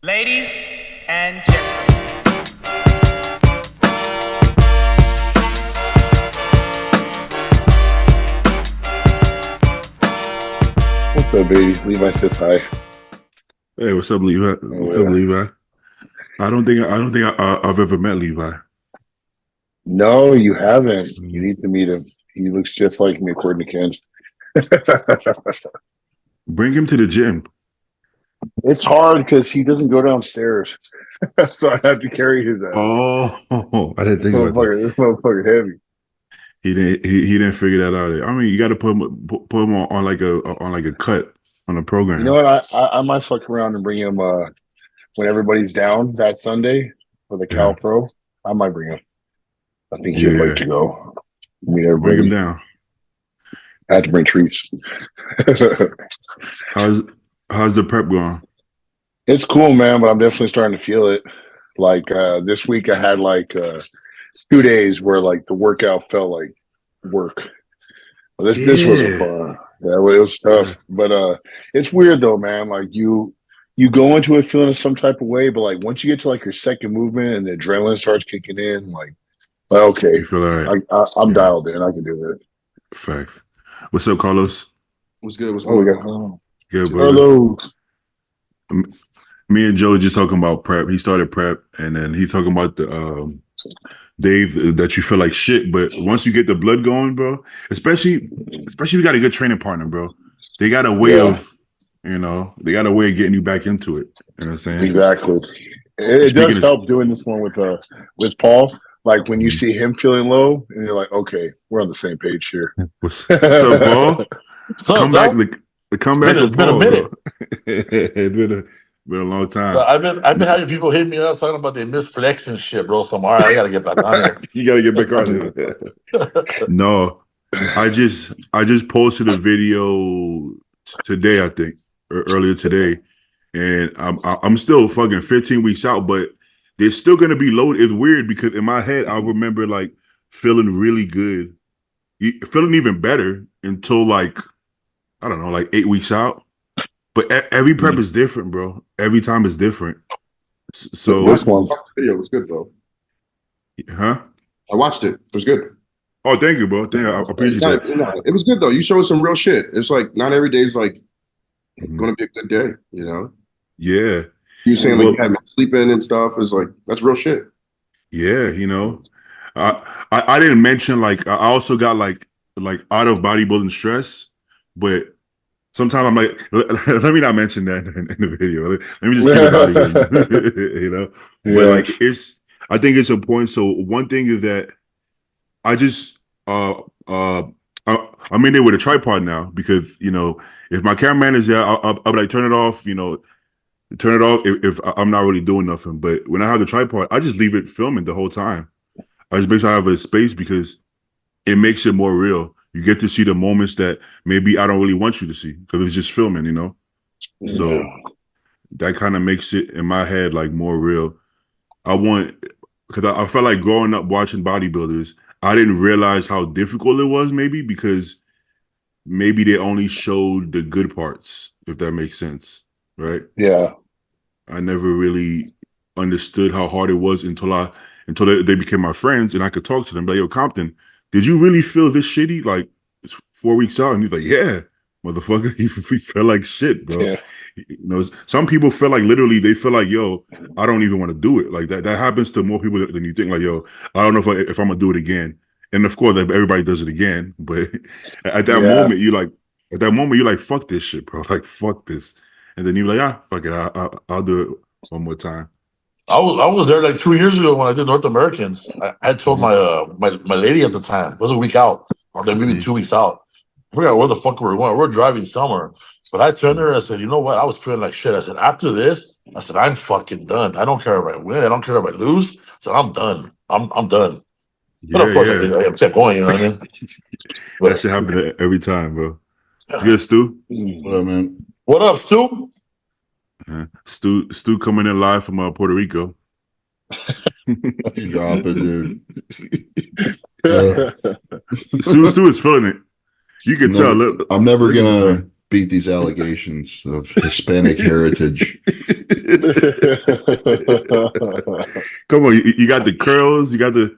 Ladies and gentlemen. What's up, baby? Levi says hi. Hey, what's up, Levi? What's up, Levi? I don't think I've ever met Levi. No, you haven't. You need to meet him. He looks just like me, according to Ken. Bring him to the gym. It's hard because he doesn't go downstairs, so I have to carry his ass. Oh, I didn't think about that. This motherfucker heavy. He didn't figure that out. I mean, you got to put him on like a cut on a program. You know what? I might fuck around and bring him when everybody's down that Sunday for the Cal Pro. I might bring him. I think he'd like to go. Meet everybody. Bring him down. I had to bring treats. How's the prep going? It's cool, man, but I'm definitely starting to feel it. Like this week I had like 2 days where like the workout felt like work. Well, this wasn't fun. Yeah, it was tough. But it's weird though, man. Like you go into it feeling some type of way, but like once you get to like your second movement and the adrenaline starts kicking in, like okay, you feel all right. I'm dialed in. I can do it. Facts. What's up, Carlos? What's good? What's going on? Good, brother. Hello. Me and Joe just talking about prep. He started prep, and then he's talking about the days that you feel like shit. But once you get the blood going, bro, especially if you got a good training partner, bro, they got a way of, they got a way of getting you back into it. You know what I'm saying? Exactly. It does help doing this one with Paul. Like when you see him feeling low, and you're like, okay, we're on the same page here. What's up, Paul? Come back. The comeback. It's been a minute. It's been a long time. So I've been having people hit me up talking about they miss flex and shit, bro. So I'm all right, I gotta get back on it. You gotta get back on it. No, I just posted a video today, I think, or earlier today, and I'm still fucking 15 weeks out, but they're still gonna be loaded. It's weird because in my head I remember like feeling really good, feeling even better until like I don't know, like 8 weeks out. But every prep is different, bro. Every time is different. So this one video was good, bro. Huh? I watched it. It was good. Oh, thank you, bro. Thank you. I appreciate that. It was good though. You showed some real shit. It's like not every day is like gonna be a good day, you know? Yeah. You saying like you had me sleeping and stuff is like that's real shit. Yeah, I didn't mention like I also got like out of bodybuilding stress, but sometimes I'm like, let me not mention that in the video. Let me just keep it bodybuilding, But like I think it's important. So one thing is that I just I'm in there with a tripod now because if my cameraman is there, I'll be like turn it off, turn it off if I'm not really doing nothing. But when I have the tripod, I just leave it filming the whole time. I just make sure I have a space because it makes it more real. You get to see the moments that maybe I don't really want you to see because it's just filming, So that kind of makes it in my head like more real. Because I felt like growing up watching bodybuilders, I didn't realize how difficult it was maybe because maybe they only showed the good parts, if that makes sense, right? Yeah. I never really understood how hard it was until they became my friends and I could talk to them like, yo, Compton, did you really feel this shitty? Like it's 4 weeks out, and he's like, "Yeah, motherfucker, he felt like shit, bro." Yeah. Some people feel like literally they feel like, "Yo, I don't even want to do it." Like that happens to more people than you think. Like, "Yo, I don't know if I'm gonna do it again." And of course, everybody does it again. But at that moment, you're like, "Fuck this shit, bro! Like, fuck this." And then you're like, fuck it, I'll do it one more time. I was there like 2 years ago when I did North Americans. I told my lady at the time, it was a week out, or maybe 2 weeks out. I forgot where the fuck we were going. We were driving somewhere. But I turned to her and I said, you know what? I was feeling like shit. I said, after this, I'm fucking done. I don't care if I win. I don't care if I lose. I said, I'm done. I'm done. But of course, I kept going, you know what I mean? That shit happen every time, bro. It's good, Stu. What up, man? What up, Stu? Stu coming in live from Puerto Rico. Drop it, dude. Stu is feeling it. You can tell. Look, I'm never gonna beat these allegations of Hispanic heritage. Come on, you got the curls. You got the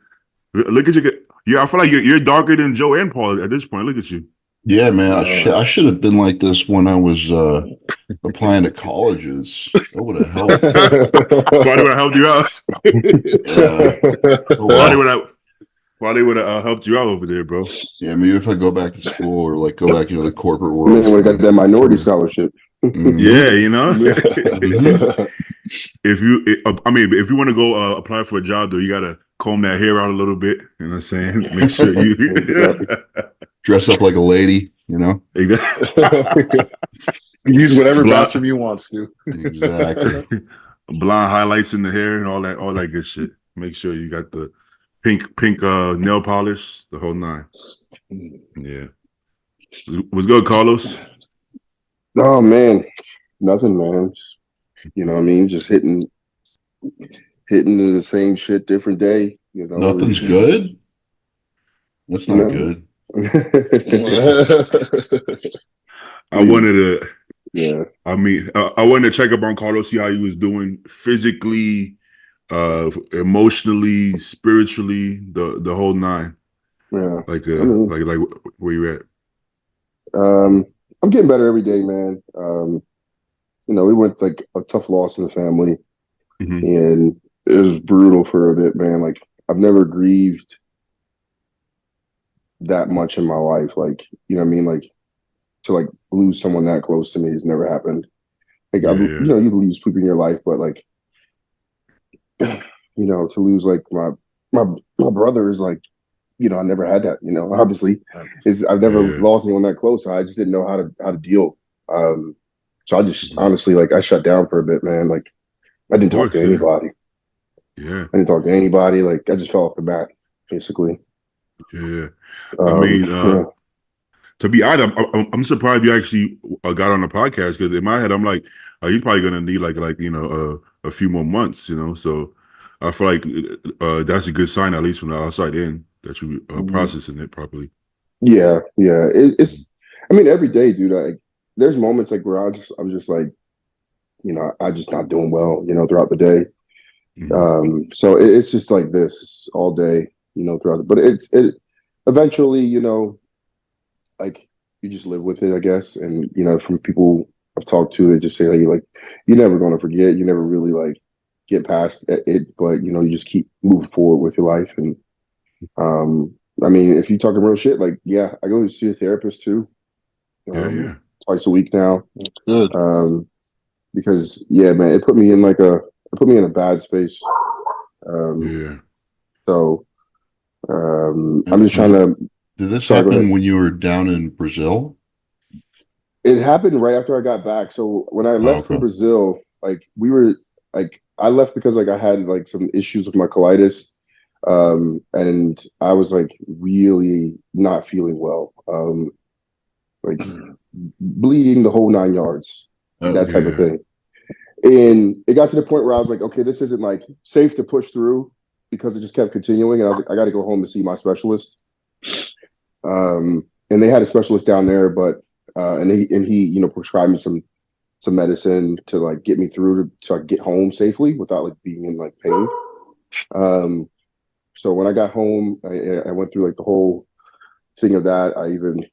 look at you. Yeah, I feel like you're darker than Joe and Paul at this point. Look at you. Yeah, man, I should have been like this when I was applying to colleges. That would have helped. Why would I helped you out? Why they would have helped you out over there, bro? Yeah, maybe if I go back to school or like go back into the corporate world. Man, we got that minority scholarship. Yeah, you know. If you want to go apply for a job, though, you gotta comb that hair out a little bit. You know what I'm saying? Make sure you dress up like a lady. You know, use whatever bathroom you want to. Exactly. Blonde highlights in the hair and all that good shit. Make sure you got the pink nail polish, the whole nine. Yeah. Was good, Carlos? Oh man, nothing, man. You know what I mean? Just hitting the same shit, different day. You know, nothing's good. That's not good. I wanted to. Yeah. I mean, I wanted to check up on Carlos, see how he was doing physically, emotionally, spiritually, the whole nine. Yeah. Like where you at? I'm getting better every day, man. You know, we went like a tough loss in the family, and it was brutal for a bit, man. Like I've never grieved that much in my life. Like, you know what I mean? Like to like lose someone that close to me has never happened. Like you know, you lose people in your life, but like, you know, to lose like my brother is like, you know, I never had that. You know, obviously, I've never lost anyone that close. So I just didn't know how to deal. So I just honestly, like, I shut down for a bit, man. Like, I didn't talk to anybody. Yeah, I didn't talk to anybody. Like, I just fell off the bat, basically. Yeah, I mean, to be honest, I'm surprised you actually got on the podcast, because in my head, I'm like, he's probably gonna need like you know a few more months, you know. So I feel like that's a good sign, at least from the outside in, that you processing it properly. Yeah. It's. I mean, every day, dude. Like, there's moments like where I'm just like, you know, I'm just not doing well, you know, throughout the day. So it's just like this all day, you know, throughout. But it eventually, you know, like you just live with it, I guess. And you know, from people I've talked to, they just say like you're never going to forget. You never really like get past it, but you know, you just keep moving forward with your life. And I mean, if you're talking real shit, like I go to see a therapist too. Twice a week now. That's good. Because man, it put me in a bad space. So I'm just trying to. Did this happen when you were down in Brazil? It happened right after I got back. So when I left from Brazil, like I left because like I had like some issues with my colitis, and I was like really not feeling well, like bleeding the whole 9 yards, that type of thing. And it got to the point where I was like, okay, this isn't like safe to push through, because it just kept continuing. And I was like, I got to go home to see my specialist. And they had a specialist down there, but and he you know, prescribed me some medicine to like get me through to like get home safely without like being in like pain. So when I got home, I went through like the whole thing of that. I even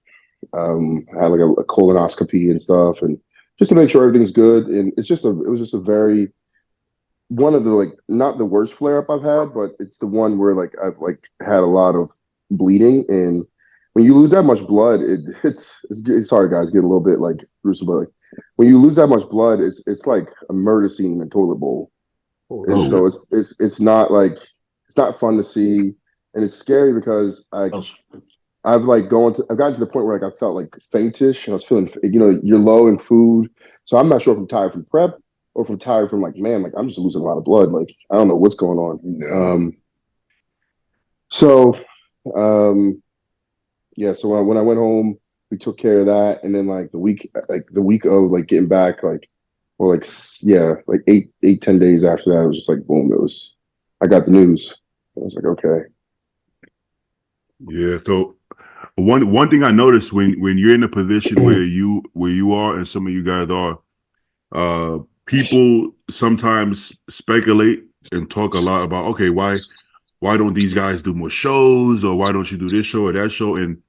had like a colonoscopy and stuff, and just to make sure everything's good. And it was just a very, one of the like, not the worst flare up I've had, but it's the one where like I've like had a lot of bleeding. And when you lose that much blood, it's sorry guys, getting a little bit like gruesome, but like when you lose that much blood, it's like a murder scene in a toilet bowl. So it's not like, it's not fun to see, and it's scary because I've gotten to the point where like I felt like faintish, and I was feeling, you know, you're low in food. So I'm not sure if I'm tired from prep or if I'm tired from like, man, like I'm just losing a lot of blood. Like I don't know what's going on. So when I went home, we took care of that, and then like the week of like getting back, like 10 days after that, it was just like boom, I got the news. I was like, okay. Yeah, so one thing I noticed when you're in a position where you are and some of you guys are, people sometimes speculate and talk a lot about, okay, why don't these guys do more shows, or why don't you do this show or that show? And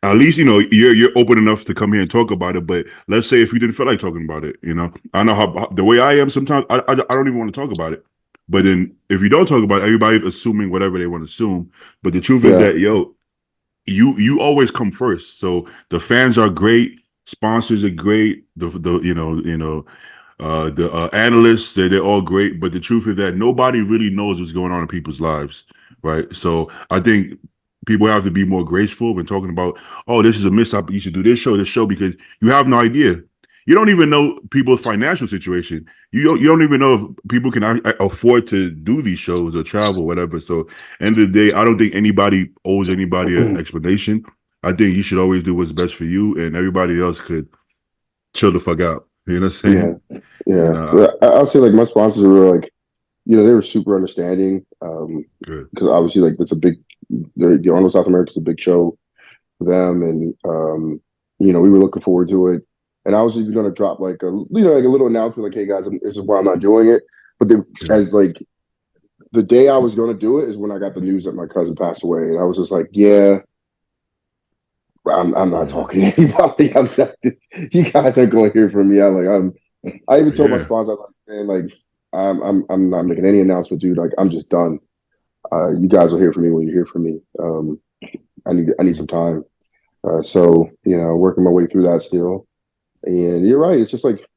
at least, you're open enough to come here and talk about it. But let's say if you didn't feel like talking about it, I know how the way I am sometimes, I don't even want to talk about it. But then if you don't talk about it, everybody's assuming whatever they want to assume. But the truth is that, you always come first. So the fans are great, sponsors are great, the analysts, they're all great. But the truth is that nobody really knows what's going on in people's lives, right? So I think people have to be more graceful when talking about, oh, this is a mishap, you should do this show, because you have no idea. You don't even know people's financial situation. You don't even know if people can afford to do these shows or travel, whatever. So, end of the day, I don't think anybody owes anybody an explanation. I think you should always do what's best for you, and everybody else could chill the fuck out. You know what I'm saying? Yeah. But I'll say, like, my sponsors were like, they were super understanding. Because obviously, like, it's a big, the Arnold South America is a big show for them, and we were looking forward to it. And I was even going to drop like a little announcement, like, "Hey guys, this is why I'm not doing it." But then, as like the day I was going to do it is when I got the news that my cousin passed away, and I was just like, "Yeah, I'm not talking to anybody. You guys aren't going to hear from me." I even told my sponsor, I was like, "Man, like, I'm not making any announcement, dude. Like, I'm just done. You guys will hear from me when you hear from me. I need some time." So working my way through that still. And you're right. It's just like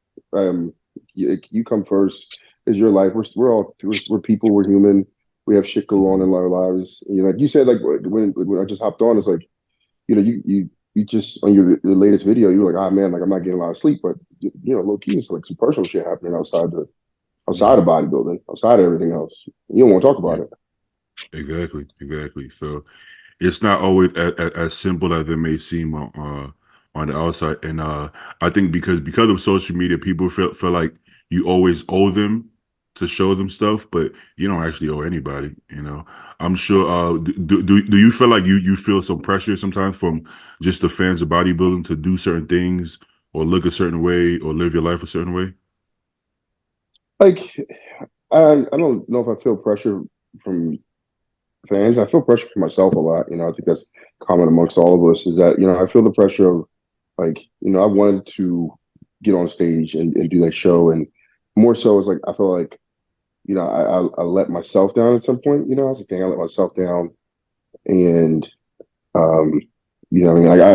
you come first. It's your life. We're people. We're human. We have shit go on in our lives. Like you said, like when I just hopped on, it's like, you just on your the latest video, you were like, "Ah, man, like I'm not getting a lot of sleep," but low key, it's like some personal shit happening outside of bodybuilding, outside of everything else. You don't want to talk about it. Exactly. So it's not always as simple as it may seem on the outside. And I think because of social media, people feel like you always owe them to show them stuff, but you don't actually owe anybody. I'm sure. Do you feel like you feel some pressure sometimes from just the fans of bodybuilding to do certain things or look a certain way or live your life a certain way? Like, I don't know if I feel pressure from fans. I feel pressure for myself a lot. I think that's common amongst all of us, is that, I feel the pressure of, like, I wanted to get on stage and do that show. And more so is like, I feel like, I let myself down at some point. I was like, dang, I let myself down. And, I mean, I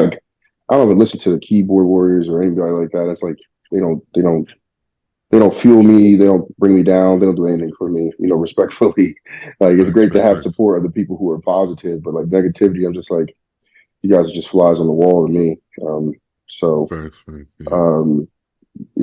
don't even listen to the keyboard warriors or anybody like that. It's like, they don't fuel me. They don't bring me down. They don't do anything for me, respectfully. Like, it's great to have support of the people who are positive, but like negativity, I'm just like, you guys are just flies on the wall to me.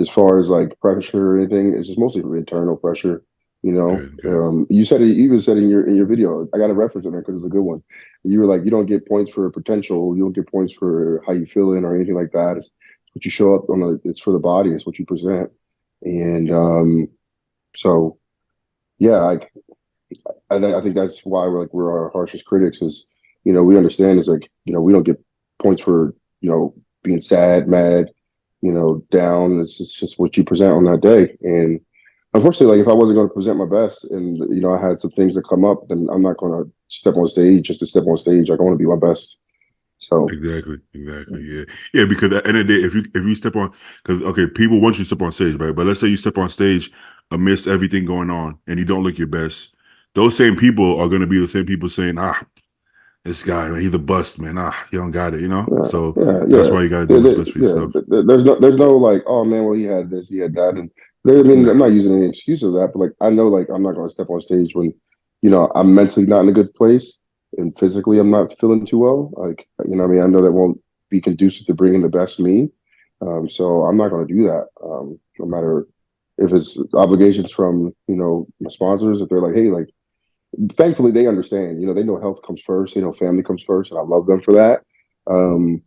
As far as like pressure or anything, it's just mostly internal pressure. You said it. You even said in your video. I got a reference in there because it's a good one. You were like, you don't get points for potential. You don't get points for how you feeling or anything like that. It's what you show up on. It's for the body. It's what you present. And so yeah, I think that's why we're our harshest critics. Is we understand is like we don't get points for being sad, mad, down. It's just what you present on that day. And unfortunately, like, if I wasn't going to present my best and I had some things that come up, then I'm not going to step on stage just to step on stage. Like, I want to be my best. So Exactly. Yeah. Because at the end of the day, if you step on, because okay, people want you to step on stage, right? But let's say you step on stage amidst everything going on and you don't look your best. Those same people are going to be the same people saying, this guy, man, he's a bust, man. You don't got it, So that's why you got to do what's best for yourself. There's no like, oh man, well, he had this, he had that, and I'm not using any excuse of that, but like, I know, like, I'm not going to step on stage when I'm mentally not in a good place and physically I'm not feeling too well. Like, what I mean, I know that won't be conducive to bringing the best me. So I'm not going to do that. No matter if it's obligations from my sponsors, if they're like, hey, like, thankfully they understand. They know health comes first. They know family comes first, and I love them for that. And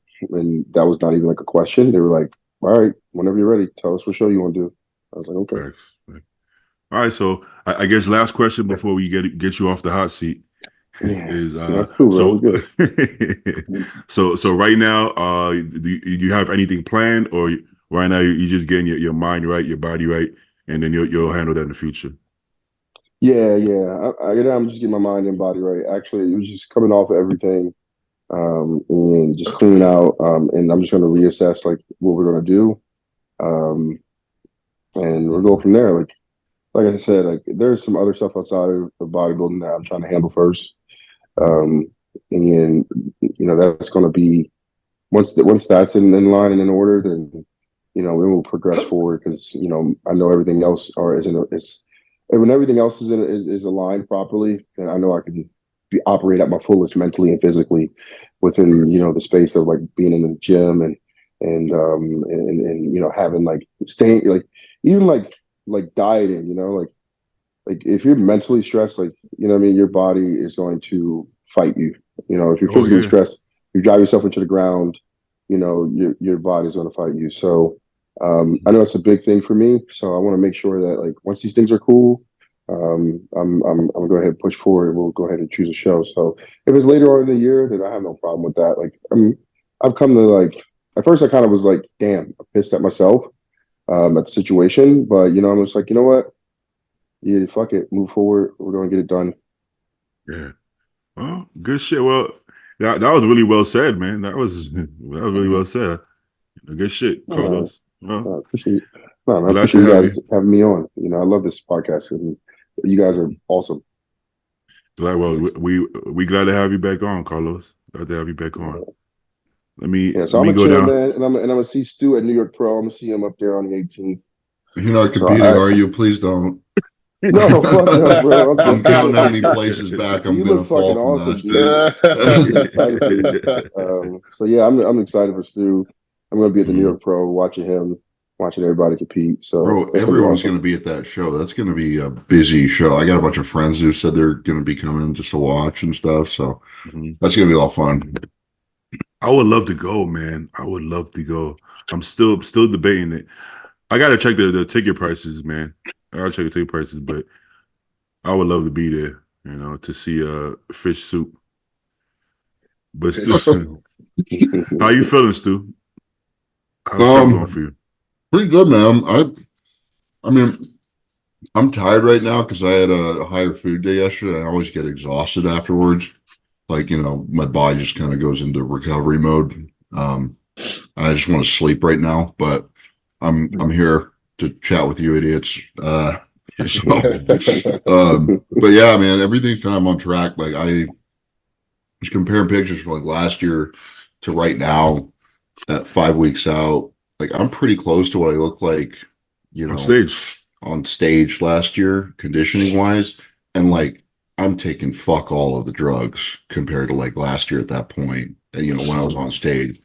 that was not even like a question. They were like, all right, whenever you're ready, tell us what show you want to do. I was like, okay. Thanks. All right, so I guess last question before we get you off the hot seat. is That's cool, bro. so Good. so right now, do you have anything planned, or right now you're just getting your mind right, your body right, and then you'll handle that in the future? Yeah, yeah. I'm just getting my mind and body right. Actually, it was just coming off of everything, and just cleaning out. And I'm just going to reassess like what we're going to do, and we'll go from there. Like I said, like there's some other stuff outside of bodybuilding that I'm trying to handle first. And that's going to be once that's in line and in order, then it will progress forward because I know everything else and when everything else is aligned properly, then I know I can operate at my fullest mentally and physically within the space of like being in the gym and having like staying like even like dieting, like if you're mentally stressed, like what I mean, your body is going to fight you. If you're physically stressed, you drive yourself into the ground, your body's going to fight you. So I know it's a big thing for me. So I want to make sure that like once these things are cool, I'm gonna go ahead and push forward. We'll go ahead and choose a show. So if it's later on in the year, then I have no problem with that. Like I've come to like at first I kind of was like, damn, I'm pissed at myself at the situation, but I'm just like, you know what? Yeah, fuck it, move forward. We're gonna get it done. Yeah. Well, good shit. Well, that was really well said, man. That was really well said. Good shit, Carlos. Well, appreciate it. No, man, I appreciate you guys having me on. I love this podcast, and you guys are awesome. Well, we glad to have you back on, Carlos. Glad to have you back on. Let me. Yeah, so I'm gonna chill, man, and I'm gonna see Stu at New York Pro. I'm gonna see him up there on the 18th. You're not competing, are you? Please don't. No, fuck no, bro. I'm counting how many places back I'm gonna fall from awesome, that. I'm excited for you. So yeah, I'm excited for Stu. I'm gonna be at the New York Pro, watching everybody compete. So bro, everyone's gonna be at that show. That's gonna be a busy show. I got a bunch of friends who said they're gonna be coming just to watch and stuff. So that's gonna be a lot of fun. I would love to go, man. I would love to go. I'm still debating it. I gotta check the ticket prices, man. I gotta check the ticket prices, but I would love to be there, to see fish soup. But Stu, how you feeling, Stu? How's that going for you? Pretty good, man. I mean, I'm tired right now because I had a higher food day yesterday. I always get exhausted afterwards. Like, my body just kind of goes into recovery mode. I just want to sleep right now, but I'm here to chat with you idiots. But yeah, man, everything's kind of on track. Like I was comparing pictures from like last year to right now at 5 weeks out. Like I'm pretty close to what I look like, on stage last year, conditioning wise. And like, I'm taking fuck all of the drugs compared to like last year at that point, when I was on stage.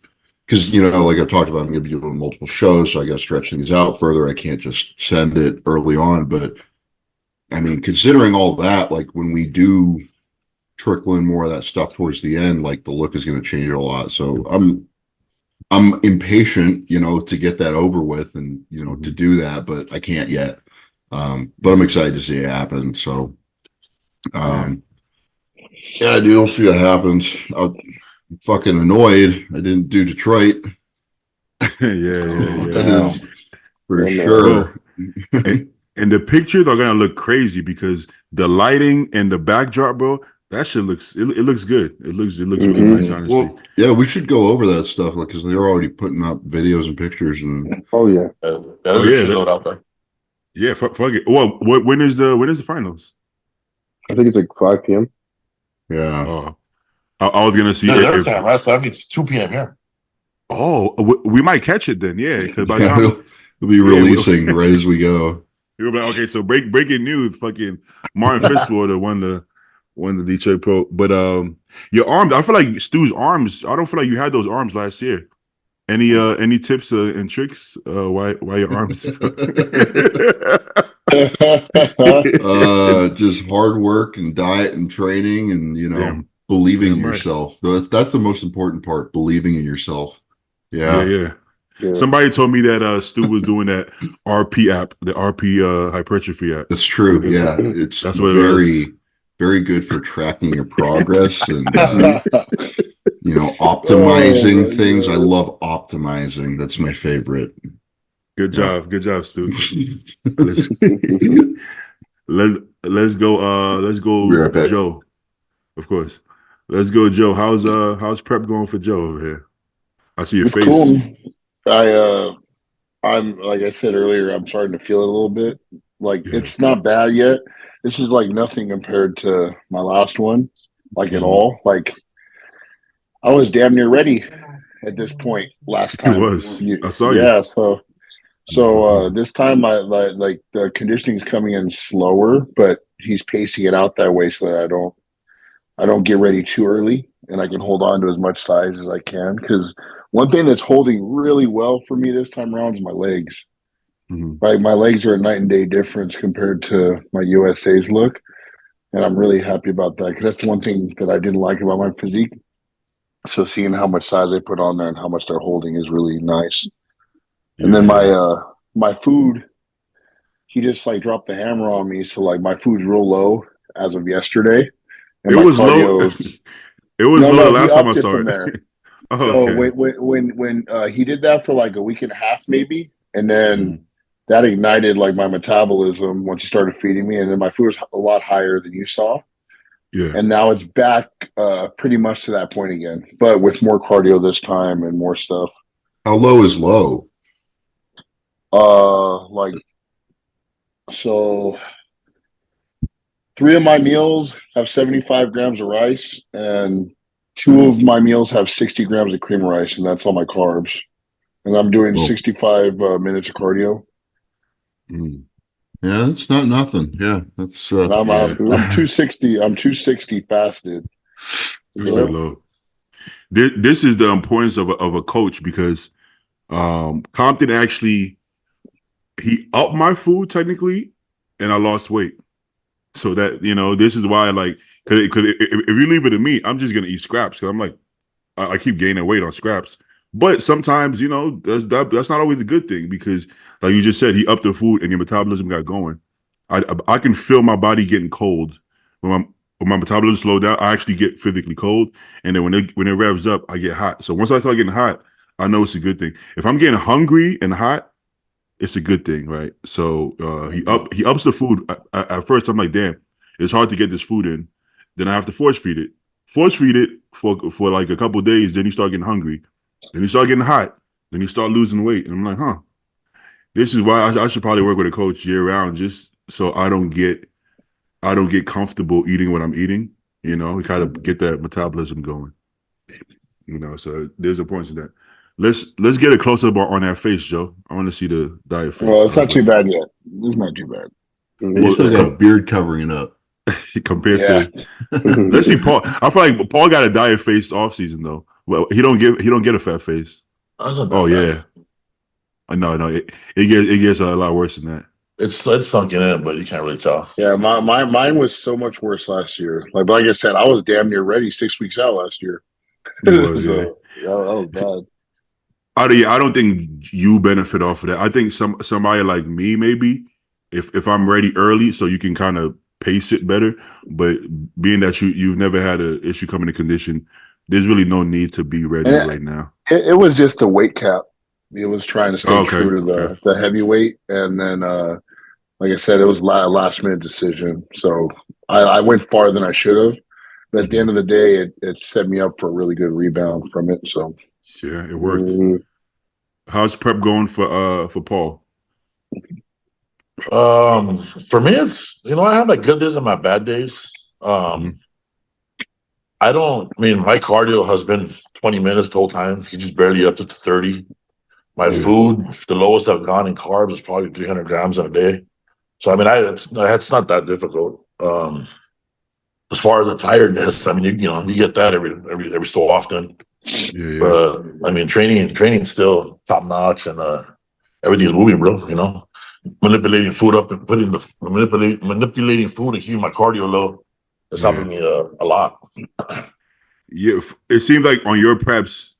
Because, like I talked about, I'm going to be doing multiple shows, so I got to stretch things out further. I can't just send it early on. But, I mean, considering all that, like when we do trickle in more of that stuff towards the end, like the look is going to change a lot. So I'm impatient, to get that over with and, to do that, but I can't yet. But I'm excited to see it happen. So, yeah, dude, we'll see what happens. I'm fucking annoyed I didn't do Detroit. That is for sure. And the pictures are gonna look crazy because the lighting and the backdrop, bro. That shit looks it looks good. It looks really nice, honestly. Well, yeah, we should go over that stuff because they're already putting up videos and pictures and Load out there. Yeah, fuck it. Well, when is the finals? I think it's like 5 p.m. Yeah. Oh, I was gonna see their time, right? So that means 2 p.m. here. Oh, we might catch it then, yeah. Because by the time we'll be releasing right as we go. You'll be like, okay, so breaking news, fucking Martin Fitzwater won the Detroit Pro. But your arms, I feel like Stu's arms. I don't feel like you had those arms last year. Any tips and tricks why your arms? Just hard work and diet and training and believing in yourself. That's the most important part, believing in yourself. Yeah. Somebody told me that Stu was doing that RP app, the RP hypertrophy app. That's true. Yeah, that's very very good for tracking your progress and Oh, optimizing my things. I God. love optimizing. That's my favorite. Good Yeah. job, Stu. Let's let's go Be right back. Joe. Of course. Let's go, Joe. How's prep going for Joe over here? I see your It's face. cool. I'm like I said earlier, I'm starting to feel it a little bit. Like Yeah. it's not bad yet. This is like nothing compared to my last one, like at Mhm. all. Like I was damn near ready at this point last It time. was. I saw you. Yeah, so this time I like the conditioning is coming in slower, but he's pacing it out that way so that I don't get ready too early and I can hold on to as much size as I can. Because one thing that's holding really well for me this time around is my legs. Mhm. Like my legs are a night and day difference compared to my USA's look. And I'm really happy about that because that's the one thing that I didn't like about my physique. So seeing how much size I put on there and how much they're holding is really nice. And then Yeah. my food, he just like dropped the hammer on me. So like my food's real low as of yesterday. And It my was low. cardio's It was low no, the he last time I upped it saw from it. there. Oh, So okay. when he did that for like a week and a half maybe, and then Mhm. that ignited like my metabolism once he started feeding me, and then my food was a lot higher than you saw, Yeah. and now it's back pretty much to that point again, but with more cardio this time and more stuff. How low is low? Like so, 3 of my meals have 75 grams of rice, and 2 of my meals have 60 grams of cream of rice, and that's all my carbs. And I'm doing Well, 65 minutes of cardio. Mhm. yeah, it's not nothing. Yeah, that's And Yeah. I'm 260. I'm 260 fasted. That's pretty Yep. low. This is the importance of a coach because Compton actually he upped my food technically, and I lost weight. So that this is why because if you leave it to me, I'm just gonna eat scraps because I'm like I keep gaining weight on scraps. But sometimes that's not always a good thing because like you just said, he upped the food and your metabolism got going. I can feel my body getting cold when my metabolism slow down. I actually get physically cold, and then when it revs up, I get hot. So once I start getting hot, I know it's a good thing. If I'm getting hungry and hot, it's a good thing, right? So he ups the food. At first, I'm like, damn, it's hard to get this food in. Then I have to force feed it. Force feed it for like a couple of days. Then you start getting hungry. Then you start getting hot. Then you start losing weight. And I'm like, huh. This is why I should probably work with a coach year round, just so I don't get comfortable eating what I'm eating. We kind of get that metabolism going. So there's a point to that. Let's get a close up on that face, Joe. I want to see the diet face. Well, it's not too bad yet. It's not too bad. you Well, still got beard covering up. compared Yeah. to let's see, Paul. I feel like Paul got a diet face off season though. Well, he don't get a fat face. That's not that Oh bad. yeah, no, it gets a lot worse than that. It's sunken in, but you can't really tell. Yeah, mine was so much worse last year. Like I said, I was damn near ready 6 weeks out last year. You was, yeah. So that was bad. I don't think you benefit off of that. I think somebody like me maybe if I'm ready early, so you can kind of pace it better. But being that you've never had an issue coming to condition, there's really no need to be ready right now. It was just the weight cap. It was trying to stay Okay, true to okay. the heavyweight, and then like I said, it was a last minute decision. So I went farther than I should have. But at the end of the day, it set me up for a really good rebound from it. So Yeah, it worked. How's prep going for Paul? For me, it's I have my good days and my bad days. I mean, my cardio has been 20 minutes the whole time. He just barely up to 30. My food, the lowest I've gone in carbs is probably 300 grams in a day. So I mean, it's not that difficult. As far as the tiredness, I mean, you get that every so often. Yeah. But I mean, training still top notch, and everything's moving, bro. Manipulating food up and manipulating food and keeping my cardio low. It's helping me a lot. Yeah, it seems like on your preps,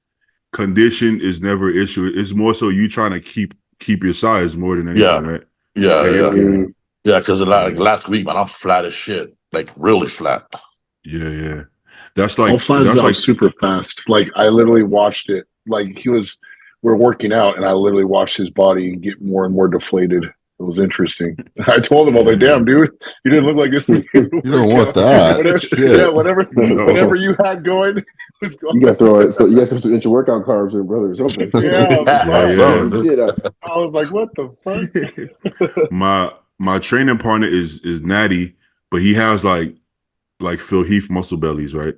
condition is never an issue. It's more so you trying to keep your size more than anything, right? Yeah. Okay. Yeah, because like last week, man, I'm flat as shit. like really flat. Yeah. That's all like sides out super fast. Like I literally watched it. Like we're working out, and I literally watched his body get more and more deflated. It was interesting. I told him, I was like, "Damn, dude, you didn't look like this." You don't want that. Whatever, Shit. yeah, whatever, No. whatever you had going was going. You gotta throw it. So you gotta throw some intra-workout carbs in, brother, or something. Yeah, Yeah. Shit, I was like, "What the fuck?" my training partner is Natty, but he has like Phil Heath muscle bellies, right?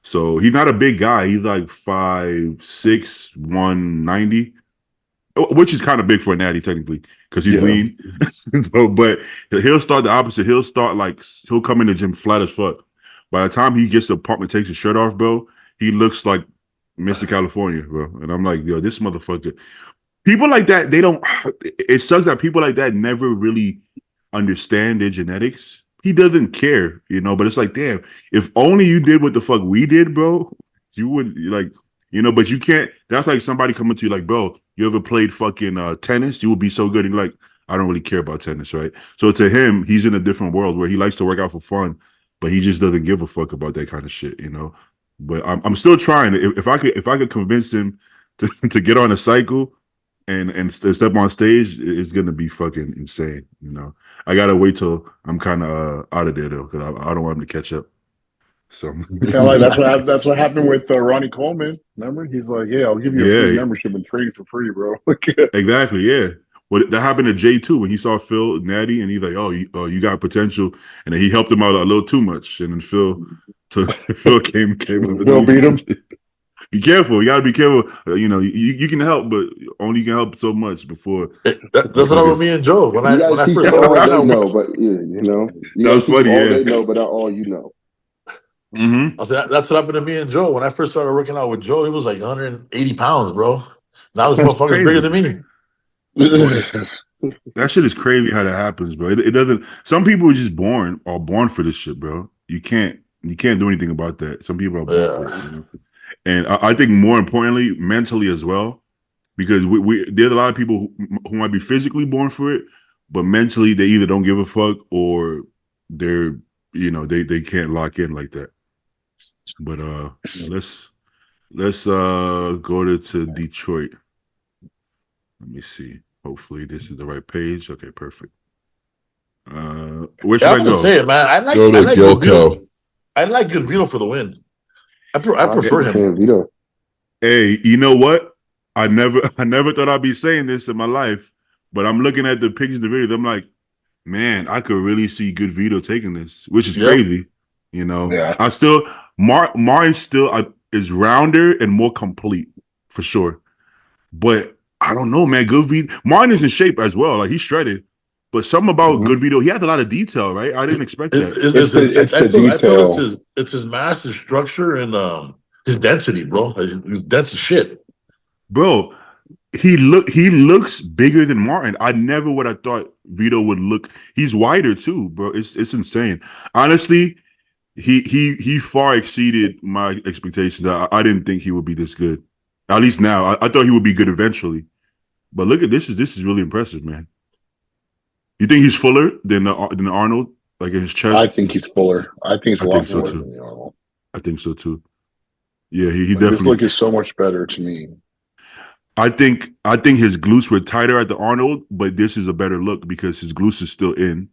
So he's not a big guy. He's like 5'6", 190, which is kind of big for a Natty technically because he's lean. But he'll start the opposite. He'll come in the gym flat as fuck. By the time he gets to the apartment, takes his shirt off, bro, he looks like Mr. California, bro. And I'm like, yo, this motherfucker. People like that, they don't. It sucks that people like that never really understand their genetics. He doesn't care, but it's like, damn, if only you did what the fuck we did, bro, you would but you can't. That's like somebody coming to you like, bro, you ever played fucking tennis? You would be so good. And you're like, I don't really care about tennis, right? So to him, he's in a different world where he likes to work out for fun, but he just doesn't give a fuck about that kind of shit, But I'm still trying. If I could convince him to get on a cycle and step on stage, it's gonna be fucking insane. I gotta wait till I'm kind of out of there though, because I don't want him to catch up. So that's what happened with Ronnie Coleman. Remember, he's like, "Yeah, I'll give you a free membership and train for free, bro." Exactly, yeah. Well, that happened to Jay too when he saw Phil Natty, and he's like, "Oh, you got potential," and then he helped him out a little too much, and then Phil came. Phil beat him. Be careful. You gotta be careful. You can help, but only you can help so much before. That's what with me and Joe. When I teach first them all they know, but you that was funny. All Yeah, they know, but not all you know. Mm-hmm. That's what happened to me and Joe. When I first started working out with Joe, he was like 180 pounds, bro. Now this motherfucker's bigger than me. That shit is crazy how that happens, bro. It doesn't. Some people are just born for this shit, bro. You can't do anything about that. Some people are born for it. And I think more importantly, mentally as well, because there's a lot of people who might be physically born for it, but mentally they either don't give a fuck or they're they can't lock in like that. But let's go to Detroit. Let me see. Hopefully this is the right page. Okay, perfect. Where should I go? Say it, man. I like Gilco. I like Good Vito for the win. I prefer him. Vito. Hey, you know what? I never thought I'd be saying this in my life, but I'm looking at the pictures, the videos. I'm like, man, I could really see Good Vito taking this, which is crazy. Yeah. I still Martin still is rounder and more complete for sure, but I don't know, man. Good Vito, Martin is in shape as well. Like he's shredded, but something about Good Vito, he has a lot of detail, right? I didn't expect that. It's the detail. It's his mass, his structure, and his density, bro. His dense as shit, bro. He looks bigger than Martin. I never would have thought Vito would look. He's wider too, bro. It's insane. Honestly, he far exceeded my expectations. I didn't think he would be this good. At least now, I thought he would be good eventually. But look at this is really impressive, man. You think he's fuller than Arnold, like in his chest? I think he's fuller. I think he's a lot fuller too. than the Arnold. I think so too. Yeah, he Like, definitely. His look is so much better to me. I think his glutes were tighter at the Arnold, but this is a better look because his glutes is still in,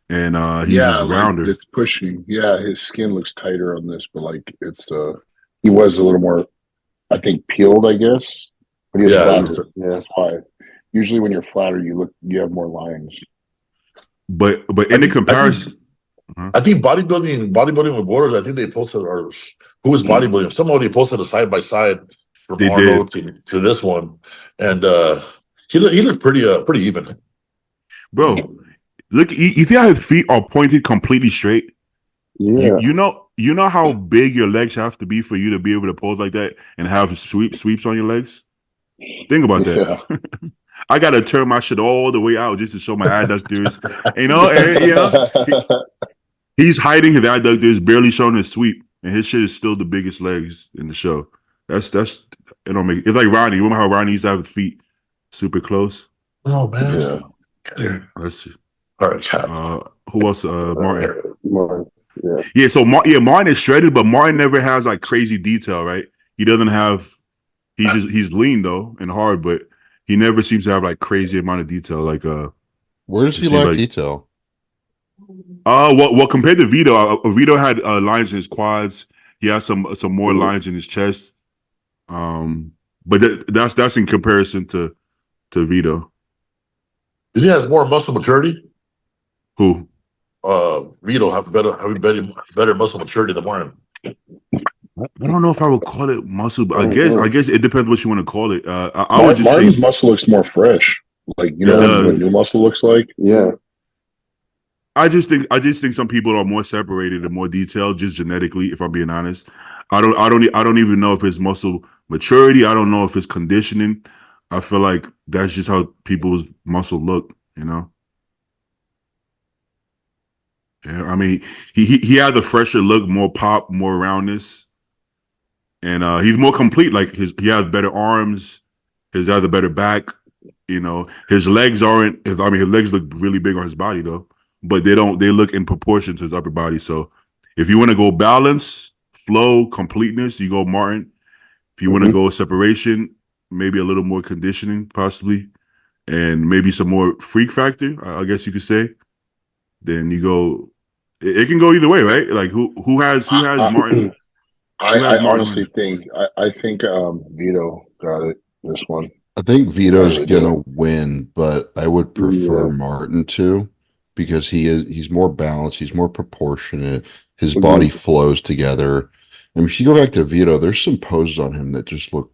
and he's just rounder. It's pushing. Yeah, his skin looks tighter on this, but like it's he was a little more, I think, peeled, I guess. But he's flatter. Yeah, that's why. Usually, when you're flatter, you have more lines. But in the comparison, I think bodybuilding with Borders. I think they posted who is bodybuilding. Somebody posted a side by side from Arnold to this one, and he looked pretty even. Bro, look, you see how his feet are pointed completely straight. Yeah, you know how big your legs have to be for you to be able to pose like that and have sweeps on your legs. Think about that. Yeah. I gotta turn my shit all the way out just to show my adductors. He's hiding his adductors, barely showing his sweep, and his shit is still the biggest legs in the show. That's it don't make it's like Ronnie. Remember how Ronnie used to have his feet super close? Oh man. Yeah. Let's see. All right, who else? Martin. Martin. Yeah, so Martin is shredded, but Martin never has like crazy detail, right? He doesn't have. He's lean though and hard, but he never seems to have like crazy amount of detail. Like Where does he seems lack detail? Well, compared to Vito, Vito had lines in his quads. He has some more lines in his chest. But that's in comparison to Vito. You think he has more muscle maturity? Who? Vito have better muscle maturity than Martin. I don't know if I would call it muscle, but I guess it depends what you want to call it. I would just Martin's say muscle looks more fresh. Like you know what new muscle looks like. Yeah. I just think some people are more separated and more detailed, just genetically. If I'm being honest, I don't even know if it's muscle maturity. I don't know if it's conditioning. I feel like that's just how people's muscle look. You know. Yeah, I mean, he had the fresher look, more pop, more roundness, and he's more complete. Like he has better arms, he has a better back. You know, his legs aren't. His legs look really big on his body though, but they don't. They look in proportion to his upper body. So, if you want to go balance, flow, completeness, you go Martin. If you want to go separation, maybe a little more conditioning, possibly, and maybe some more freak factor. I guess you could say. Then you go. It can go either way, right? Like who has Martin? I honestly think Vito got it this one. I think Vito's really gonna win, but I would prefer Martin to, because he's more balanced, he's more proportionate, his body flows together. And if you go back to Vito, there's some poses on him that just look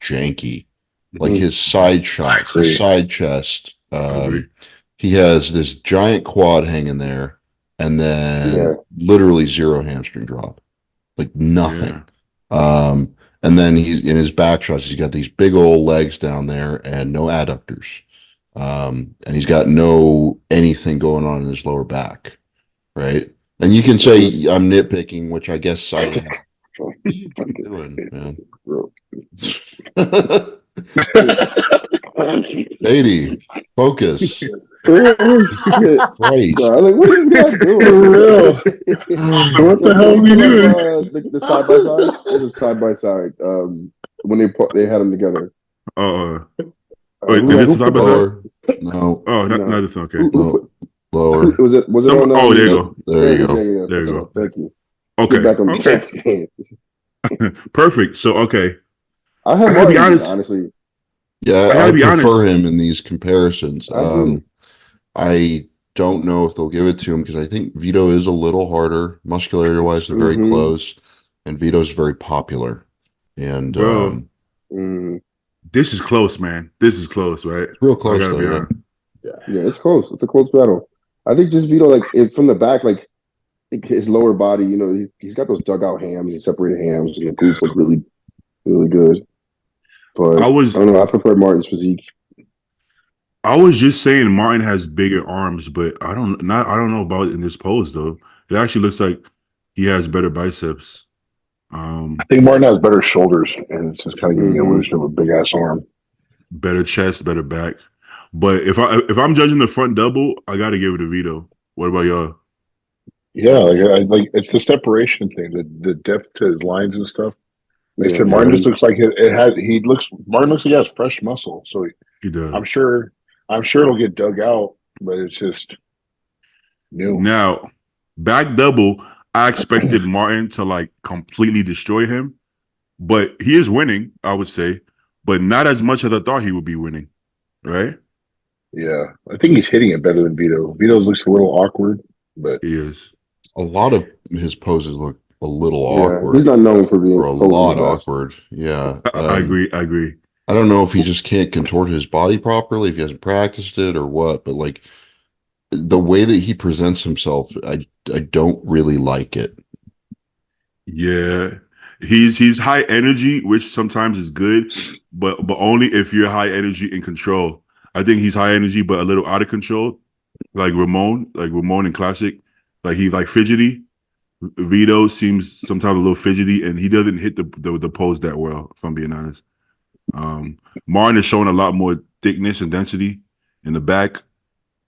janky. Like his side shots, his side chest. He has this giant quad hanging there, and then literally zero hamstring drop. Like nothing. Yeah. And then he's in his back shots, he's got these big old legs down there and no adductors. And he's got no anything going on in his lower back. Right. And you can say I'm nitpicking, which I guess I am. What are you doing, man? 80. Focus. Christ. No, like, what is that doing? What the hell are you doing? The side by side, the side by side. When they had them together. Wait, this is side by side? No. Oh, not this one. Okay. Lower. Was it on? Oh, there you go. There you go. There you go. Thank you. Okay. Get back on the Perfect. So okay. I have to be honest, honestly. Yeah, I prefer him in these comparisons. I don't know if they'll give it to him because I think Vito is a little harder. Muscularity wise, they're very close, and Vito's very popular. And this is close, man. This is close, right? It's real close, though, yeah, it's close. It's a close battle. I think just Vito, like from the back, like his lower body, you know, he's got those dugout hams and separated hams, and the glutes look really, really good. But I don't know. I prefer Martin's physique. I was just saying Martin has bigger arms, but I don't know about it in this pose though. It actually looks like he has better biceps. I think Martin has better shoulders, and it's just kind of giving the illusion of a big ass arm. Better chest, better back. But if I'm judging the front double, I got to give it to Vito. What about y'all? Yeah, like it's the separation thing, the depth to his lines and stuff. They said Martin just looks like Martin looks like he has fresh muscle, so he does. I'm sure it'll get dug out, but it's just new. Now, back double, I expected Martin to like completely destroy him, but he is winning, I would say, but not as much as I thought he would be winning, right? Yeah, I think he's hitting it better than Vito. Vito looks a little awkward, but he is. A lot of his poses look a little awkward. He's not known for being a lot awkward. Yeah, I agree. I don't know if he just can't contort his body properly, if he hasn't practiced it or what, but like the way that he presents himself, I don't really like it. Yeah. He's high energy, which sometimes is good, but only if you're high energy in control. I think he's high energy but a little out of control. Like Ramon in Classic. Like he's like fidgety. Vito seems sometimes a little fidgety, and he doesn't hit the pose that well, if I'm being honest. Martin is showing a lot more thickness and density in the back.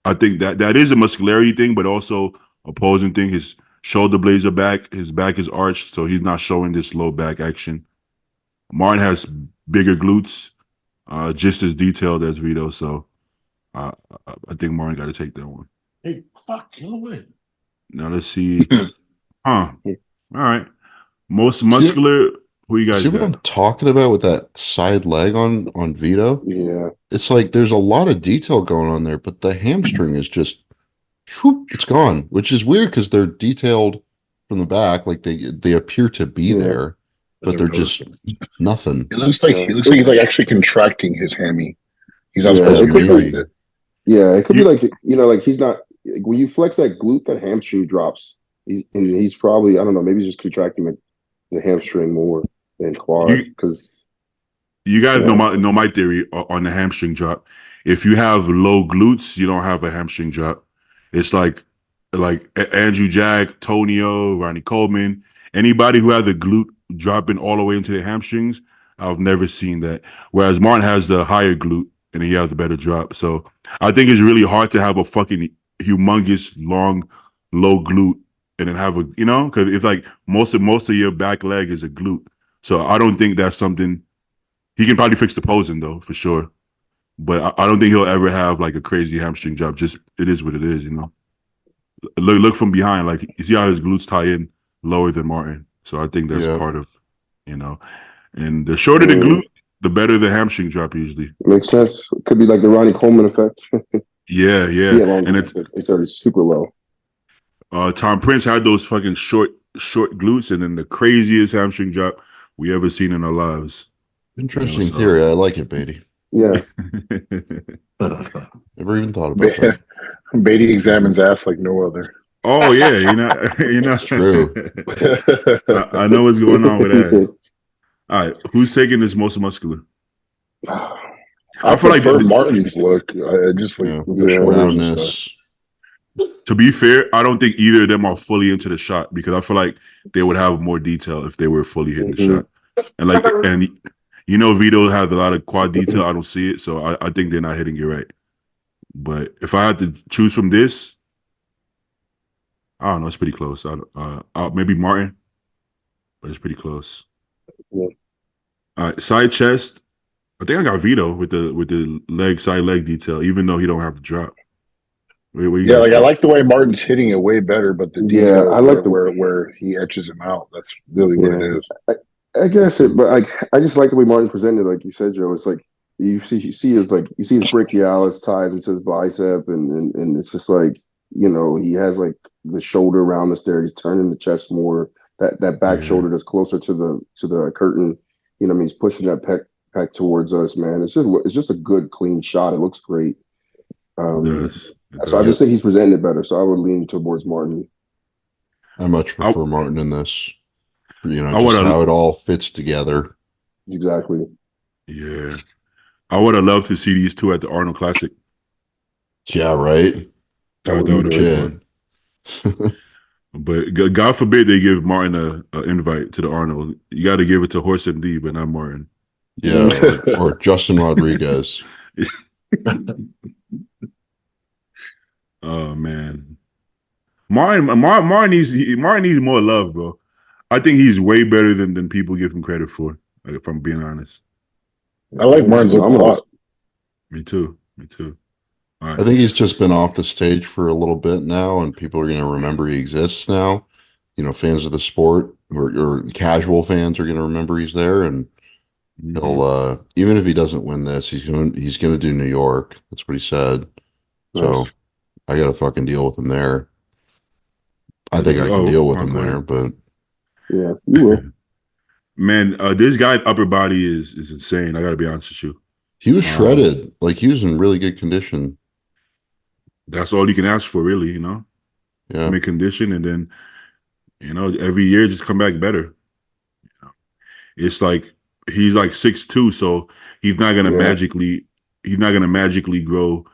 I think that is a muscularity thing, but also a posing thing. His shoulder blades are back. His back is arched, so he's not showing this low back action. Martin has bigger glutes, just as detailed as Vito. So I think Martin got to take that one. Hey, fuck, get away. Now let's see. All right. Most muscular. Who you guys See what I'm got? talking about with that side leg on Vito? Yeah. It's like there's a lot of detail going on there, but the hamstring is just whoop, it's gone, which is weird because they're detailed from the back, like they appear to be there, but they're just nothing. It looks like he's like actually contracting his hammy. He's not Yeah, supposed it to could be be- doing it. Yeah, it could be like, like he's not, like when you flex that glute, that hamstring drops. He's probably, I don't know, maybe he's just contracting the hamstring more than quad because You guys know my theory on the hamstring drop. If you have low glutes, you don't have a hamstring drop. It's like Andrew Jack, Tonio, Ronnie Coleman, anybody who has a glute dropping all the way into their hamstrings. I've never seen that. Whereas Martin has the higher glute and he has the better drop. So I think it's really hard to have a fucking humongous long low glute and then have a because it's like most of your back leg is a glute. So I don't think that's something. He can probably fix the posing though, for sure. But I don't think he'll ever have like a crazy hamstring drop. Just it is what it is, Look from behind, like you see how his glutes tie in lower than Martin. So I think that's part of, and the shorter the glute, the better the hamstring drop usually. makes sense. Could be like the Ronnie Coleman effect. Yeah. And it's already super low. Tom Prince had those fucking short glutes and then the craziest hamstring drop we ever seen in our lives. Interesting theory. I like it, Beatty. Yeah. Never even thought about that. Beatty examines ass like no other. Oh yeah, It's true. I know what's going on with that. All right, who's taking this most muscular? I feel like Martin's look. Just like the shoulders and roundness. To be fair, I don't think either of them are fully into the shot because I feel like they would have more detail if they were fully hitting the shot. And Vito has a lot of quad detail. I don't see it, so I think they're not hitting it right. But if I had to choose from this, I don't know. It's pretty close. Maybe Martin, but it's pretty close. Yeah. All right, side chest. I think I got Vito with the side leg detail, even though he don't have the drop. I like the way Martin's hitting it way better, but the detail I like where he etches him out. That's really what it is. I guess but I just like the way Martin presented, like you said, Joe. It's like you see his brachialis ties into his bicep, and it's just like he has like the shoulder roundness there. He's turning the chest more. That back shoulder that's closer to the curtain. He's pushing that pec towards us, man. It's just a good clean shot. It looks great. So I just think he's presenting it better. So I would lean towards Martin. I much prefer Martin in this. How it all fits together. Exactly. Yeah. I would have loved to see these two at the Arnold Classic. Yeah, right. That would have been fun. But God forbid they give Martin an invite to the Arnold. You got to give it to Horse MD, but not Martin. Yeah, or Justin Rodriguez. Oh man, Martin needs more love, bro. I think he's way better than people give him credit for. Like, if I'm being honest, I like Martin's look a lot. Me too. All right. I think he's just been off the stage for a little bit now, and people are going to remember he exists now. Fans of the sport or casual fans are going to remember he's there, and he'll even if he doesn't win this, he's going to do New York. That's what he said. Nice. So I got to fucking deal with him there. I think I can deal with him there, but yeah, you will. Man, this guy's upper body is insane. I got to be honest with you. He was shredded. Like he was in really good condition. That's all you can ask for, really. Yeah. Make condition, and then every year just come back better. It's like he's like 6'2", so he's not gonna magically grow,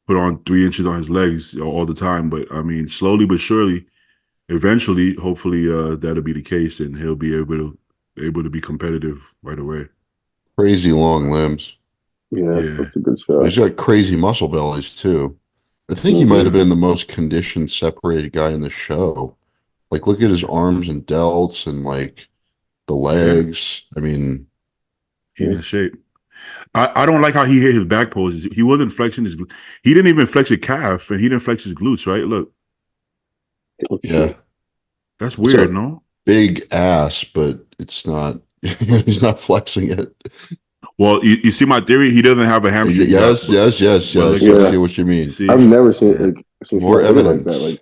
put on 3 inches on his legs all the time. But I mean, slowly but surely, eventually, hopefully, that'll be the case, and he'll be able to be competitive right away. Crazy long limbs. Yeah, that's a good shot. He's got crazy muscle bellies too. I think he might have been the most condition separated guy in the show. Like, look at his arms and delts and like the legs. I mean, He's in shape. I don't like how he hit his back poses. He wasn't flexing his. He didn't even flex his calf, and he didn't flex his glutes. Right? Look, yeah, that's weird, a no? big ass, but it's not. He's not flexing it. Well, you see my theory. He doesn't have a hamstring. Yes. Well, I look see at- what you mean. See, I've never seen Yeah. seen More him hit it evidence. like that. Like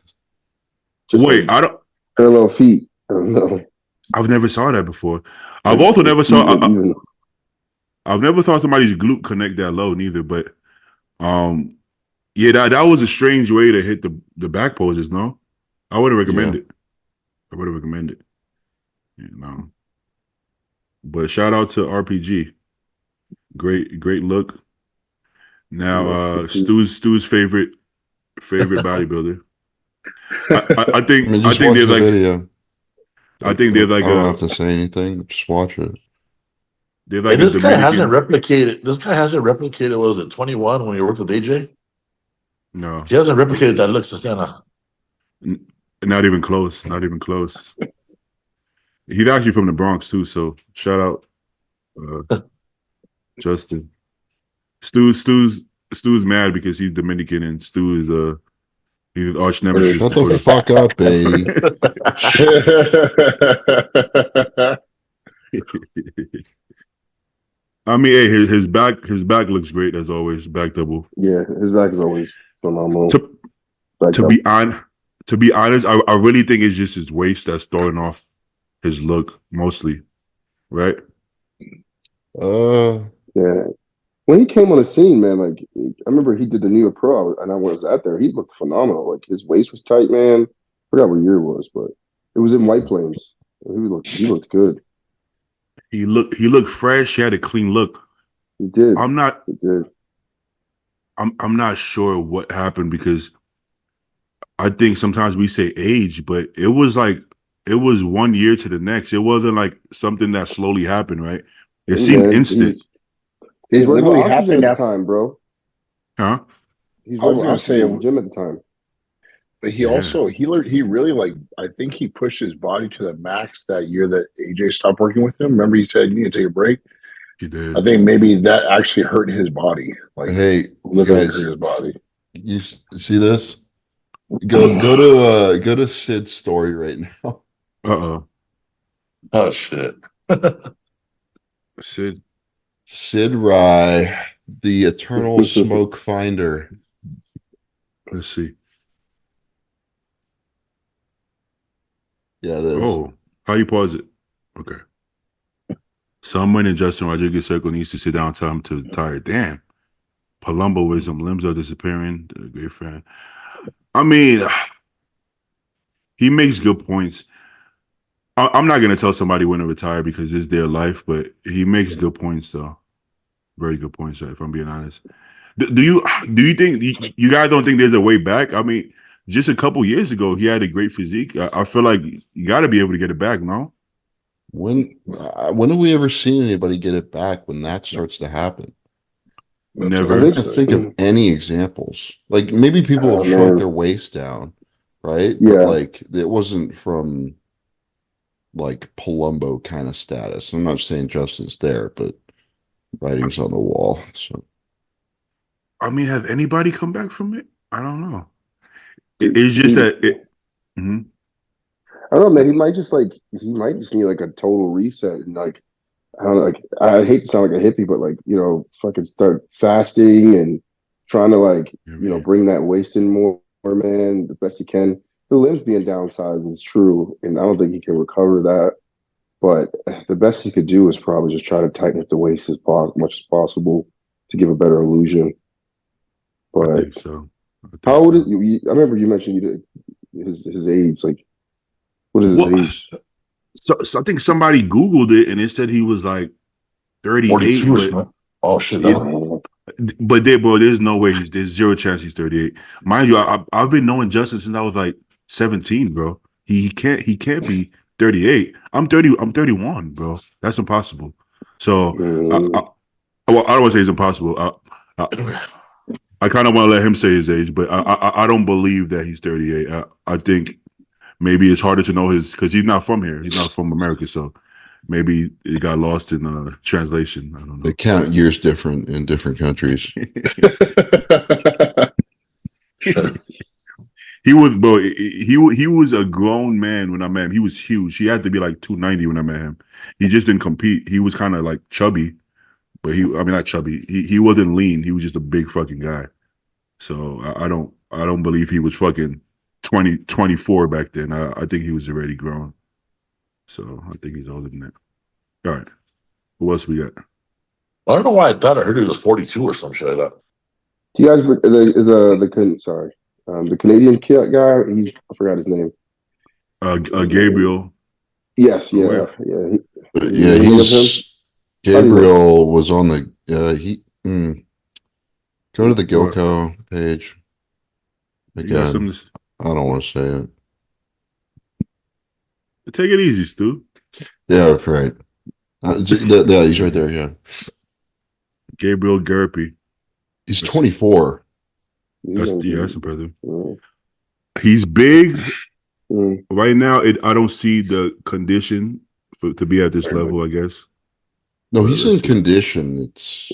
just wait, like I don't. parallel feet. I don't know. I've never saw that before. I've Like, also never saw. like, even I've never thought somebody's glute connect that low neither. But yeah, that was a strange way to hit the back poses. No, I wouldn't recommend it. I wouldn't recommend it. You know. But shout out to RPG. Great look. Now Stu's favorite bodybuilder. I think I mean, I just think watch there's the like video. I think there's like I don't a have to say anything. Just watch it. there's like And a this guy hasn't Dominican. replicated. This guy hasn't replicated. What was it, 21 when he worked with AJ? No, He hasn't replicated that look since then. not even close. Not even close. He's actually from the Bronx too, so shout out Justin. Stu's mad because he's Dominican and Stu is he's arch nemesis. Shut the fuck up, baby. I mean, hey, his back looks great as always. Back double. yeah, his back is always phenomenal. Back To up. be honest, I really think it's just his waist that's throwing off his look mostly, right? Yeah. When he came on the scene, man, like I remember he did the New York Pro, and I was out there. He looked phenomenal. Like his waist was tight, man. I forgot what year it was, but it was in White Plains. He looked good. He looked fresh. He had a clean look. He did. I'm not He did. I'm not sure what happened because I think sometimes we say age, but it was 1 year to the next. It wasn't like something that slowly happened, right? It seemed Man, instant. He's It working literally on oxygen happened at the after. time, bro. Huh? He's I was working gonna oxygen say- in the gym at the time. But he Yeah. also he really like I think he pushed his body to the max that year that AJ stopped working with him. Remember he said you need to take a break. He did. I think maybe that actually hurt his body. Like Hey, literally guys, hurt his body. you see this? Go to Sid's story right now. Uh-oh. Oh shit! Sid. Sid Rye, the eternal smoke finder. Let's see. Yeah, it is. Oh, how you pause it? Okay. Someone in Justin Rodriguez circle needs to sit down and tell him to retire. Damn. Palumbo with some limbs are disappearing. A great friend. I mean, he makes good points. I'm not gonna tell somebody when to retire because it's their life, but he makes good points though. Very good points, if I'm being honest. Do you think you guys don't think there's a way back? I mean, just a couple years ago, he had a great physique. I feel like you got to be able to get it back, no? When have we ever seen anybody get it back when that starts to happen? Never. I can't think of any examples. Like maybe people have Oh, shrunk man. their waist down, right? Yeah. But like it wasn't from like Palumbo kind of status. I'm not saying Justin's there, but writing's on the wall. So I mean, has anybody come back from it? I don't know. It's just that it. Mhm. I don't know, man. He might just need like a total reset and like I don't know, like I hate to sound like a hippie, but like, fucking start fasting and trying to like, Yeah, man. bring that waist in more, man, the best he can. The limbs being downsized is true, and I don't think he can recover that. But the best he could do is probably just try to tighten up the waist as much as possible to give a better illusion. I But think so. how old is you? I remember you mentioned his age. Like, what is his Well, age? so I think somebody Googled it and it said he was like 38, 42 or but something. Oh shit! Yeah. No. there's no way there's zero chance he's 38. Mind you, I've been knowing Justin since I was like 17, bro. He can't be 38. I'm 31, bro. That's impossible. So I don't want to say it's impossible. I kind of want to let him say his age, but I don't believe that he's 38. I think maybe it's harder to know because he's not from here. He's not from America, so maybe it got lost in translation. I don't know. They count years different in different countries. He was, bro. He was a grown man when I met him. He was huge. He had to be like 290 when I met him. He just didn't compete. He was kind of like chubby, but I mean not chubby. He wasn't lean. He was just a big fucking guy. So I don't believe he was fucking 24 back then. I think he was already grown. So I think he's older than that. All right. What else we got? I don't know why I thought I heard he was 42 or some shit like that. You guys, the Canadian kid guy. I forgot his name. Gabriel. Yes, yeah, Where? yeah. Yeah, Gabriel was on the go to the Gilco page again. I don't want to say it. Take it easy, Stu. Yeah, right. Yeah, he's right there. Yeah, Gabriel Gerpy. he's 24. That's impressive. Mm. He's big. Right now, I don't see the condition to be at this level, I guess. No, he's in condition. It's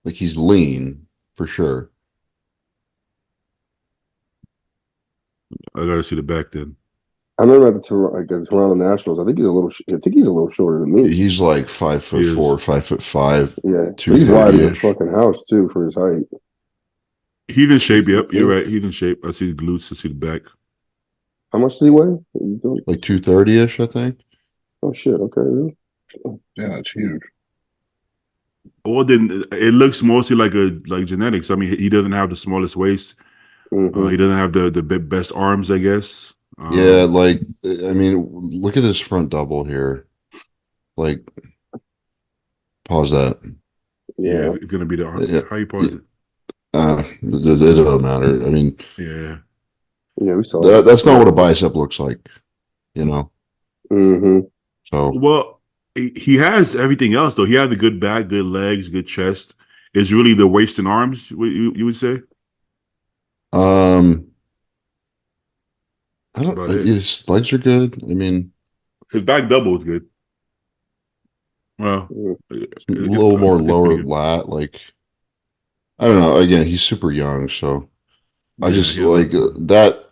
like he's lean for sure. I gotta see the back then. I remember at the Toronto Nationals. I think he's a little shorter than me. He's like 5'4", 5'5". Yeah, he's wide as a fucking house too for his height. He's in shape. Yep, you're right. He's in shape. I see the glutes. I see the back. How much does he weigh? Like 230-ish, I think. Oh shit! Okay, really? Yeah, it's huge. Well, then it looks mostly like genetics. I mean, he doesn't have the smallest waist. Mm-hmm. He doesn't have the best arms, I guess. Yeah, like I mean, look at this front double here. Like, pause that. Yeah, it's gonna be the arm. Yeah. How you pause it? It doesn't matter. I mean, Yeah, we saw that. That's not what a bicep looks like, you know. Mm-hmm. So well, he has everything else though. He has a good back, good legs, good chest. It's really the waist and arms. You would say? I don't. His legs are good. I mean, his back double is good. Well, a little more lower lat. Like, I don't know. Again, he's super young, so I just like that.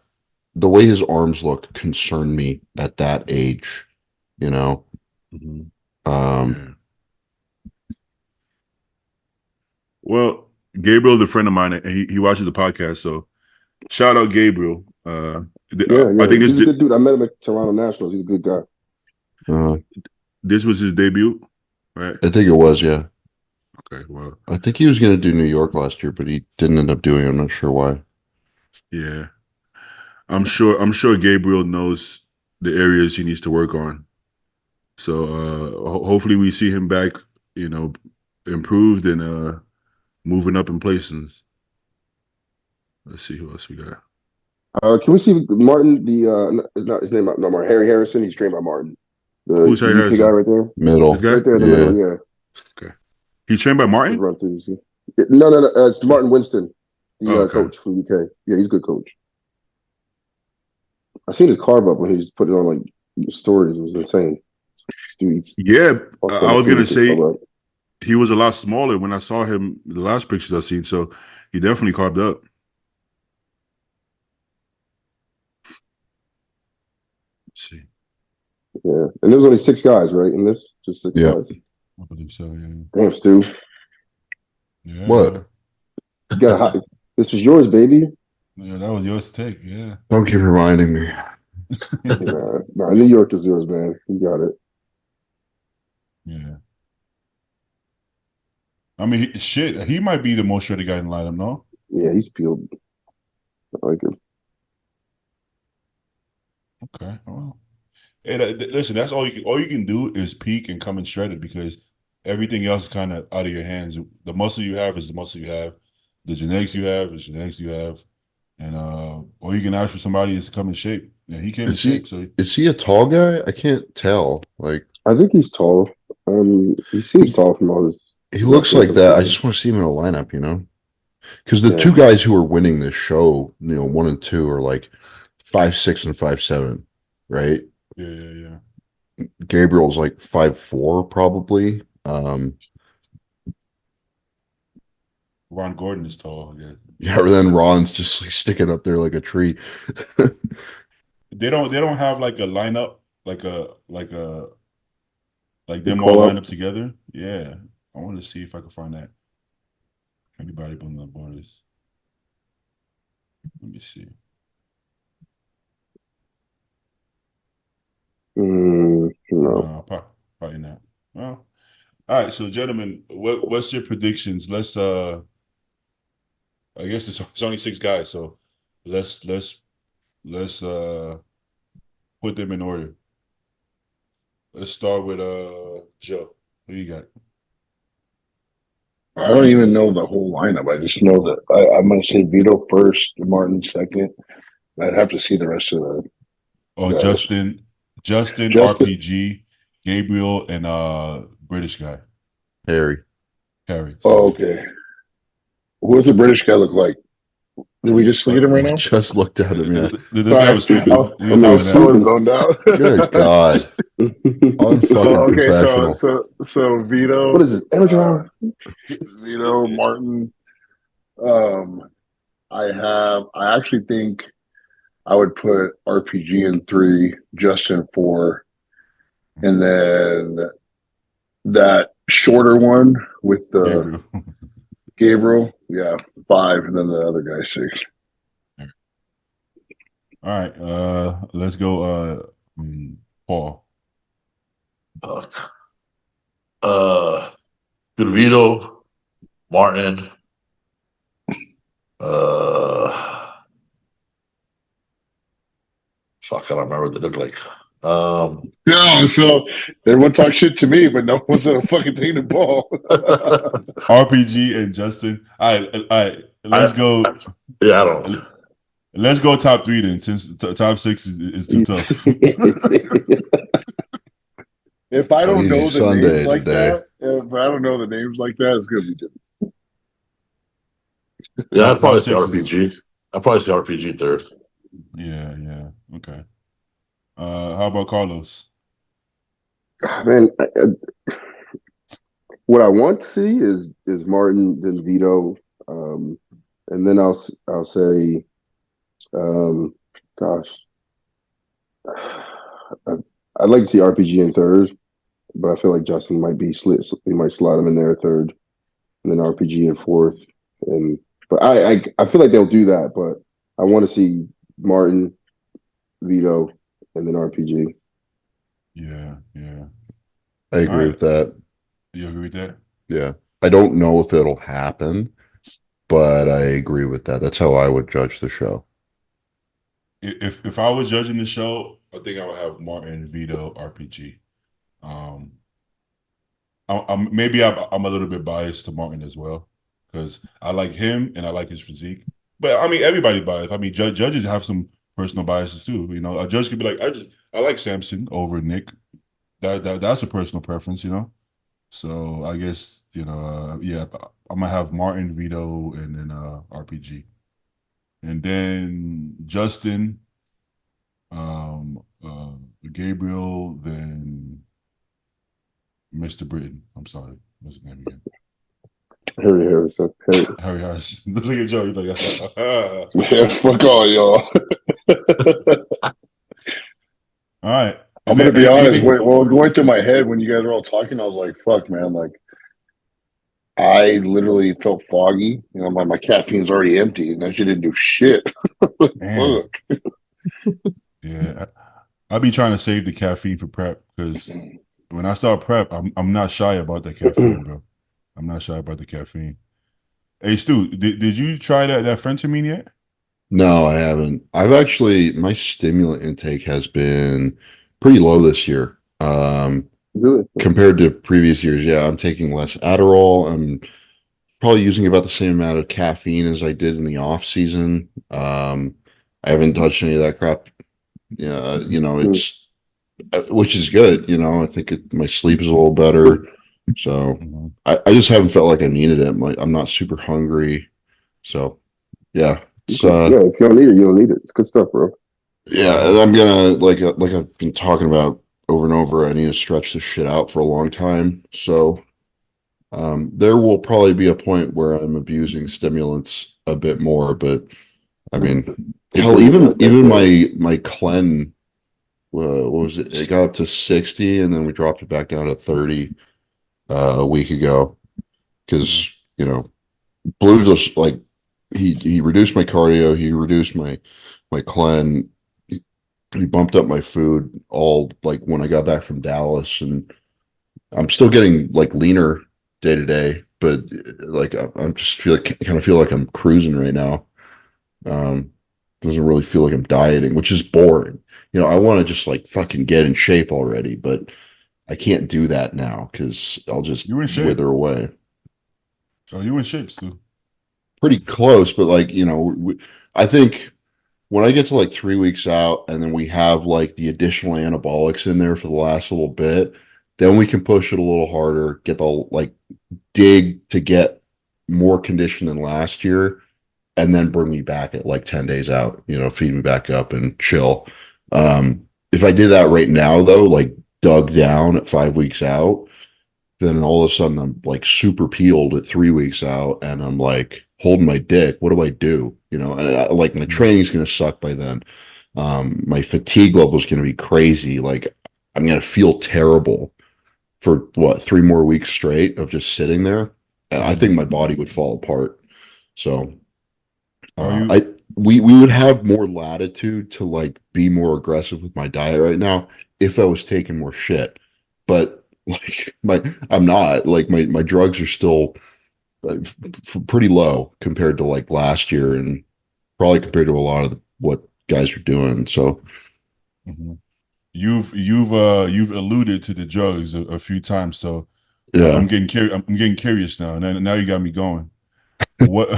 The way his arms look concerned me at that age. You know. Mm-hmm. Well, Gabriel's a friend of mine, and he watches the podcast. So, shout out Gabriel. I think he's a good dude. I met him at Toronto Nationals. He's a good guy. This was his debut, right? I think it was, yeah. Okay, well, I think he was going to do New York last year, but he didn't end up doing it. I'm not sure why. Yeah, I'm sure Gabriel knows the areas he needs to work on. So hopefully we see him back, improved and moving up in places. Let's see who else we got. Can we see Martin? Not his name, not Martin. Harry Harrison. He's trained by Martin. Who's Harry Harrison? Guy right there. Middle. Right there in the middle. Yeah. Okay. He's trained by Martin. Run through this. No. It's Martin Winston, the coach from UK. Yeah, he's a good coach. I seen his carb up when he was putting on like stories. It was insane. Dude, yeah, I was gonna say he was a lot smaller when I saw him the last pictures I seen. So he definitely carved up. Let's see. Yeah, and there was only 6 guys, right? In this, just 6 guys. I believe so. Yeah. Damn, Stu. Yeah. What? You got this was yours, baby. Yeah, that was yours to take. Yeah. Don't keep reminding me. Nah, New York is yours, man. You got it. Yeah. I mean, he might be the most shredded guy in the lineup, no? Yeah, he's peeled. I like him. Okay, well. Hey, listen, that's all you can do is peak and come in shredded because everything else is kind of out of your hands. The muscle you have is the muscle you have. The genetics you have is genetics you have. And all you can ask for somebody is to come in shape. And he came in shape. So is he a tall guy? I can't tell. Like, I think he's tall. He seems tall from all his. He looks like that. I just want to see him in a lineup, Because the 2 guys who are winning this show, 1 and 2, are like 5'6" and 5'7", right? Yeah. Gabriel's like 5'4", probably. Ron Gordon is tall. Yeah. Yeah, but then Ron's just like sticking up there like a tree. They don't have like a lineup, like them all Call line up. up together. Yeah. I want to see if I can find that. Anybody putting the borders. Let me see. No. No, probably not. Well, all right. So, gentlemen, what's your predictions? Let's I guess it's only 6 guys, so let's put them in order. Let's start with Joe. Who you got? I don't even know the whole lineup. I just know that I'm going to say Vito first, Martin second. I'd have to see the rest of the Oh, guys. Justin, Justin- RPG, Gabriel, and British guy, Harry. Harry. Oh, okay. What does the British guy look like? Did we just look at him right now? Just looked at him, yeah. This guy was sleeping. He was I talking was about- I was zoned out. Good God. Unfucking professional. So Vito. What is this? Amateur hour? Vito, Martin. I actually think I would put RPG in 3, Justin 4, and then that shorter one with the Gabriel. Gabriel, 5, and then the other guy 6. All right, let's go. Paul. Vito, Martin. Fuck, I don't remember what they look like. No, so everyone talk shit to me, but no one said a fucking thing to Paul. RPG and Justin. All right. Let's go. Yeah, I don't. Let's go top 3 then, since top 6 is too tough. If I don't Easy know the Sunday names like today. that, if I don't know the names like that, it's gonna be different. Yeah, I'd probably say Top 6 RPG. I'd probably say RPG third. Yeah. Okay. How about Carlos? Man, what I want to see is Martin, then Vito, and then I'll say, gosh, I'd like to see RPG in third, but I feel like Justin might be he might slide him in there third, and then RPG in fourth, but I feel like they'll do that, but I want to see Martin, Vito, and then RPG. Yeah. I agree with that. You agree with that? Yeah. I don't know if it'll happen, but I agree with that. That's how I would judge the show. If I was judging the show, I think I would have Martin, Vito, RPG. Maybe I'm a little bit biased to Martin as well because I like him and I like his physique. But I mean, everybody biased. I mean, judges have some personal biases too. You know, a judge could be like, I like Samson over Nick. That's a personal preference, you know. So I guess yeah, I'm gonna have Martin, Vito, and then RPG, and then Justin, Gabriel, then Mr. Britain. I'm sorry, what's his name again? Harry Harrison. Harry Harris. Look at Joe. He's like, Yeah, fuck all y'all. all right. I'm gonna be honest. Going through my head when you guys were all talking, I was like, "Fuck, man!" Like, I literally felt foggy. You know, my caffeine's already empty, and that shit didn't do shit. Fuck. Yeah, I be trying to save the caffeine for prep because when I start prep, I'm not shy about that caffeine, bro. I'm not shy about the caffeine. Hey, Stu, did you try that phentermine yet? No, I haven't. I've actually, my stimulant intake has been pretty low this year. Really? Compared to previous years. Yeah, I'm taking less Adderall. I'm probably using about the same amount of caffeine as I did in the off season. I haven't touched any of that crap. Yeah, it's which is good. I think my sleep is a little better. So I just haven't felt like I needed it. I'm not super hungry. So yeah. Yeah, if you don't need it, you don't need it. It's good stuff, bro. Yeah, and I'm gonna like I've been talking about over and over. I need to stretch this shit out for a long time. So there will probably be a point where I'm abusing stimulants a bit more, but I mean, hell, even my clen, what was it? It got up to 60, and then we dropped it back down to 30 a week ago because you know Blue just like he reduced my cardio, he reduced my clen, he bumped up my food all like when I got back from Dallas, and I'm still getting like leaner day to day, but like I'm just kind of feel like I'm cruising right now. Doesn't really feel like I'm dieting, which is boring. You know, I want to just like fucking get in shape already, but I can't do that now because I'll just You in shape? wither away. Oh, you in shape still? Pretty close, but like I think when I get to like 3 weeks out, and then we have like the additional anabolics in there for the last little bit, then we can push it a little harder, get the like dig to get more condition than last year, and then bring me back at like 10 days out, feed me back up and chill. If I did that right now, though, like dug down at 5 weeks out, then all of a sudden I'm like super peeled at 3 weeks out, and I'm like holding my dick. What do I do? And like my training's going to suck by then. My fatigue level is going to be crazy. Like I'm going to feel terrible for 3 more weeks straight of just sitting there. And I think my body would fall apart. So we would have more latitude to like be more aggressive with my diet right now if I was taking more shit. But like I'm not. Like my drugs are still pretty low compared to like last year, and probably compared to a lot of what guys are doing. So you've alluded to the drugs a few times, so yeah. I'm getting curious. I'm getting curious now. Now you got me going. What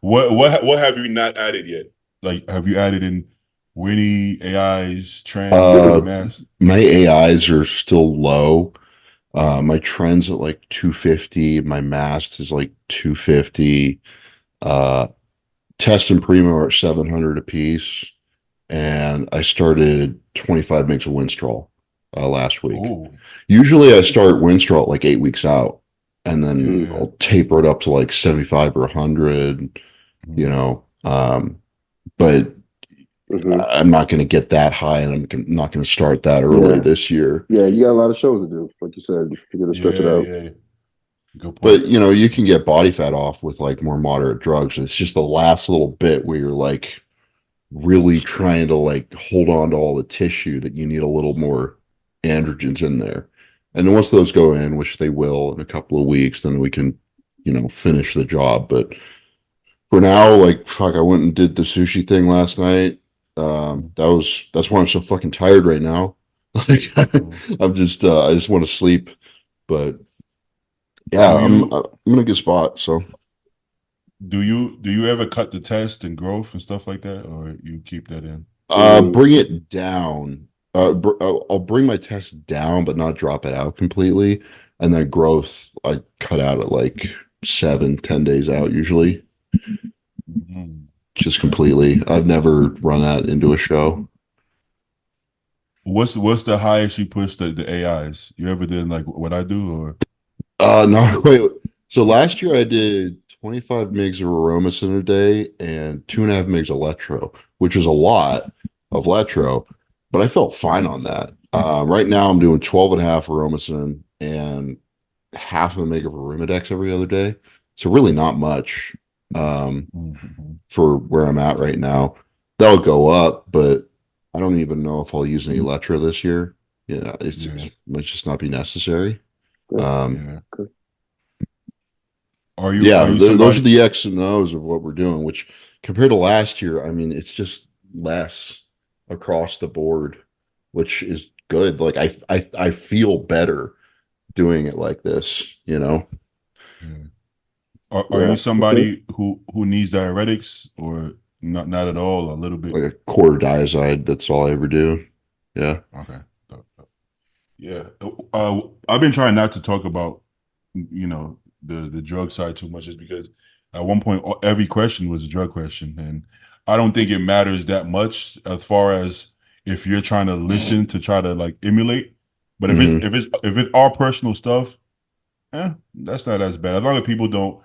what have you not added yet? Like, have you added in Winnie, AIs, trend, mass? My AIs are still low. My trend's at like 250. My mast is like 250. Test and Primo are at 700 a piece. And I started 25 mgs of Winstrol last week. Ooh. Usually I start Winstrol at like 8 weeks out, and then I'll taper it up to like 75 or 100, but I'm not going to get that high, and I'm not going to start that early this year. Yeah, you got a lot of shows to do. Like you said, you got to stretch it out. Yeah. Good point. But, you can get body fat off with like more moderate drugs. It's just the last little bit where you're like really trying to like hold on to all the tissue that you need a little more androgens in there. And then once those go in, which they will in a couple of weeks, then we can, finish the job. But for now, like, fuck, I went and did the sushi thing last night. That's why I'm so fucking tired right now. Like, I just want to sleep. But yeah, I'm in a good spot. So do you ever cut the test and growth and stuff like that, or you keep that in? Bring it down. I'll bring my test down, but not drop it out completely. And then growth, I cut out at like 7-10 days out usually. Just completely. I've never run that into a show. What's the highest you push the AIs? You ever did like what I do, or? Not quite. So last year I did 25 mgs of Aromasin a day and 2.5 mgs of Letro, which is a lot of Letro, but I felt fine on that. Right now I'm doing 12.5 Aromasin and half a meg of Arimidex every other day. So really not much for where I'm at right now. That'll go up, but I don't even know if I'll use any Letro this year. It might just not be necessary. Those are the X and O's of what we're doing, which compared to last year, I mean, it's just less across the board, which is good. Like I feel better doing it like this, Are you somebody who needs diuretics, or not at all? A little bit, like a quarter diazide. That's all I ever do. Yeah. Okay. Yeah. I've been trying not to talk about the drug side too much, just because at one point every question was a drug question, and I don't think it matters that much as far as if you're trying to listen to try to like emulate. But if it's our personal stuff, that's not as bad. As long as people don't,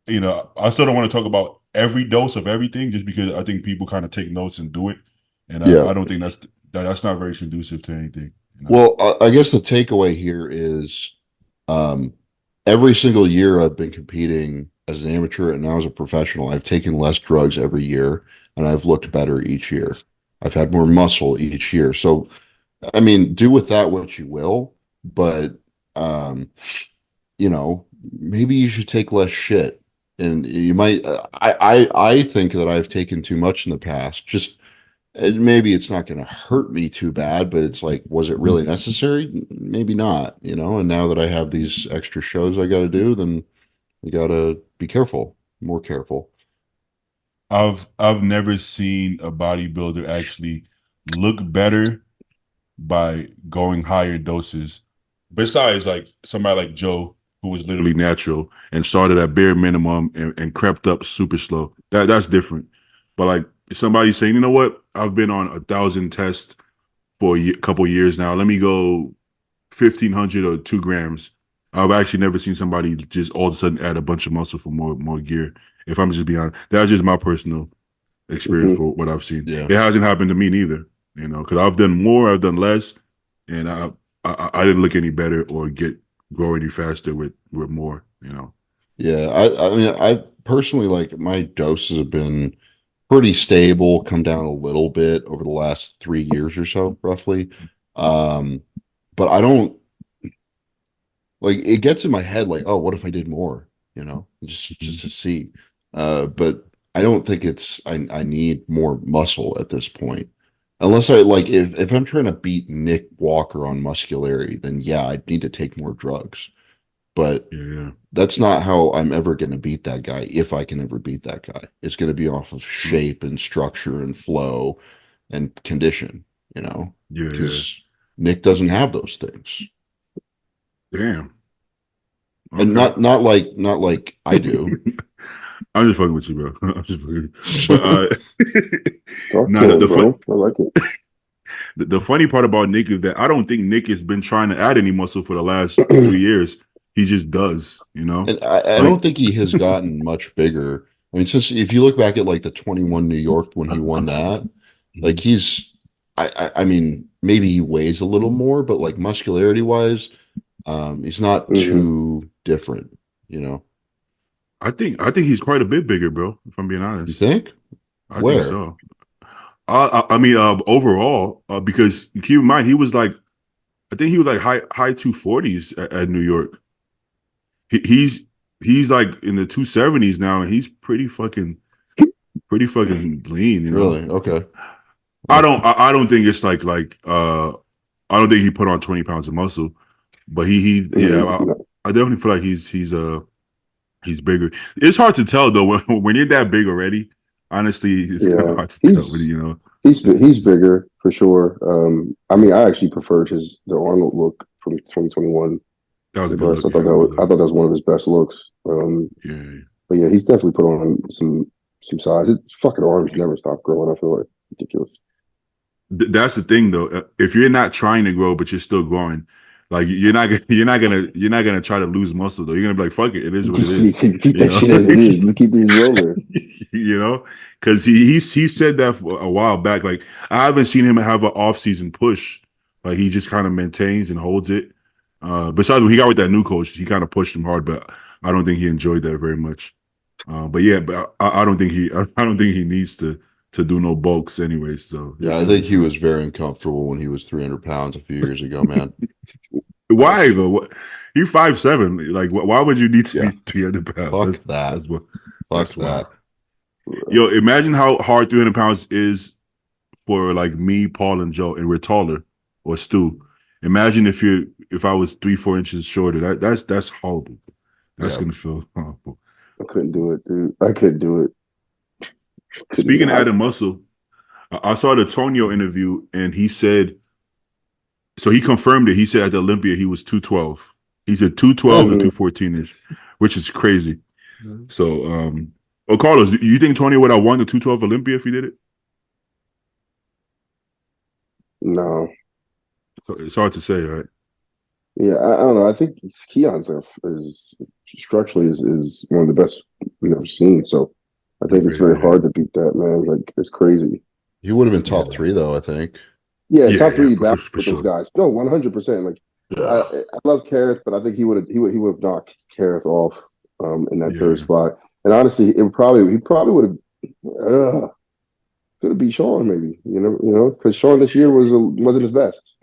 I still don't want to talk about every dose of everything just because I think people kind of take notes and do it. And I don't think that's not very conducive to anything. Well, I guess the takeaway here is every single year I've been competing as an amateur and now as a professional, I've taken less drugs every year and I've looked better each year. I've had more muscle each year. So, I mean, do with that what you will, but, maybe you should take less shit. And you might, I think that I've taken too much in the past. Just maybe it's not going to hurt me too bad, but it's like, was it really necessary? Maybe not, And now that I have these extra shows I got to do, then you got to be careful, more careful. I've never seen a bodybuilder actually look better by going higher doses. Besides, like somebody like Joe, who was literally natural and started at bare minimum and crept up super slow. That's different. But like somebody saying, you know what? I've been on 1,000 tests for a couple years now. Let me go 1,500 or 2 grams. I've actually never seen somebody just all of a sudden add a bunch of muscle for more gear. If I'm just being honest, that's just my personal experience for what I've seen. Yeah. It hasn't happened to me neither, because I've done more, I've done less, and I didn't look any better or grow any faster with more. Yeah, I mean, I personally like my doses have been pretty stable, come down a little bit over the last 3 years or so, roughly. But I don't like it gets in my head like, oh, what if I did more? Just to see. But I don't think I need more muscle at this point. Unless I like if I'm trying to beat Nick Walker on muscularity, then yeah, I'd need to take more drugs. But that's not how I'm ever going to beat that guy, if I can ever beat that guy. It's going to be off of shape and structure and flow and condition, because Nick doesn't have those things. Damn. Okay. And not like I do. I'm just fucking with you, bro. I'm just fucking. But I like it. The funny part about Nick is that I don't think Nick has been trying to add any muscle for the last 3 years. He just does, And I don't think he has gotten much bigger. I mean, since if you look back at like the 21 New York when he won that, like I mean, maybe he weighs a little more, but like muscularity wise, he's not too different, I think he's quite a bit bigger, bro. If I'm being honest, You think? I Where? think so. I mean, overall, because keep in mind he was like, I think he was like high 240s at New York. He's like in the 270s now, and he's pretty fucking lean. Really? Okay. I don't think it's like I don't think he put on 20 pounds of muscle, but I definitely feel like he's bigger. It's hard to tell though when you're that big already. Honestly, it's kind of hard to tell. He's bigger for sure. I mean, I actually preferred the Arnold look from 2021. That was a good look. I thought that was one of his best looks. But yeah, he's definitely put on some size. His fucking arms never stop growing. I feel like ridiculous. That's the thing though. If you're not trying to grow but you're still growing, like you're not gonna try to lose muscle though. You're gonna be like, fuck it, it is what it is. Keep that shit as it is. Just keep these rolling. Because he said that for a while back. Like I haven't seen him have an off-season push. Like he just kind of maintains and holds it. Besides when he got with that new coach, he kind of pushed him hard, but I don't think he enjoyed that very much. But I don't think he needs to do no bulks anyway. So yeah, I think he was very uncomfortable when he was 300 pounds a few years ago, man. Why though? You're 5'7". Like, why would you need to be 300 pounds? Fuck that. That's that. Yo, imagine how hard 300 pounds is for like me, Paul, and Joe, and we're taller, or Stu. Imagine if I was 3-4 inches shorter. That's horrible. That's gonna feel horrible. I couldn't do it, dude. I couldn't do it. Speaking of adding muscle, I saw the Tonio interview, and he said, so he confirmed it. He said at the Olympia he was 212. He said 212 to 214ish, which is crazy. So Well, Carlos, do you think Tony would have won the 212 Olympia if he did it? No. So it's hard to say, right? Yeah, I don't know. I think Keon's is structurally is one of the best we've ever seen. So I think it's very hard to beat that, man. Like it's crazy. He would have been top 3 though, I think. Yeah, Yeah, top 3 yeah, back for with sure. those guys. No, 100%. Like I love Kareth, but I think he would have knocked Kareth off in that third spot. And honestly, he probably would have could have beat Sean maybe. You know, because Sean this year wasn't his best.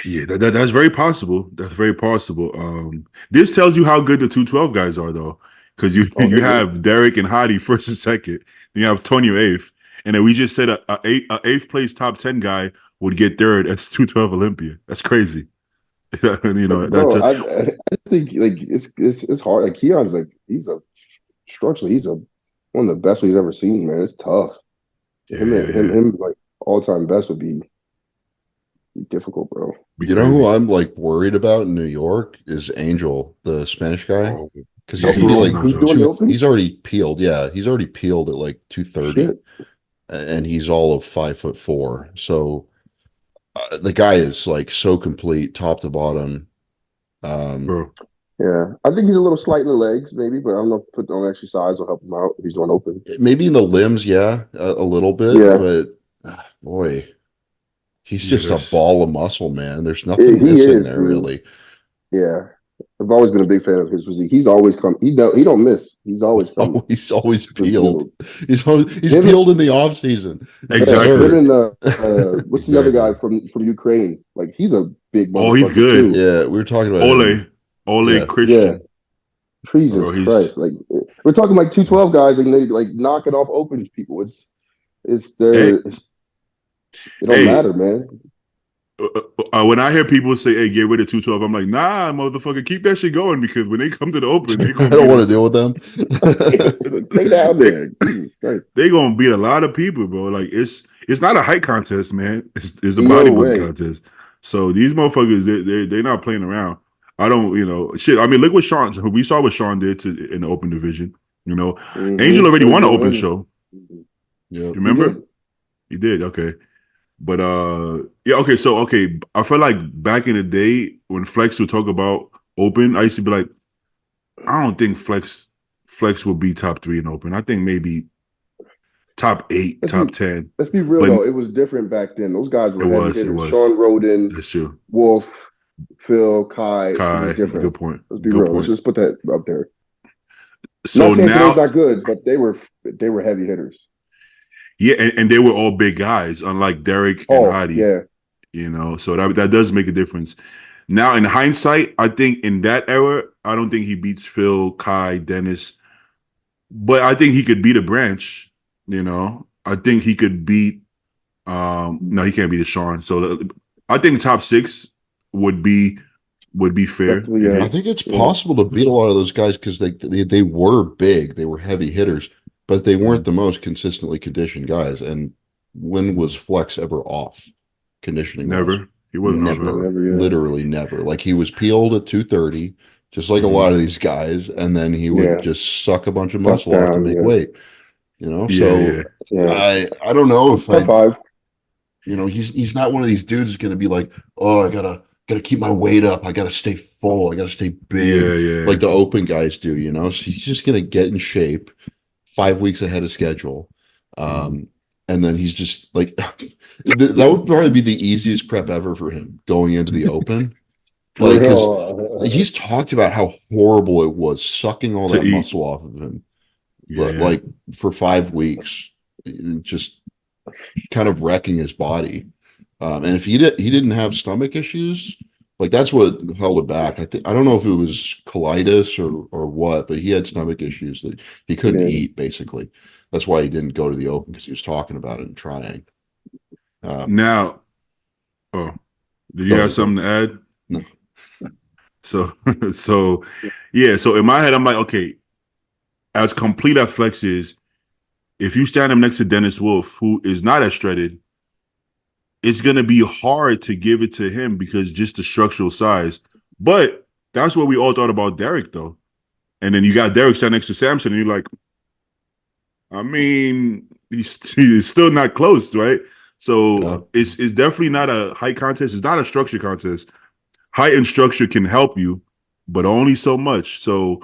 Yeah, that's very possible. That's very possible. This tells you how good the 212 guys are, though, because you have Derek and Hadi first and second, then you have Tony eighth, and then we just said a eighth place top 10 guy would get third at the 212 Olympia. That's crazy. You know, Bro, I think like it's hard. Like Keon's like he's structurally one of the best we've ever seen, man. It's tough. Him like all time best would be difficult, bro. You know who I'm like worried about in New York is Angel, the Spanish guy, because He's doing the open? he's already peeled. Yeah, he's already peeled at like 230, and he's all of 5'4". So the guy is like so complete, top to bottom. Bro. Yeah, I think he's a little slight in the legs, maybe, but I don't know if putting on extra size will help him out if he's on open. Maybe in the limbs, yeah, a little bit. Yeah. But boy, he's just a ball of muscle, man. There's nothing He missing is, there, dude. really. Yeah, I've always been a big fan of his physique. He's always come. He don't miss. He's always come. Oh, he's always peeled. He's peeled in the off season. Exactly. Him and what's the other guy from Ukraine? Like he's a big. Oh, he's good. Too. Yeah, we were talking about Ole Christian. Yeah. Jesus Christ! Like we're talking like 212 guys, and they like knocking off open people. It don't matter, man. When I hear people say, "Hey, get rid of 212," I'm like, "Nah, motherfucker, keep that shit going because when they come to the open, I don't want to deal with them. Stay down there. They gonna beat a lot of people, bro. Like it's not a height contest, man. It's a bodybuilding contest. So these motherfuckers, they're not playing around. I don't, shit. I mean, look what we saw what Sean did in the open division. Angel already won an open show. Yeah, you remember? He did. Okay. But okay. So I feel like back in the day when Flex would talk about open, I used to be like, I don't think Flex will be top 3 in open. I think maybe top 8, top 10. Let's be real though. It was different back then. Those guys were heavy hitters. It was. Sean Roden, that's true. Wolf, Phil, Kai. Different. Good point. Let's be real. Let's just put that up there. So not saying now, not good, but they were heavy hitters. Yeah, and they were all big guys, unlike Derek and Hadi. Yeah. So that does make a difference. Now, in hindsight, I think in that era, I don't think he beats Phil, Kai, Dennis, but I think he could beat a Branch. I think he could beat. No, he can't beat a Sean. So I think top 6 would be fair. Yeah. I think it's possible to beat a lot of those guys because they were big, they were heavy hitters. But they weren't the most consistently conditioned guys. And when was Flex ever off conditioning? Never. He wasn't never. Literally never. Like he was peeled at 230, just like a lot of these guys, and then he would just suck a bunch of muscle off to make weight. So I don't know if he's not one of these dudes who's going to be like, oh, I gotta keep my weight up. I gotta stay full. I gotta stay big, like the open guys do. So he's just gonna get in shape 5 weeks ahead of schedule. And then he's just like, that would probably be the easiest prep ever for him going into the open. Like, because he's talked about how horrible it was sucking all that muscle off of him. But like for 5 weeks, just kind of wrecking his body. And if he didn't have stomach issues, like that's what held it back. I don't know if it was colitis or what, but he had stomach issues that he couldn't eat. Basically, that's why he didn't go to the open because he was talking about it and trying. Now, did you have something to add? No. So in my head, I'm like, okay, as complete as Flex is, if you stand him next to Dennis Wolf, who is not as shredded, it's going to be hard to give it to him because just the structural size. But that's what we all thought about Derek, though. And then you got Derek standing next to Samson, and you're like, I mean, he's still not close, right? So it's definitely not a height contest. It's not a structure contest. Height and structure can help you, but only so much. So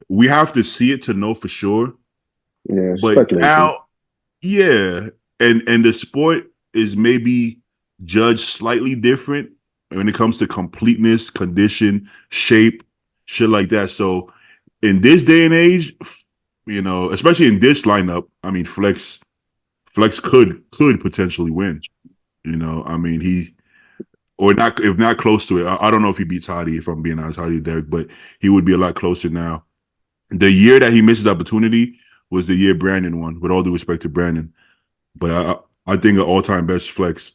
we have to see it to know for sure. Yeah, But speculation. now, yeah, and the sport is maybe judged slightly different when it comes to completeness, condition, shape, shit like that. So in this day and age, you know, especially in this lineup, I mean, Flex could potentially win. You know, I mean, he or not if not close to it. I don't know if he beats Hadi, if I'm being honest, Hadi Derek, but he would be a lot closer now. The year that he missed his opportunity was the year Brandon won, with all due respect to Brandon. But I think an all-time best Flex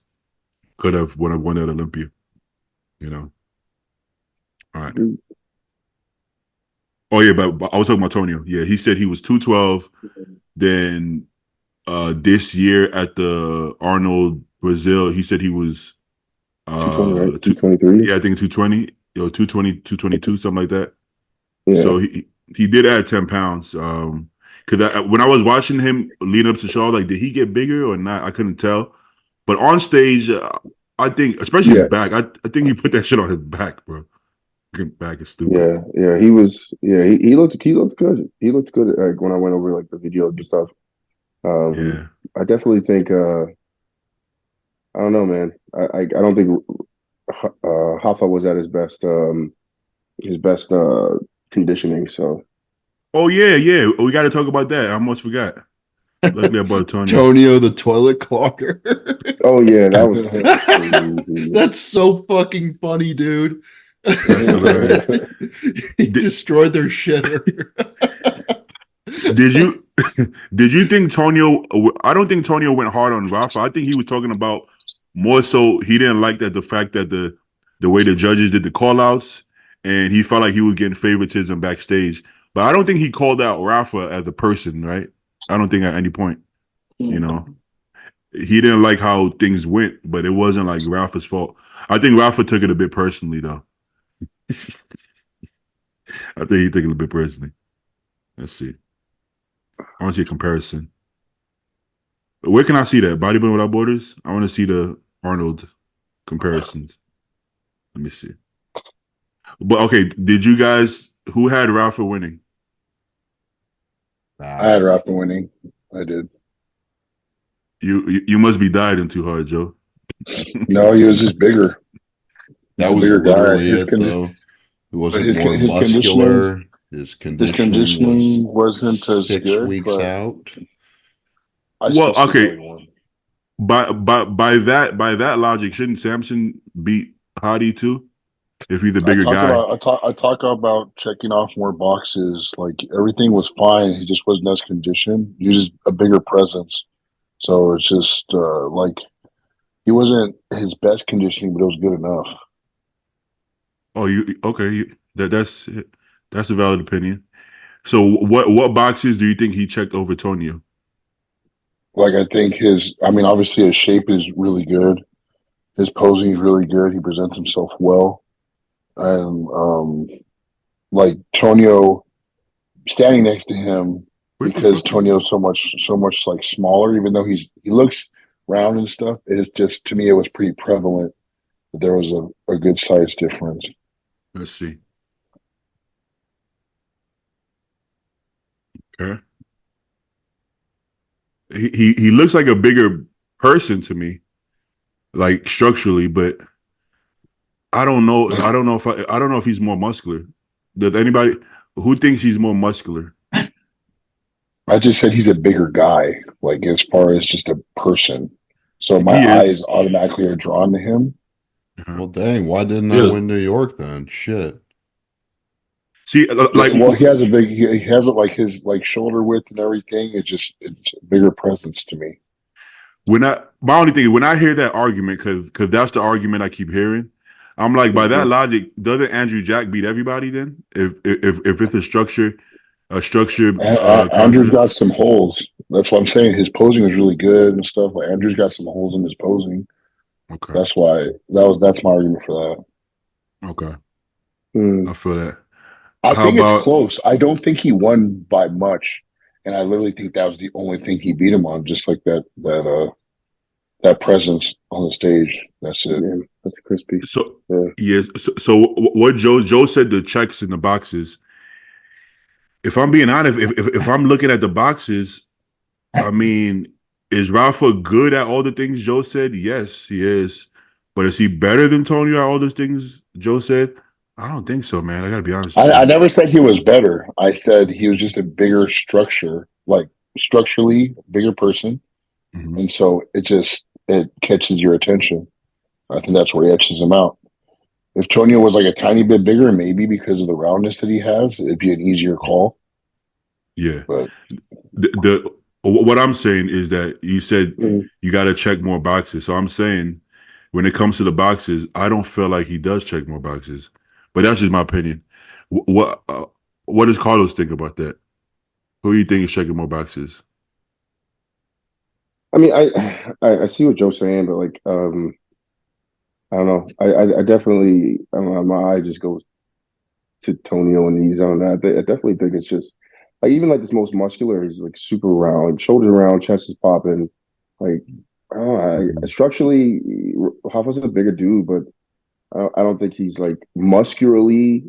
could have won at Olympia. You know. All right. Oh yeah, but I was talking about Tonio. Yeah, he said he was 212. Then this year at the Arnold Brazil, he said he was 220, right? 223. Yeah, I think 220, 220, 222, something like that. Yeah. So he did add 10 pounds. Because when I was watching him lead up to the show, like, did he get bigger or not? I couldn't tell. But on stage, I think, especially his back, I think he put that shit on his back, bro. His back is stupid. Yeah. He was. Yeah, he looked good. He looked good. Like when I went over like the videos and stuff. Yeah. I definitely think. I don't know, man. I don't think Hoffa was at his best. His best conditioning. So. Oh yeah. We got to talk about that. I almost forgot. Luckily about Tonio the toilet clogger. Oh yeah, that was crazy. That's so fucking funny, dude. That's He destroyed their shitter. Did you think Tonio? I don't think Tonio went hard on Rafa. I think he was talking about more so he didn't like that the fact that the way the judges did the call outs, and he felt like he was getting favoritism backstage. But I don't think he called out Rafa as a person, right? I don't think at any point, you know, he didn't like how things went, but it wasn't like Rafa's fault. I think Rafa took it a bit personally, though. I think he took it a bit personally. Let's see. I want to see a comparison. Where can I see that? Bodybuilding Without Borders? I want to see the Arnold comparisons. Let me see. But okay, did you guys, who had Rafa winning? I had Rafa winning. I did. You must be dieting too hard, Joe. No, he was just bigger. That was literally it, though. It wasn't more muscular. His conditioning wasn't as 6 good, weeks out. Well, okay. By that logic, shouldn't Samson beat Hadi too? If he's the bigger guy. I talk about checking off more boxes. Like everything was fine. He just wasn't as conditioned. He was just a bigger presence. So it's just like he wasn't his best conditioning, but it was good enough. Oh, that's a valid opinion. So what boxes do you think he checked over Tonio? Like I think obviously his shape is really good. His posing is really good. He presents himself well. And like Tonio standing next to him, because Tonio's so much like smaller, even though he looks round and stuff, it's just, to me, it was pretty prevalent that there was a good size difference. Let's see. Okay. He looks like a bigger person to me, like structurally, but I don't know. I don't know if he's more muscular. Does anybody who thinks he's more muscular? I just said he's a bigger guy, like as far as just a person. So my eyes automatically are drawn to him. Well, dang, why didn't I win New York then? Shit. See, like, well, he has like his like shoulder width and everything. It's a bigger presence to me. My only thing is when I hear that argument, because that's the argument I keep hearing, I'm like, by that logic, doesn't Andrew Jack beat everybody then? If it's a structure. Andrew's got some holes. That's what I'm saying. His posing is really good and stuff. Like Andrew's got some holes in his posing. Okay, that's why that's my argument for that. Okay, I feel that. I think it's close. I don't think he won by much. And I literally think that was the only thing he beat him on, just like that presence on the stage. That's it. Yeah, that's crispy. So Yeah. yes, so what Joe said, the checks in the boxes. If I'm being honest, if I'm looking at the boxes, I mean, is Rafa good at all the things Joe said? Yes, he is. But is he better than Tony at all those things Joe said? I don't think so, man. I gotta be honest with I you. never said he was better. I said he was just a bigger structure, like structurally bigger person. Mhm. And so it catches your attention. I think that's where he etches him out. If Tonio was like a tiny bit bigger, maybe because of the roundness that he has, it'd be an easier call. Yeah. But The what I'm saying is that you said Mhm. you got to check more boxes. So I'm saying when it comes to the boxes, I don't feel like he does check more boxes. But that's just my opinion. What does Carlos think about that? Who do you think is checking more boxes? I mean, I see what Joe's saying, but like, I don't know. I definitely, I don't know, my eye just goes to Tonio and knees on that. I definitely think it's just like even like this most muscular, he's like super round, like shoulders round, chest is popping. Like, I don't know. Structurally, Rafa's a bigger dude, but I don't think he's like muscularly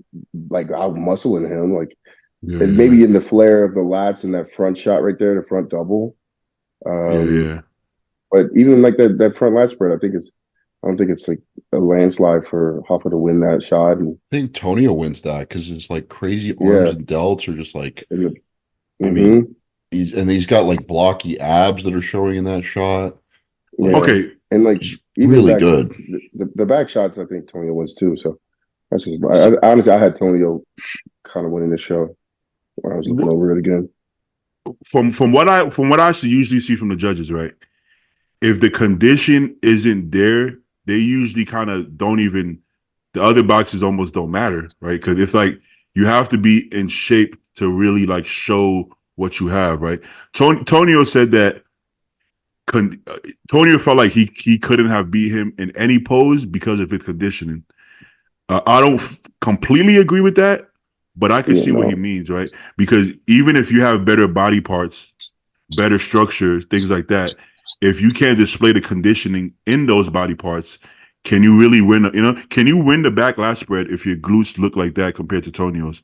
like out muscling him. Like, and Yeah, maybe in the flare of the lats and that front shot right there, the front double. yeah. But even like that front lat spread, I don't think it's like a landslide for Hoffa to win that shot. And I think Tonio wins that because it's like crazy yeah, arms and delts are just like, and I mean, he's got like blocky abs that are showing in that shot. yeah, Okay, and like It's even really back, good. the back shots, I think Tonio wins too. So that's just honestly, I had Tonio kind of winning the show when I was looking over it again. from what I usually see from the judges, right? If the condition isn't there, they usually kind of don't even. The other boxes almost don't matter, right? Because it's like you have to be in shape to really like show what you have, right? Tonio said that Tonio felt like he couldn't have beat him in any pose because of his conditioning. I don't completely agree with that, but I can Yeah, see what he no, means, right? Because even if you have better body parts, better structure, things like that, if you can't display the conditioning in those body parts, can you really win? You know, can you win the backlash spread if your glutes look like that compared to Tonio's?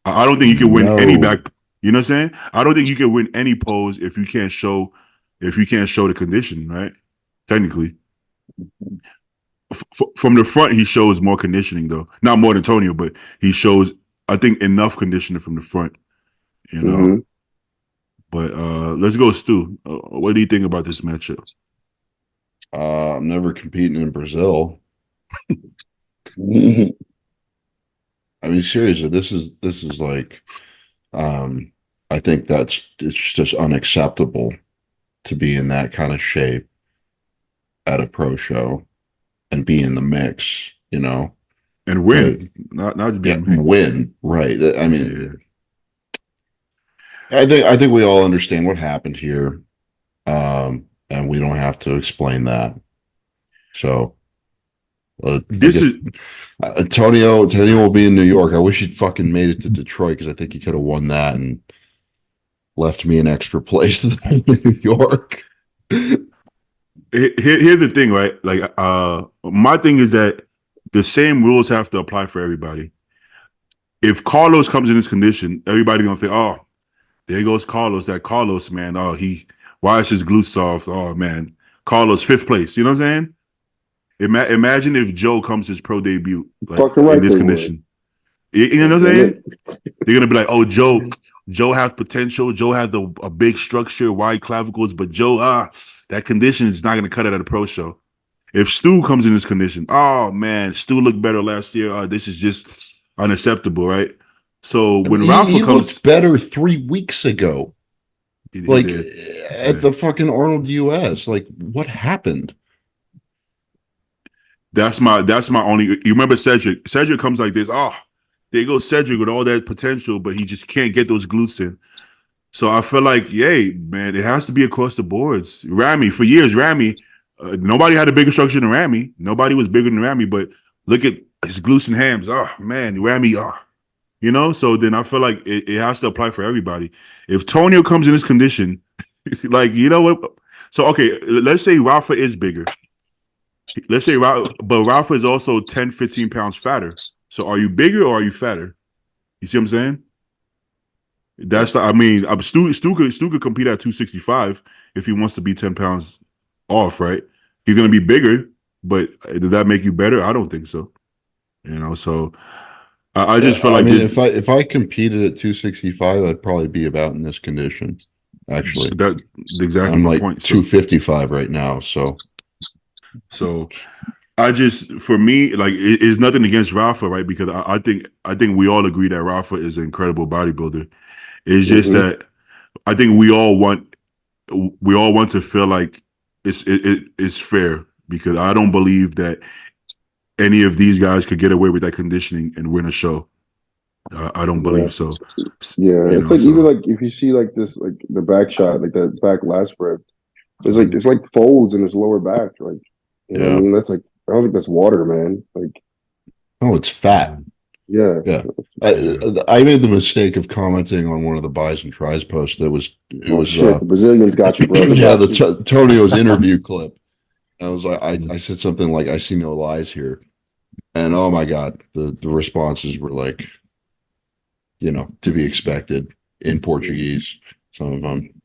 I don't think you can win any No, back. You know what I'm saying? I don't think you can win any pose if you can't show the condition, right? Technically, from the front, he shows more conditioning though. Not more than Tonio, but he shows I think enough conditioning from the front. You know. hmm But let's go, Stu. What do you think about this matchup? I'm never competing in Brazil. Mhm. I mean, seriously, this is like, I think it's just unacceptable to be in that kind of shape at a pro show and be in the mix, you know. And But win, not just yeah, being mixed. win, right? I mean, Yeah. I think we all understand what happened here, and we don't have to explain that. So, I This guess is Tonio will be in New York. I wish he'd fucking made it to Detroit because I think he could have won that and left me an extra place in New York. here's the thing, right? Like, my thing is that the same rules have to apply for everybody. If Carlos comes in this condition, everybody's gonna think, "Oh, there goes Carlos. That Carlos man. Oh, why is his glute soft? Oh man, Carlos fifth place. You know what I'm saying? Imagine if Joe comes his pro debut like fucking in right this they would. condition. You know God what I'm damn saying? it. They're gonna be like, "Oh, Joe has potential. Joe has a big structure, wide clavicles, but Joe, that condition is not gonna cut it at a pro show." If Stu comes in this condition, oh man, Stu looked better last year. This is just unacceptable, right? So I mean, when Rafa he comes, looked better 3 weeks ago, he like did. at the fucking Arnold US. Like, what happened? That's my only. You remember Cedric? Cedric comes like this. Oh, there goes Cedric with all that potential, but he just can't get those glutes in. So I feel like, yay, man, it has to be across the boards. Ramy, for years, Ramy, nobody had a bigger structure than Ramy. Nobody was bigger than Ramy, but look at his glutes and hams. Oh, man, Ramy, you You know, so then I feel like it has to apply for everybody. If Tonio comes in this condition, like, you know what? So, okay, let's say Rafa is bigger. Let's say, but Rafa is also 10, 15 pounds fatter. So are you bigger or are you fatter? You see what I'm saying? That's the, I mean, Stu could compete at 265 if he wants to be 10 pounds off, right? He's going to be bigger, but does that make you better? I don't think so. You know, so I just feel like if I competed at 265, I'd probably be about in this condition. Actually, that's exactly I'm my like point. 255 right now. So I just, for me, like, it's nothing against Rafa, right? Because I think we all agree that Rafa is an incredible bodybuilder. It's just that I think we all want to feel like it's fair, because I don't believe that any of these guys could get away with that conditioning and win a show. I don't believe so. Yeah, it's like, even like if you see like this, like the back shot, like that back lat spread, it's like folds in his lower back, like, you know what I mean? That's like, I don't think that's water, man. Like, oh, it's fat. Yeah. I made the mistake of commenting on one of the buys and tries posts that was the Brazilians got you, bro. Tonio's interview clip. I was like, I said something like, I see no lies here. And oh my God, the responses were like, you know, to be expected in Portuguese. Some of them.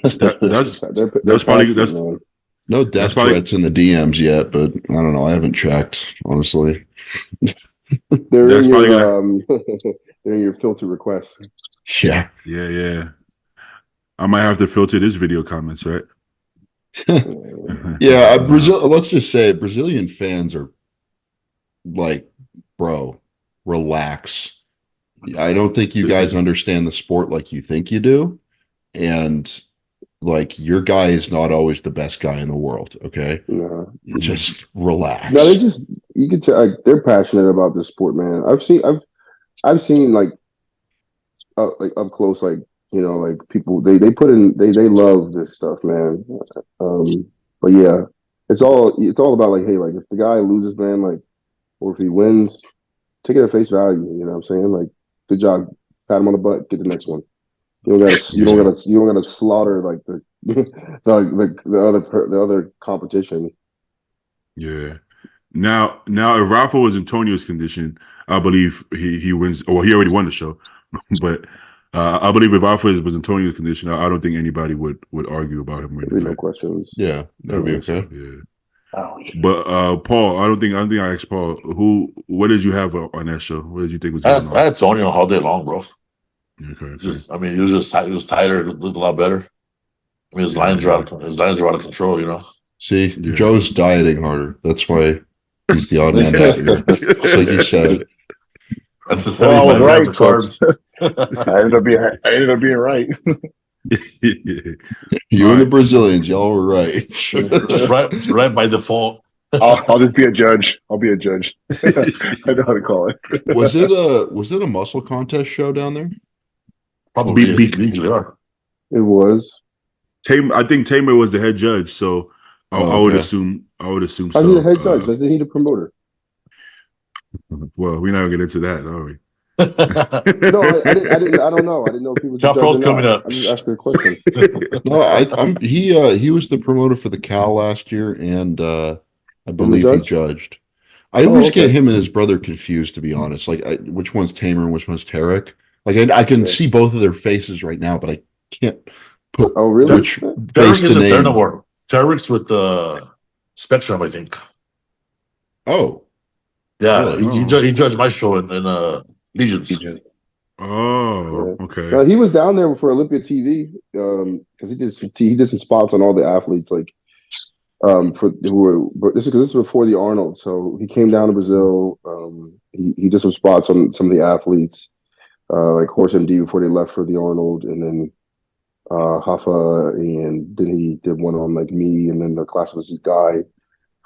That's probably no death threats in the DMs yet, but I don't know. I haven't checked, honestly. They're in your filter requests. Yeah. I might have to filter this video comments, right? Yeah, let's just say Brazilian fans are like, bro, relax. I don't think you guys understand the sport like you think you do. And like, your guy is not always the best guy in the world. Okay. No. Just relax. No, you can tell, like, they're passionate about this sport, man. I've seen like up close, like, you know, like people, they put in, they love this stuff, man. But yeah, it's all about like, hey, like, if the guy loses, man, like, or if he wins, take it at face value. You know what I'm saying? Like, good job, pat him on the butt, get the next one. You don't gotta slaughter like the other competition. Yeah. Now, if Rafa was in Tonio's condition, I believe he wins. Well, he already won the show, but I believe if Rafa was in Tonio's condition, I don't think anybody would argue about him winning. No questions. Yeah, that would be okay. Yeah. But Paul, I don't think I asked Paul what did you have on that show? What did you think was going on? I had Tonio all day long, bro. Okay. I mean, it was tighter, it looked a lot better. I mean, his lines are out of control, you know. See, Joe's dieting harder. That's why he's the odd man out here. Just like you said. That's the I was right, carbs. I ended up being right. You and the Brazilians, y'all were right. right by default. I'll just be a judge. I'll be a judge. I know how to call it. Was it a muscle contest show down there? Probably usually are. It was. I think Tamer was the head judge, so I would assume. How's so. he the head judge? Isn't he the promoter? Well, we're not gonna get into that, are we? No, I don't know. I didn't know if he was. Top Pro's coming up. I just asked her a question. No, he was the promoter for the Cal last year, and I believe he judged. I always get him and his brother confused, to be honest. Like, which one's Tamer and which one's Tarek? Like, I can see both of their faces right now, but I can't put. Oh, really? Which Tarek isn't there no more. Tarek's with the Spectrum, I think. Oh, yeah, really? He judged my show in Legions. Oh, okay. No, he was down there for Olympia TV because he did some spots on all the athletes, like this is before the Arnold, so he came down to Brazil. He did some spots on some of the athletes, like Horse MD before they left for the Arnold, and then Hafa, and then he did one on like me, and then the class was this guy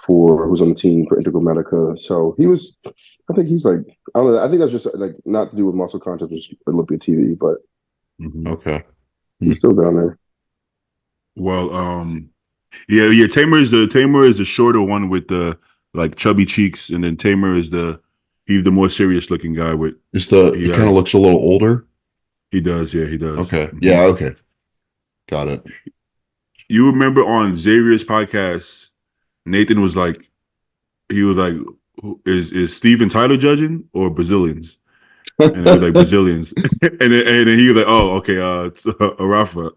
who's on the team for Integral Medica. So he was, I think he's like, I don't know, I think that's just like not to do with muscle content, just Olympia TV, but okay, he's still down there. Well, Tamer is the shorter one with the like chubby cheeks, and then Tamer is the He's the more serious looking guy with. He kind of looks a little older. He does, yeah, he does. Okay, yeah, okay, got it. You remember on Xavier's podcast, Nathan was like, is Steven Tyler judging or Brazilians? And it was like Brazilians, and then he was like, oh, okay, Rafa.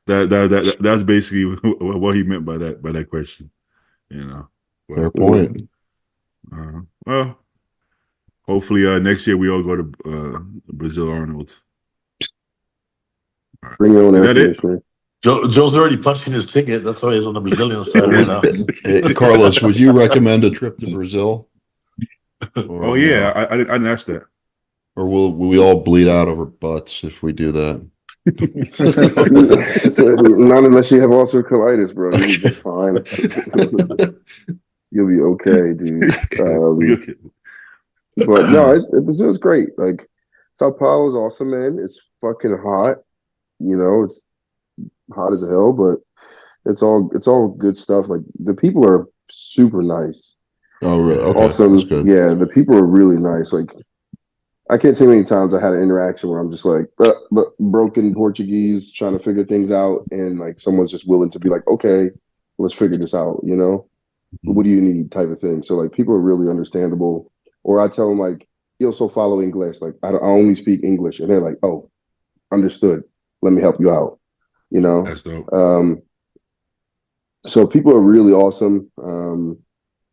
That's basically what he meant by that question. You know, Fair point. Well, hopefully next year we all go to Brazil Arnold. Right. Bring your own Is air that it? conditioner. Joe's already punching his ticket. That's why he's on the Brazilian side right now. Hey, Carlos, would you recommend a trip to Brazil? Or, Oh yeah, I didn't ask that. Or will we all bleed out over butts if we do that? So, not unless you have ulcerative colitis, bro. You'll be just fine. You'll be okay, dude. But no, Brazil's great. Like Sao Paulo's awesome, man. It's fucking hot. You know, it's hot as hell, but it's all good stuff. Like the people are super nice. Oh, really? Okay, awesome. that's good. Yeah, the people are really nice. Like I can't tell you how many times I had an interaction where I'm just like broken Portuguese trying to figure things out, and like someone's just willing to be like, okay, let's figure this out. You know, what do you need, type of thing. So like people are really understandable. Or I tell them like, yo, so follow English. Like I only speak English, and they're like, oh, understood. Let me help you out. You know, That's dope. So people are really awesome.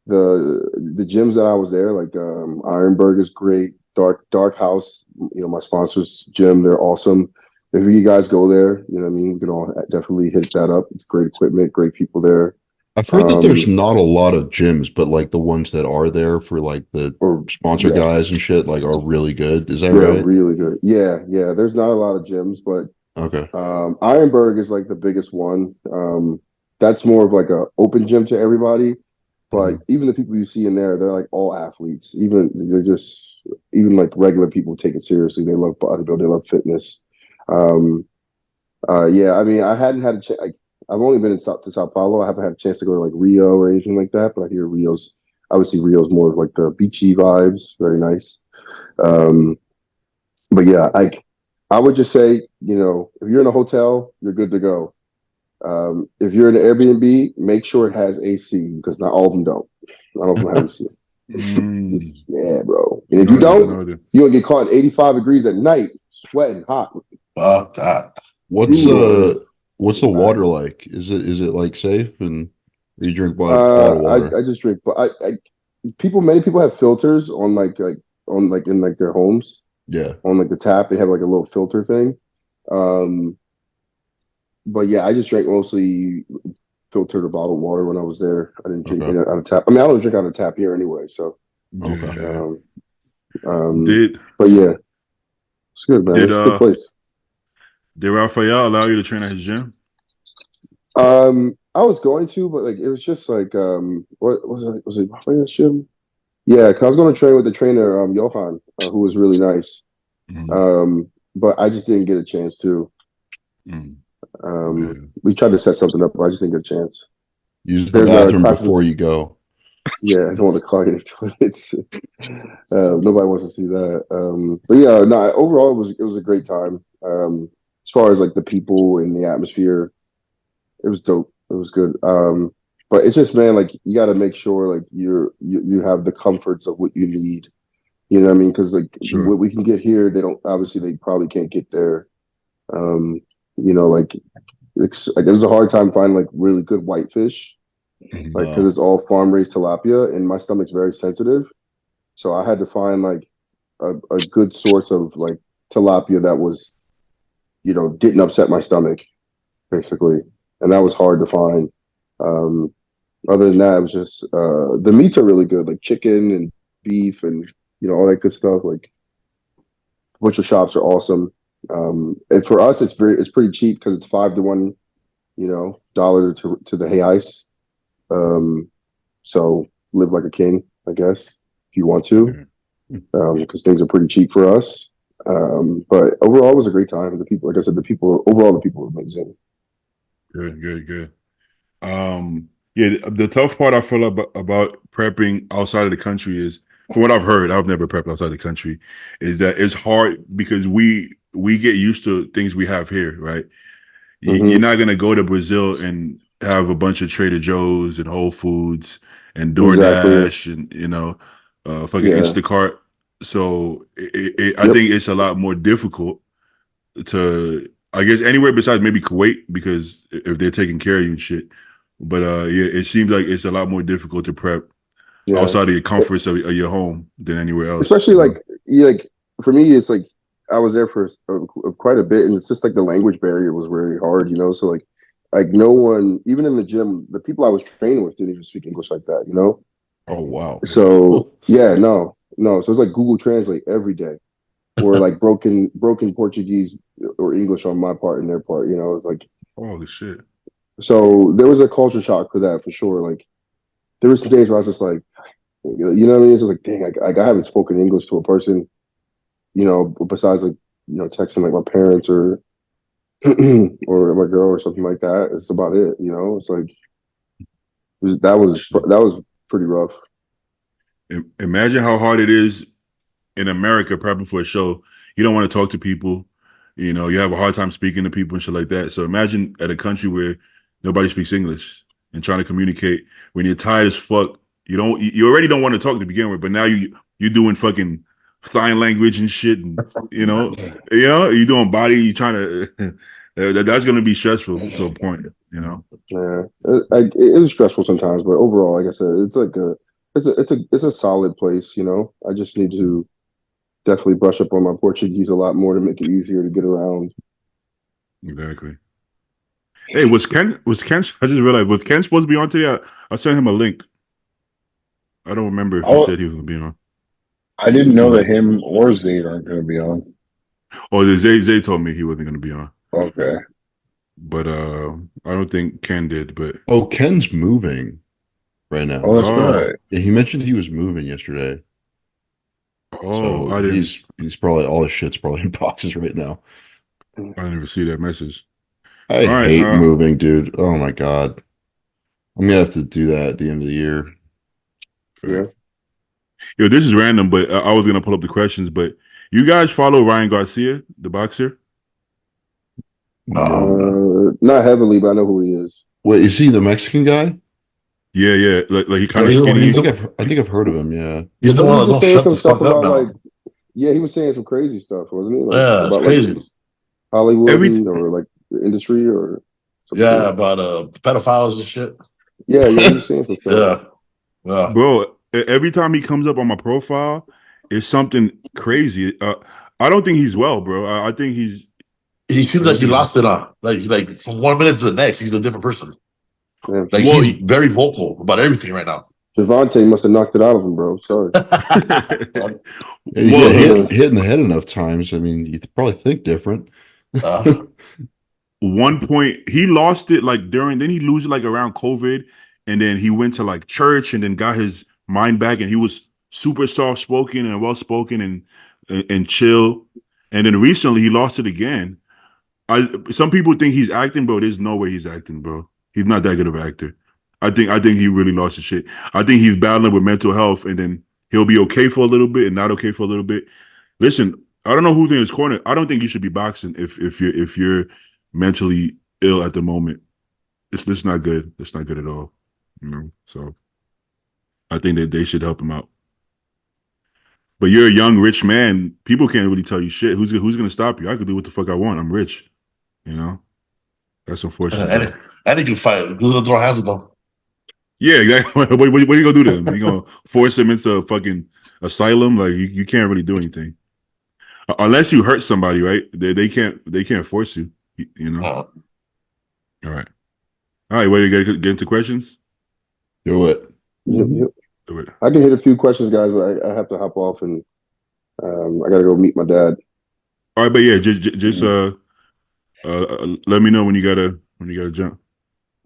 The gyms that I was there, like Ironburg is great. Dark House, you know, my sponsor's gym, they're awesome. If you guys go there, you know what I mean, we can all definitely hit that up. It's great equipment, great people there. I've heard that there's not a lot of gyms, but like the ones that are there for like the sponsor guys and shit, like are really good. Is that right? Really good. Yeah. There's not a lot of gyms, but okay. Ironburg is like the biggest one. That's more of like a open gym to everybody. But even the people you see in there, they're like all athletes. Even like regular people take it seriously. They love bodybuilding, they love fitness. Yeah, I mean, I hadn't had a chance. I've only been to Sao Paulo. I haven't had a chance to go to like Rio or anything like that. But I hear Rio's more of like the beachy vibes. Very nice. But yeah, I would just say, you know, if you're in a hotel, you're good to go. If you're in an Airbnb, make sure it has AC because not all of them don't. Not all of them have AC. Yeah, bro. And if you don't, you're gonna get caught at 85 degrees at night, sweating hot. Fuck that. What's the water like? Is it like safe, and you drink bottled water? I just drink, but many people have filters on in their homes. Yeah. On like the tap, they have like a little filter thing. But yeah, I just drank mostly filtered or bottled water when I was there. I didn't drink out of tap. I mean, I don't drink out of tap here anyway. So, Okay. But yeah, it's good, man. It's a good place. Did Raphael allow you to train at his gym? I was going to, but like it was just like what was it? Was it Raphael's gym? Yeah, because I was going to train with the trainer Johan, who was really nice. But I just didn't get a chance to. We tried to set something up, but I just didn't get a chance. Use the bathroom before you go. Yeah, I don't want to clog any toilets. Nobody wants to see that. But yeah, no. Overall, it was a great time. As far as like the people and the atmosphere, it was dope. It was good. But it's just, man, like you got to make sure like you have the comforts of what you need. You know what I mean? Because like what we can get here, they probably can't get there. You know, like it was a hard time finding like really good whitefish, like because it's all farm raised tilapia, and my stomach's very sensitive, so I had to find like a good source of like tilapia that was, you know, didn't upset my stomach, basically, and that was hard to find. Other than that, it was just the meats are really good, like chicken and beef and, you know, all that good stuff. Like butcher shops are awesome. And for us, it's pretty cheap because it's 5 to 1, you know, dollar to the reais. So live like a king, I guess, if you want to, because things are pretty cheap for us. But overall, it was a great time. The people, like I said, the people were amazing. Good. Yeah, the tough part I feel about prepping outside of the country is from what I've heard, I've never prepped outside the country, is that it's hard because we get used to things we have here, right? You're Mhm. not gonna go to Brazil and have a bunch of Trader Joe's and Whole Foods and Exactly. DoorDash and fucking Yeah. Instacart. So I Yep. think it's a lot more difficult to, I guess, anywhere besides maybe Kuwait, because if they're taking care of you and shit. But yeah, it seems like it's a lot more difficult to prep Yeah. outside of your comforts of your home than anywhere else. Especially like you like for me, it's like I was there for quite a bit, and it's just like the language barrier was very hard, you know. So like no one, even in the gym, the people I was training with didn't even speak English like that, you know. Oh wow. So yeah, no. So it's like Google Translate every day, or like broken Portuguese or English on my part and their part, you know. It's like Holy shit. so there was a culture shock for that for sure. Like there were some days where I was just like, you know what I mean? It's just like, dang, I haven't spoken English to a person, you know, besides like, you know, texting like my parents or or my girl or something like that. It's about it, you know. It's like that was pretty rough. Imagine how hard it is in America prepping for a show. You don't want to talk to people. You know, you have a hard time speaking to people and shit like that. So imagine at a country where nobody speaks English and trying to communicate when you're tired as fuck. You already don't want to talk to begin with, but now you're doing fucking sign language and shit, and you're doing body. You trying to that's going to be stressful to a point. You know. Yeah, it was stressful sometimes, but overall, like I said, it's like it's a solid place, you know. I just need to definitely brush up on my Portuguese a lot more to make it easier to get around. Exactly. Hey, was Ken? I just realized, was Ken supposed to be on today? I sent him a link. I don't remember if he said he was going to be on. I didn't It's too know that late. him or Zayd aren't going to be on. Oh, the Zay told me he wasn't going to be on, Okay. but I don't think Ken did. But Oh, Ken's moving right now. Oh, that's right. Yeah, he mentioned he was moving yesterday. So I didn't. he's probably all his shit's probably in boxes right now. I didn't even see that message. I All right. hate moving, dude. Oh my God. I'm gonna have to do that at the end of the year. Yeah. Yo, this is random, but I was gonna pull up the questions. But you guys follow Ryan Garcia, the boxer? Not heavily, but I know who he is. Wait, is he the Mexican guy? Yeah. Like he kind of he's the one- skinny. he's I think I've heard of him. Yeah. He's the He one was that just don't saying shut some the stuff fuck up about now. like, yeah, he was saying some crazy stuff, wasn't he? Like Yeah, it's about crazy. like Hollywood Every or like the industry or something. Yeah, about pedophiles and shit. Yeah, he was saying some stuff. Yeah. bro, every time he comes up on my profile, it's something crazy. I don't think he's well, bro. I think He seems like he lost it on. Like from 1 minute to the next, he's a different person. Yeah. Like he's very vocal about everything right now. Javante must have knocked it out of him, bro. Sorry. Yeah, you Well, get hit in the head enough times. I mean, you probably think different. one point he lost it like then he lose it like around COVID, and then he went to like church and then got his mind back, and he was super soft spoken and well spoken and chill. And then recently he lost it again. Some people think he's acting, bro. There's no way he's acting, bro. He's not that good of an actor. I think he really lost his shit. I think he's battling with mental health, and then he'll be okay for a little bit and not okay for a little bit. Listen, I don't know who's in his corner. I don't think you should be boxing if you're mentally ill at the moment. It's not good. It's not good at all. You know, so I think that they should help him out. But you're a young, rich man. People can't really tell you shit. Who's gonna stop you? I could do what the fuck I want. I'm rich. You know, that's unfortunate. And he can fight. Who's gonna throw hands with them? Yeah, exactly. What are you gonna do to him? You gonna force him into a fucking asylum? Like you can't really do anything unless you hurt somebody, right? They can't force you. You know. All right. Ready to get into questions? Do it. Yep. Do it. I can hit a few questions, guys, but I have to hop off and I gotta go meet my dad. All right, but yeah, just let me know when you gotta jump.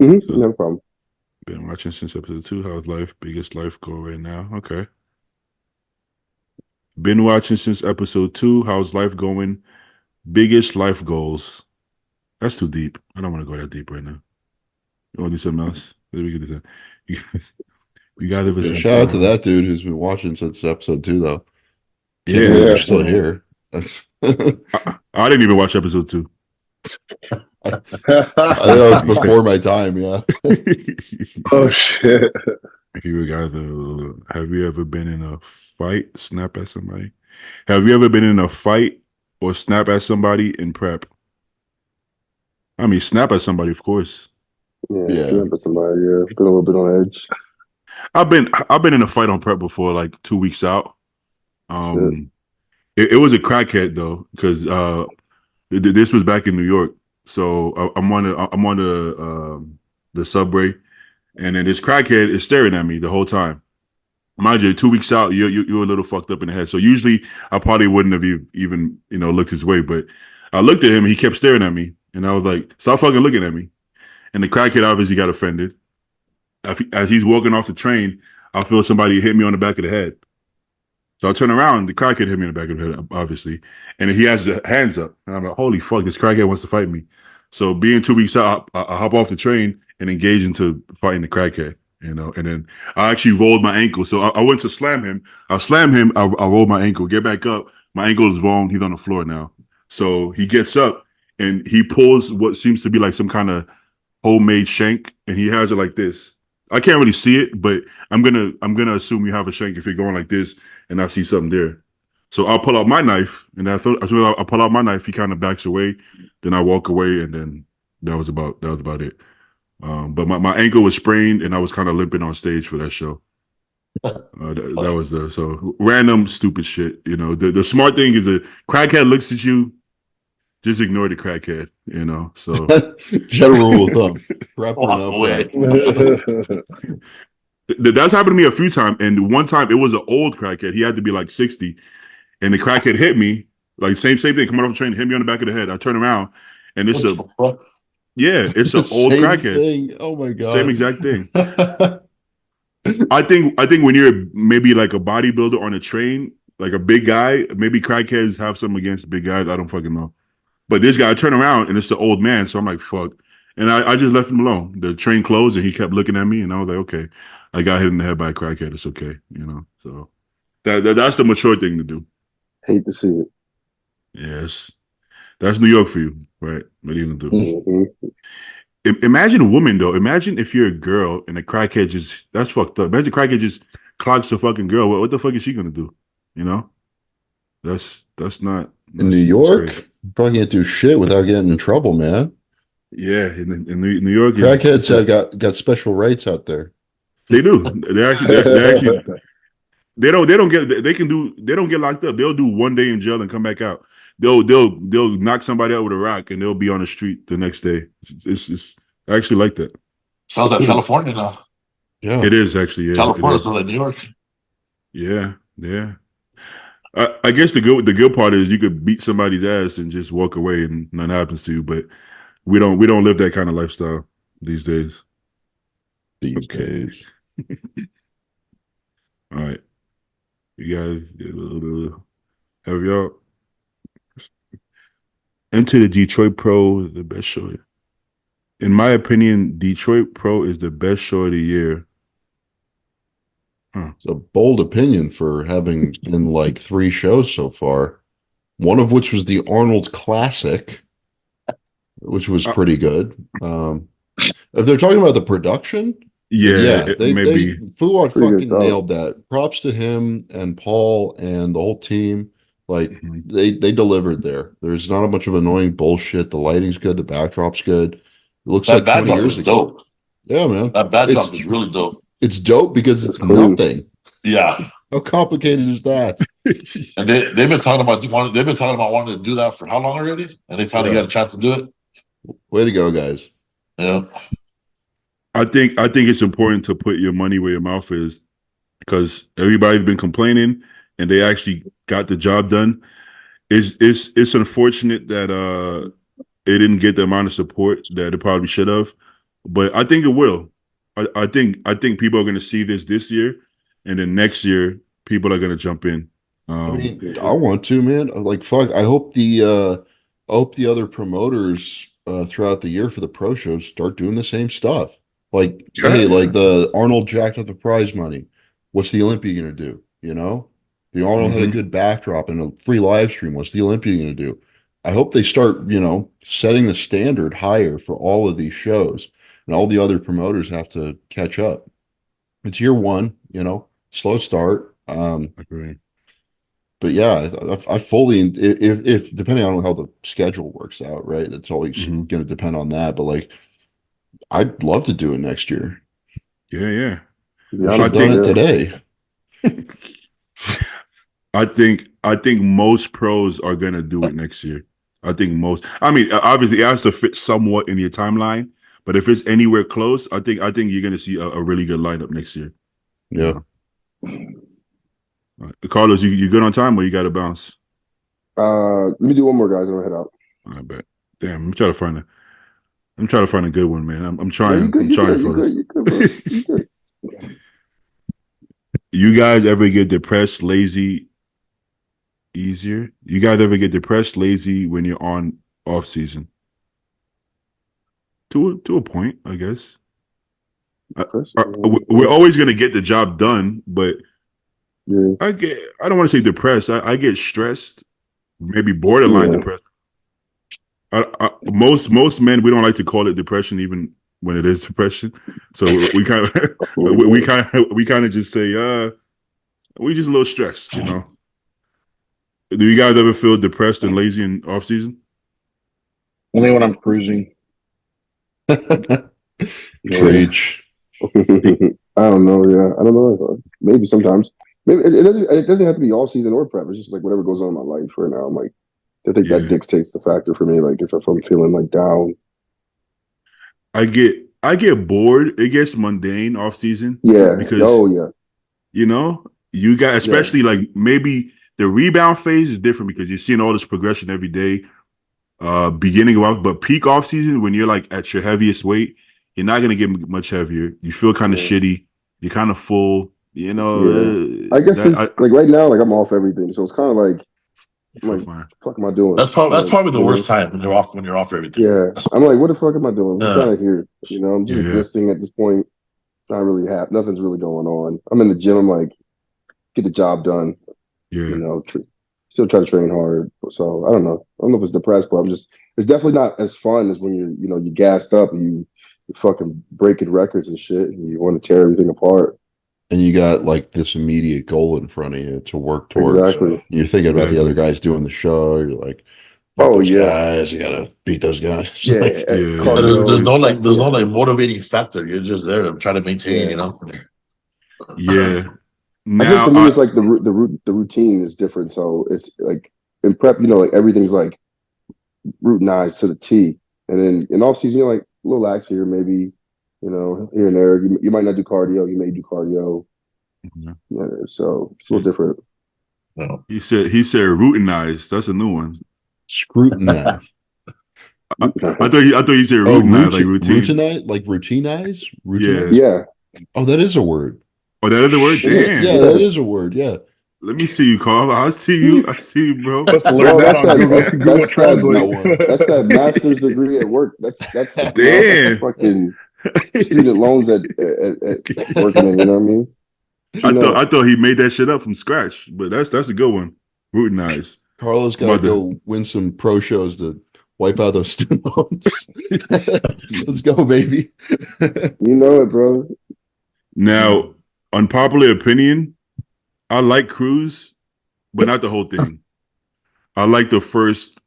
Mm-hmm. No problem. Been watching since episode 2. How's life? Biggest life goal right now? Okay. Been watching since episode 2. How's life going? Biggest life goals. That's too deep. I don't want to go that deep right now. You want to do something else? Maybe we can do that. You guys ever seen Shout out to that dude who's been watching since episode 2, though. Can't Yeah, believe Yeah. you're still here. I didn't even watch episode 2. I think that was before my time. Yeah. Oh shit. You guys, have you ever been in a fight, snap at somebody? Have you ever been in a fight or snap at somebody in prep? I mean, snap at somebody, of course. Yeah. But somebody, been a little bit on edge. I've been in a fight on prep before, like 2 weeks out. It was a crackhead though, because this was back in New York. So I'm on the subway, and then this crackhead is staring at me the whole time. Mind you, 2 weeks out, you're a little fucked up in the head. So usually I probably wouldn't have even looked his way, but I looked at him. He kept staring at me, and I was like, "Stop fucking looking at me." And the crackhead obviously got offended. As he's walking off the train, I feel somebody hit me on the back of the head. So I turn around, the crackhead hit me in the back of the head, obviously. And he has the hands up. And I'm like, holy fuck, this crackhead wants to fight me. So being 2 weeks out, I hop off the train and engage into fighting the crackhead, And then I actually rolled my ankle. So I went to slam him. I slammed him. I rolled my ankle. Get back up. My ankle is wrong. He's on the floor now. So he gets up and he pulls what seems to be like some kind of homemade shank. And he has it like this. I can't really see it, but I'm gonna assume you have a shank if you're going like this, and I see something there. So I'll pull out my knife, and as soon as I pull out my knife, he kind of backs away. Then I walk away, and then that was about it. But my ankle was sprained, and I was kind of limping on stage for that show. That was so random stupid shit. The smart thing is a crackhead looks at you, just ignore the crackhead. So general rule of thumb. That's happened to me a few times, and one time it was an old crackhead. He had to be like 60, and the crackhead hit me like same thing. Coming off the train, hit me on the back of the head. I turn around, and it's an old crackhead. Thing. Oh my god, same exact thing. I think when you're maybe like a bodybuilder on a train, like a big guy, maybe crackheads have something against big guys. I don't fucking know. But this guy, I turn around and it's the old man, so I'm like, fuck. And I just left him alone. The train closed and he kept looking at me, and I was like, okay, I got hit in the head by a crackhead. It's okay, So that's the mature thing to do. Hate to see it. Yes, that's New York for you, right? What are you gonna do? Mm-hmm. Imagine a woman though. Imagine if you're a girl and a crackhead that's fucked up. Imagine a crackhead just clocks a fucking girl. What the fuck is she gonna do? That's not in New York. Probably can't do shit without getting in trouble, man. Yeah, in New York, crackheads got special rights out there. They do. They actually they don't get locked up. They'll do 1 day in jail and come back out. They'll knock somebody out with a rock and they'll be on the street the next day. It's actually like that. Sounds like California now. Yeah, it is actually. Yeah, California sounds like New York. Yeah. I guess the good part is you could beat somebody's ass and just walk away and nothing happens to you. But we don't live that kind of lifestyle these days. These days. All right, you guys have y'all enter the Detroit Pro, the best show. In my opinion, Detroit Pro is the best show of the year. It's a bold opinion for having been like 3 shows so far, one of which was the Arnold Classic, which was pretty good. If they're talking about the production, they Fuad fucking nailed that. Props to him and Paul and the whole team. Like they delivered there. There's not a bunch of annoying bullshit. The lighting's good. The backdrop's good. It looks that like 20 backdrop years is ago. dope. Yeah, man. That backdrop is really dope. It's dope because it's nothing. Yeah. How complicated is that? And they've been talking about wanting to do that for how long already? And they finally got a chance to do it. Way to go, guys. Yeah. I think it's important to put your money where your mouth is, because everybody's been complaining and they actually got the job done. It's unfortunate that it didn't get the amount of support that it probably should have, but I think it will. I think people are going to see this year, and then next year people are going to jump in. I want to, man. Like, fuck. I hope the other promoters throughout the year for the pro shows start doing the same stuff. Like, Yeah. hey, like the Arnold jacked up the prize money. What's the Olympia gonna do? You know, the Arnold had a good backdrop and a free live stream. What's the Olympia gonna do? I hope they start, setting the standard higher for all of these shows, and all the other promoters have to catch up. It's year one, slow start. Agree. But yeah, I fully, if depending on how the schedule works out, right? It's always going to depend on that. But like, I'd love to do it next year. Yeah. To be I should honest, have done it yeah. today. I think most pros are gonna do it next year. I think most. I mean, obviously, it has to fit somewhat in your timeline. But if it's anywhere close, I think you're gonna see a really good lineup next year. Yeah. Carlos, you good on time, or you got to bounce? Let me do one more, guys, and I'll head out. I bet. Damn, I'm trying to find a good one, man. I'm No, trying. you good, I'm you trying good, for you this. good, you good, bro. You good. You guys ever get depressed, lazy, easier? You guys ever get depressed, lazy when you're on off season? To a point, I guess. We're always gonna get the job done, but Yeah. I don't want to say depressed. I get stressed, maybe borderline Yeah. depressed. Most men, we don't like to call it depression, even when it is depression. So we kind of we kind of just say, we just a little stressed, Do you guys ever feel depressed and lazy in off season? Only when I'm cruising. Preach. I don't know. Yeah, I don't know. Maybe sometimes. Maybe it doesn't have to be all season or prep. It's just like whatever goes on in my life right now. I'm like, I think that dictates the factor for me. Like if I'm feeling like down. I get bored. It gets mundane off season. Yeah. Because you got, especially like maybe the rebound phase is different because you're seeing all this progression every day. Beginning of but peak off season when you're like at your heaviest weight, you're not gonna get much heavier. You feel kind of shitty. You're kind of full. I guess like right now, like I'm off everything, so it's kind of like, I'm like, what the fuck am I doing? That's probably the worst time when you're off everything. Yeah, I'm like, what the fuck am I doing? I'm kind of here. I'm just Yeah. existing at this point. Not really nothing's really going on. I'm in the gym. I'm like, get the job done. Yeah. Still try to train hard. So I don't know. I don't know if it's depressed, but it's definitely not as fun as when you gassed up, you fucking breaking records and shit, and you want to tear everything apart. And you got like this immediate goal in front of you to work towards. Exactly. You're thinking about the other guys doing the show. You're like, guys, you gotta beat those guys. Yeah. There's no motivating factor. You're just there to try to maintain. Yeah. I guess to me, it's like the routine is different. So it's like in prep, like everything's like routinized to the T, and then in off season, you're like a little lax here, maybe, here and there. You might not do cardio. You may do cardio. So it's a little different. He said routinized. That's a new one. Scrutinize. I thought you said routinized, like routine. Routinize? Yeah. Oh, that is a word. Oh, that is a word? Damn. Yeah, that is a word. Yeah. Let me see you, Carl. I see you, bro. Let's learn that on Google Translate. That's that master's degree at work. That's damn fucking student loans at working in, you know what I mean? I thought he made that shit up from scratch, but that's a good one. Routinized. Carlos got to go win some pro shows to wipe out those student loans. Let's go, baby. You know it, bro. Now, unpopular opinion, I like cruise, but not the whole thing. I like the first,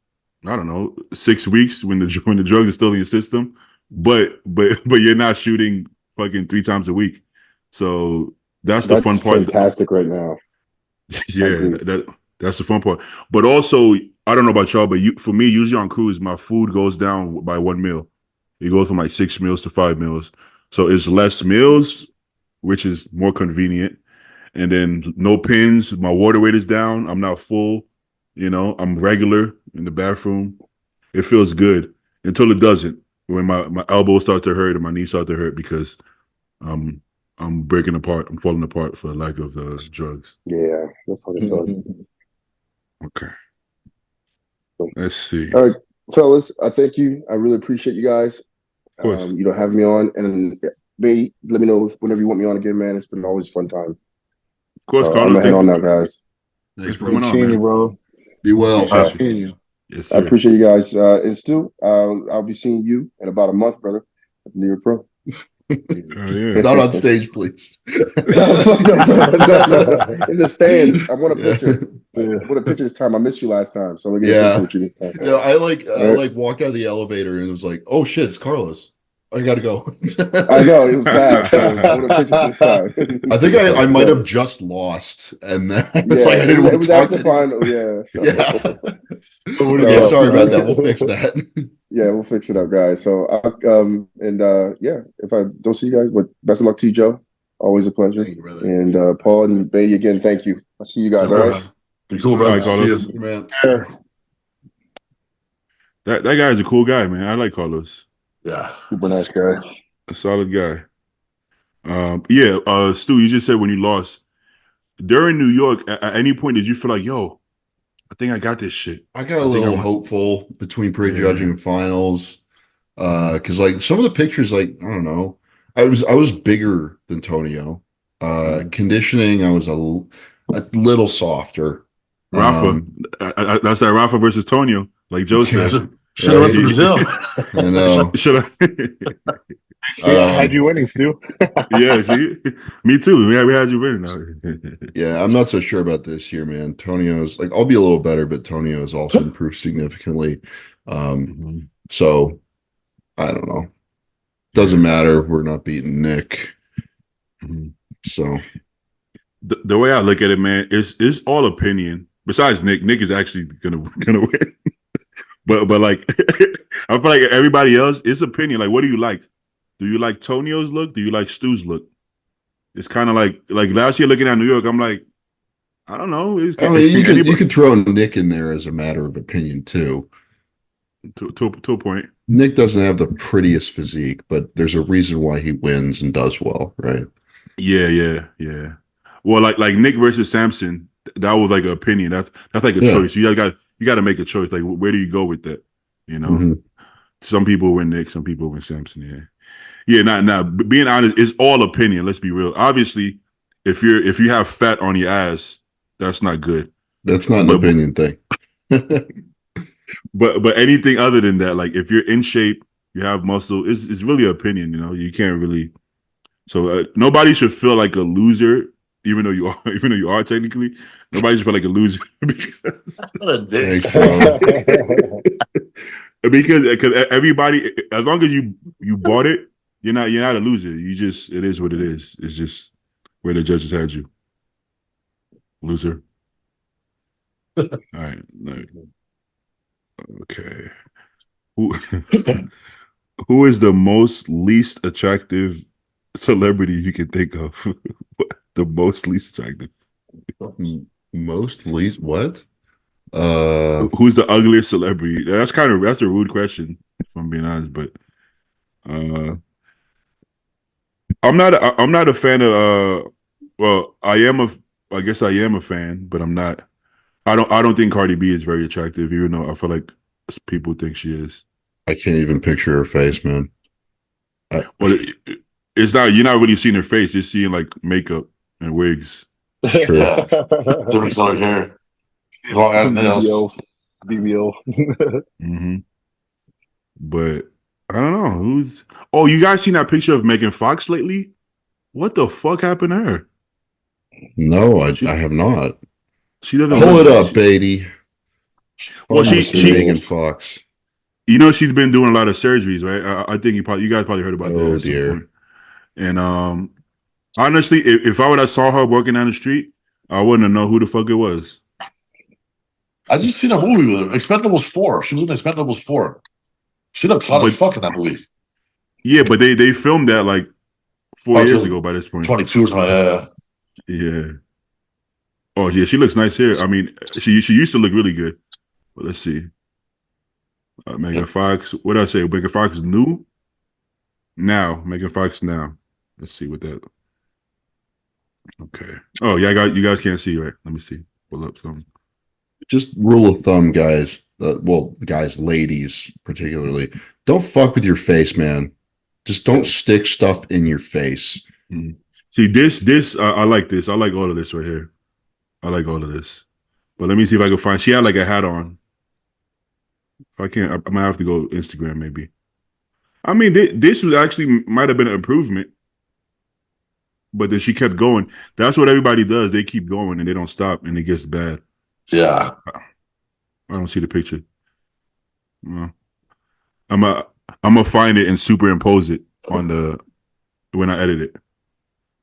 6 weeks when the drugs are still in your system, but you're not shooting fucking 3 times a week. So that's the fun part. Fantastic right now. Yeah, that's the fun part. But also, I don't know about y'all, but for me, usually on cruise, my food goes down by 1 meal. It goes from like 6 meals to 5 meals. So it's less meals, which is more convenient. And then no pins. My water weight is down. I'm not full. I'm regular in the bathroom. It feels good until it doesn't. When my elbows start to hurt and my knees start to hurt because I'm breaking apart. I'm falling apart for lack of the drugs. Yeah, that's fucking sucks. Okay. Let's see. All right, fellas. I thank you. I really appreciate you guys. Of course. Having me on, and Bay, let me know whenever you want me on again, man. It's been always a fun time. Of course, I'm Carlos. gonna head on now, guys. Thanks, for bro. coming on, Seeing you, man. bro. Be well. Appreciate seeing you. Yes, I sir. appreciate you guys. And still, I'll be seeing you in about a month, brother, at the New York Pro. Oh, yeah. Not on stage, please. No. In the stands. I want a picture. I want a picture this time. I missed you last time, so I'm gonna get a picture with you this time. Yeah, I walked out of the elevator and it was like, oh shit, it's Carlos. I gotta go. I know it was bad. So I want a picture this time. I think I might have just lost, and then it's Yeah, like I didn't want it was to talk after to the anyone. final. Yeah. So. Yeah. Yeah, sorry about that. We'll fix that. Yeah, we'll fix it up, guys. So, yeah, if I don't see you guys, but best of luck to you, Joe. Always a pleasure. Thank you, brother. And Paul and Bay, again, thank you. I'll see you guys. Yeah, All bro. right. Be cool, All bro. right, Carlos. See you. Man. That guy is a cool guy, man. I like Carlos. Yeah. Super nice guy. A solid guy. Stu, you just said when you lost during New York, at any point did you feel like, yo, I think I got this shit? I got a little hopeful between prejudging and finals. Because like some of the pictures, like, I don't know, I was bigger than Tonio. Conditioning, I was a little softer. Rafa, that's that Rafa versus Tonio, like Joe said. Should have went to Brazil. I know. Should I? See, I had you winning, Stu. Yeah, see, me too. We had you winning now. Yeah, I'm not so sure about this year, man. Tonio's like, I'll be a little better, but Tonio has also improved significantly. So I don't know. Doesn't matter. We're not beating Nick. So the way I look at it, man, it's all opinion. Besides Nick is actually gonna win. but like I feel like everybody else, it's opinion. Like, what do you like? Do you like Tonio's look? Do you like Stu's look? It's kind of like last year looking at New York, I'm like, I don't know. I mean, you could throw Nick in there as a matter of opinion too. To a point. Nick doesn't have the prettiest physique, but there's a reason why he wins and does well, right? Yeah. Well, like Nick versus Samson, that was like an opinion. That's like a choice. You got to make a choice. Like, where do you go with that? You know, some people win Nick, some people win Samson. Yeah. Now, being honest, it's all opinion. Let's be real. Obviously, if you have fat on your ass, that's not good. That's not an opinion thing. But anything other than that, like if you're in shape, you have muscle, it's really an opinion. You know, you can't really. So nobody should feel like a loser, even though you are technically. Nobody should feel like a loser because everybody, as long as you bought it, you're not a loser. It is what it is. It's just where the judges had you, loser. All right. Okay. Who is the least attractive celebrity you can think of? The most least attractive. Most least what? Who's the ugliest celebrity? That's a rude question, if I'm being honest. But I'm not a fan of. Well, I guess I am a fan, but I'm not. I don't think Cardi B is very attractive, even though I feel like people think she is. I can't even picture her face, man. Well, it's not. You're not really seeing her face. You're seeing like makeup and wigs. That's true. Yeah. Different color hair. Long ass nails. BBL. But I don't know who's. Oh, you guys seen that picture of Megan Fox lately? What the fuck happened to her? No, I have not. She doesn't Pull look it like up, Beatty. Well, she Megan Fox. You know, she's been doing a lot of surgeries, right? I think you guys probably heard about that. Oh dear. And honestly, if I would have saw her walking down the street, I wouldn't have known who the fuck it was. I just seen a movie with her. Expendables 4. She was in Expendables 4. She looked hot as fuck in that movie. Yeah, but they filmed that like 4 years ago by this point. 22 or something. Yeah. Oh yeah, she looks nice here. I mean, she used to look really good. But let's see. Megan Fox. What did I say? Megan Fox new? Now. Megan Fox now. Let's see what that. Okay. Oh yeah, you guys can't see, right? Let me see. Pull up something. Just rule of thumb, guys. Guys, ladies particularly, don't fuck with your face, man. Just don't stick stuff in your face. Mm. See, this I like this. I like all of this right here. I like all of this. But let me see if I can find. She had like a hat on. If I can't, I might have to go Instagram maybe. I mean, this was actually might have been an improvement. But then she kept going. That's what everybody does. They keep going and they don't stop, and it gets bad. Yeah. I don't see the picture. No. I'm gonna find it and superimpose it on the when I edit it,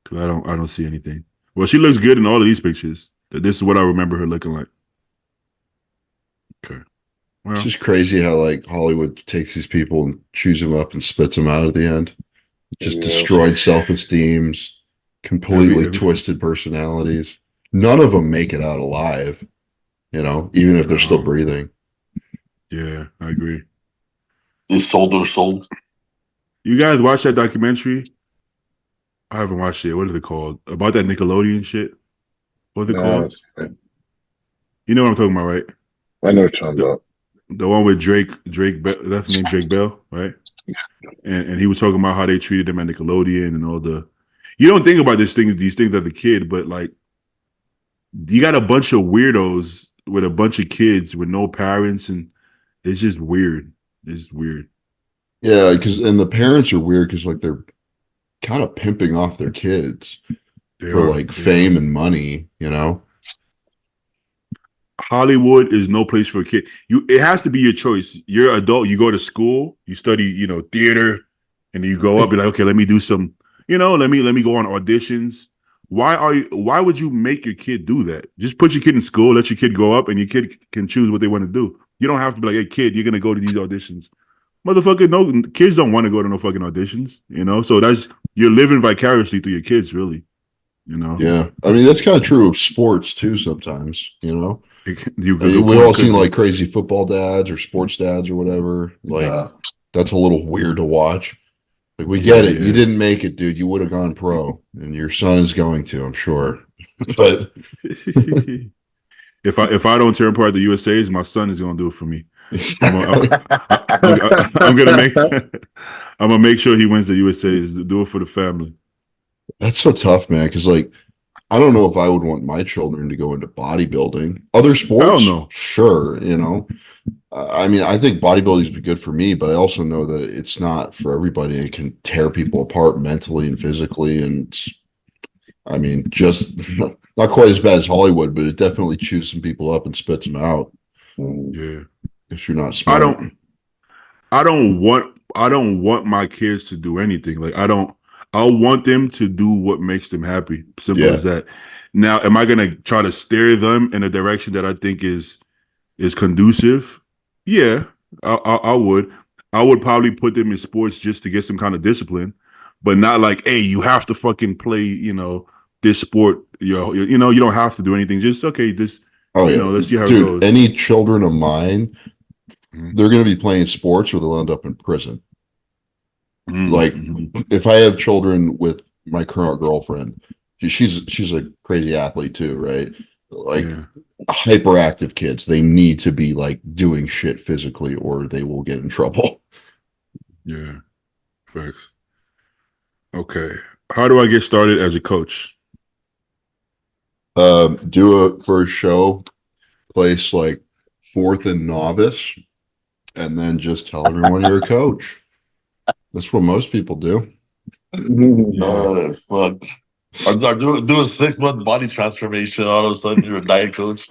because I don't see anything. Well, she looks good in all of these pictures. This is what I remember her looking like. Okay. Well, It's just crazy how like Hollywood takes these people and chews them up and spits them out at the end. Just destroyed self-esteems, completely twisted personalities. None of them make it out alive, even if they're still breathing. Yeah, I agree. They sold their soul. You guys watch that documentary? I haven't watched it. What is it called? About that Nickelodeon shit? What's it called? You know what I'm talking about, right? I know what you're talking about. The one with Drake, that's the name, Drake Bell, right? And he was talking about how they treated him at Nickelodeon and all the. You don't think about these things as a kid, but like, you got a bunch of weirdos with a bunch of kids with no parents, and it's just weird. It's weird. Yeah, and the parents are weird because like they're kind of pimping off their kids for fame and money, Hollywood is no place for a kid. It has to be your choice. You're an adult, you go to school, you study, theater, and you go up, be like, okay, let me do some, let me go on auditions. Why would you make your kid do that? Just put your kid in school, let your kid grow up, and your kid can choose what they want to do. You don't have to be like, hey kid, you're gonna go to these auditions. Motherfucker, no, kids don't want to go to no fucking auditions, So you're living vicariously through your kids, really. Yeah. I mean, that's kind of true of sports too sometimes, we all seen like crazy football dads or sports dads or whatever. Like that's a little weird to watch. Like we get it. You didn't make it, dude. You would have gone pro, and your son is going to, I'm sure. But if I don't turn part of the USA's, my son is gonna do it for me. I'm gonna make sure he wins the USA's. Do it for the family. That's so tough, man. Because like, I don't know if I would want my children to go into bodybuilding. Other sports, I don't know. Sure, I mean, I think bodybuilding is good for me, but I also know that it's not for everybody. It can tear people apart mentally and physically, and I mean, just not quite as bad as Hollywood, but it definitely chews some people up and spits them out. Yeah, if you're not smart. I don't want my kids to do anything. Like I want them to do what makes them happy. Simple as that. Now, am I gonna try to steer them in a direction that I think is conducive? Yeah, I would. I would probably put them in sports just to get some kind of discipline, but not like, hey, you have to fucking play, this sport. You don't have to do anything. Just okay, let's see how it goes. Any children of mine, they're going to be playing sports or they'll end up in prison. Like if I have children with my current girlfriend, she's a crazy athlete too, right? Like hyperactive kids, they need to be like doing shit physically or they will get in trouble. Yeah, facts. Okay, how do I get started as a coach? Do a first show, place like fourth and novice, and then just tell everyone you're a coach. That's what most people do. Fuck. I'm doing a 6-month body transformation. All of a sudden, you're a diet coach.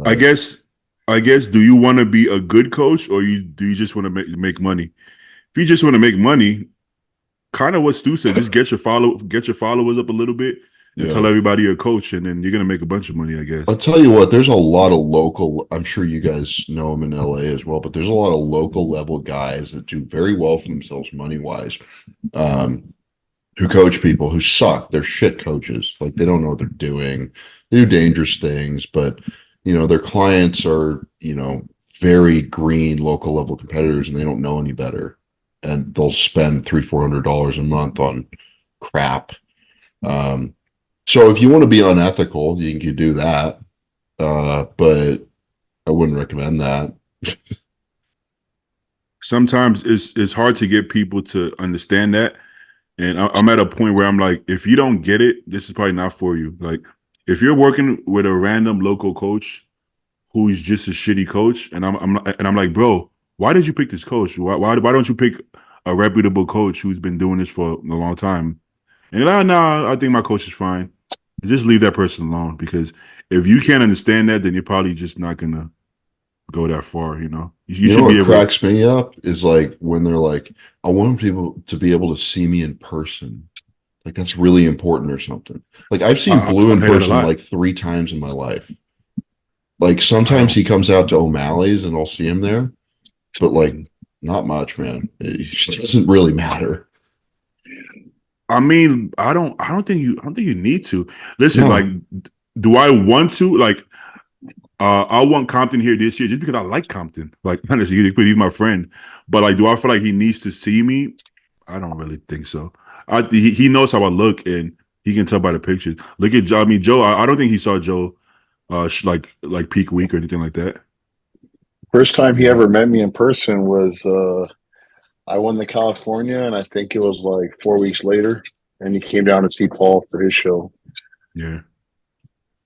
I guess. Do you want to be a good coach, or do you just want to make money? If you just want to make money, kind of what Stu said, just get your followers up a little bit, and tell everybody you're a coach, and then you're gonna make a bunch of money. I guess. I'll tell you what. There's a lot of local. I'm sure you guys know them in LA as well, but there's a lot of local level guys that do very well for themselves money wise. Who coach people who suck. They're shit coaches. Like they don't know what they're doing. They do dangerous things, but their clients are, very green local level competitors and they don't know any better. And they'll spend $300-400 a month on crap. So if you want to be unethical, you can do that. But I wouldn't recommend that. sometimes it's hard to get people to understand that. And I'm at a point where I'm like, if you don't get it, this is probably not for you. Like, if you're working with a random local coach who's just a shitty coach, and I'm like, bro, why did you pick this coach? Why don't you pick a reputable coach who's been doing this for a long time? And you're like, no, I think my coach is fine. Just leave that person alone, because if you can't understand that, then you're probably just not gonna go that far. You know, you You should know be what able. cracks me up is like when they're like, I want people to be able to see me in person. Like that's really important or something. Like I've seen Blue in I hear that a person lot. like 3 times in my life. Like I sometimes don't. he comes out to O'Malley's and I'll see him there, but like not much, man. It just doesn't really matter. I mean, I don't think you need to. Listen, No. like, do I want to? Like, I want Compton here this year just because I like Compton. Like, honestly, he's my friend. But like, do I feel like he needs to see me? I don't really think so. He knows how I look, and he can tell by the pictures. Look at Joe. I mean, Joe. I don't think he saw Joe, like peak week or anything like that. First time he ever met me in person was I won the California, and I think it was like 4 weeks later, and he came down to see Paul for his show. Yeah.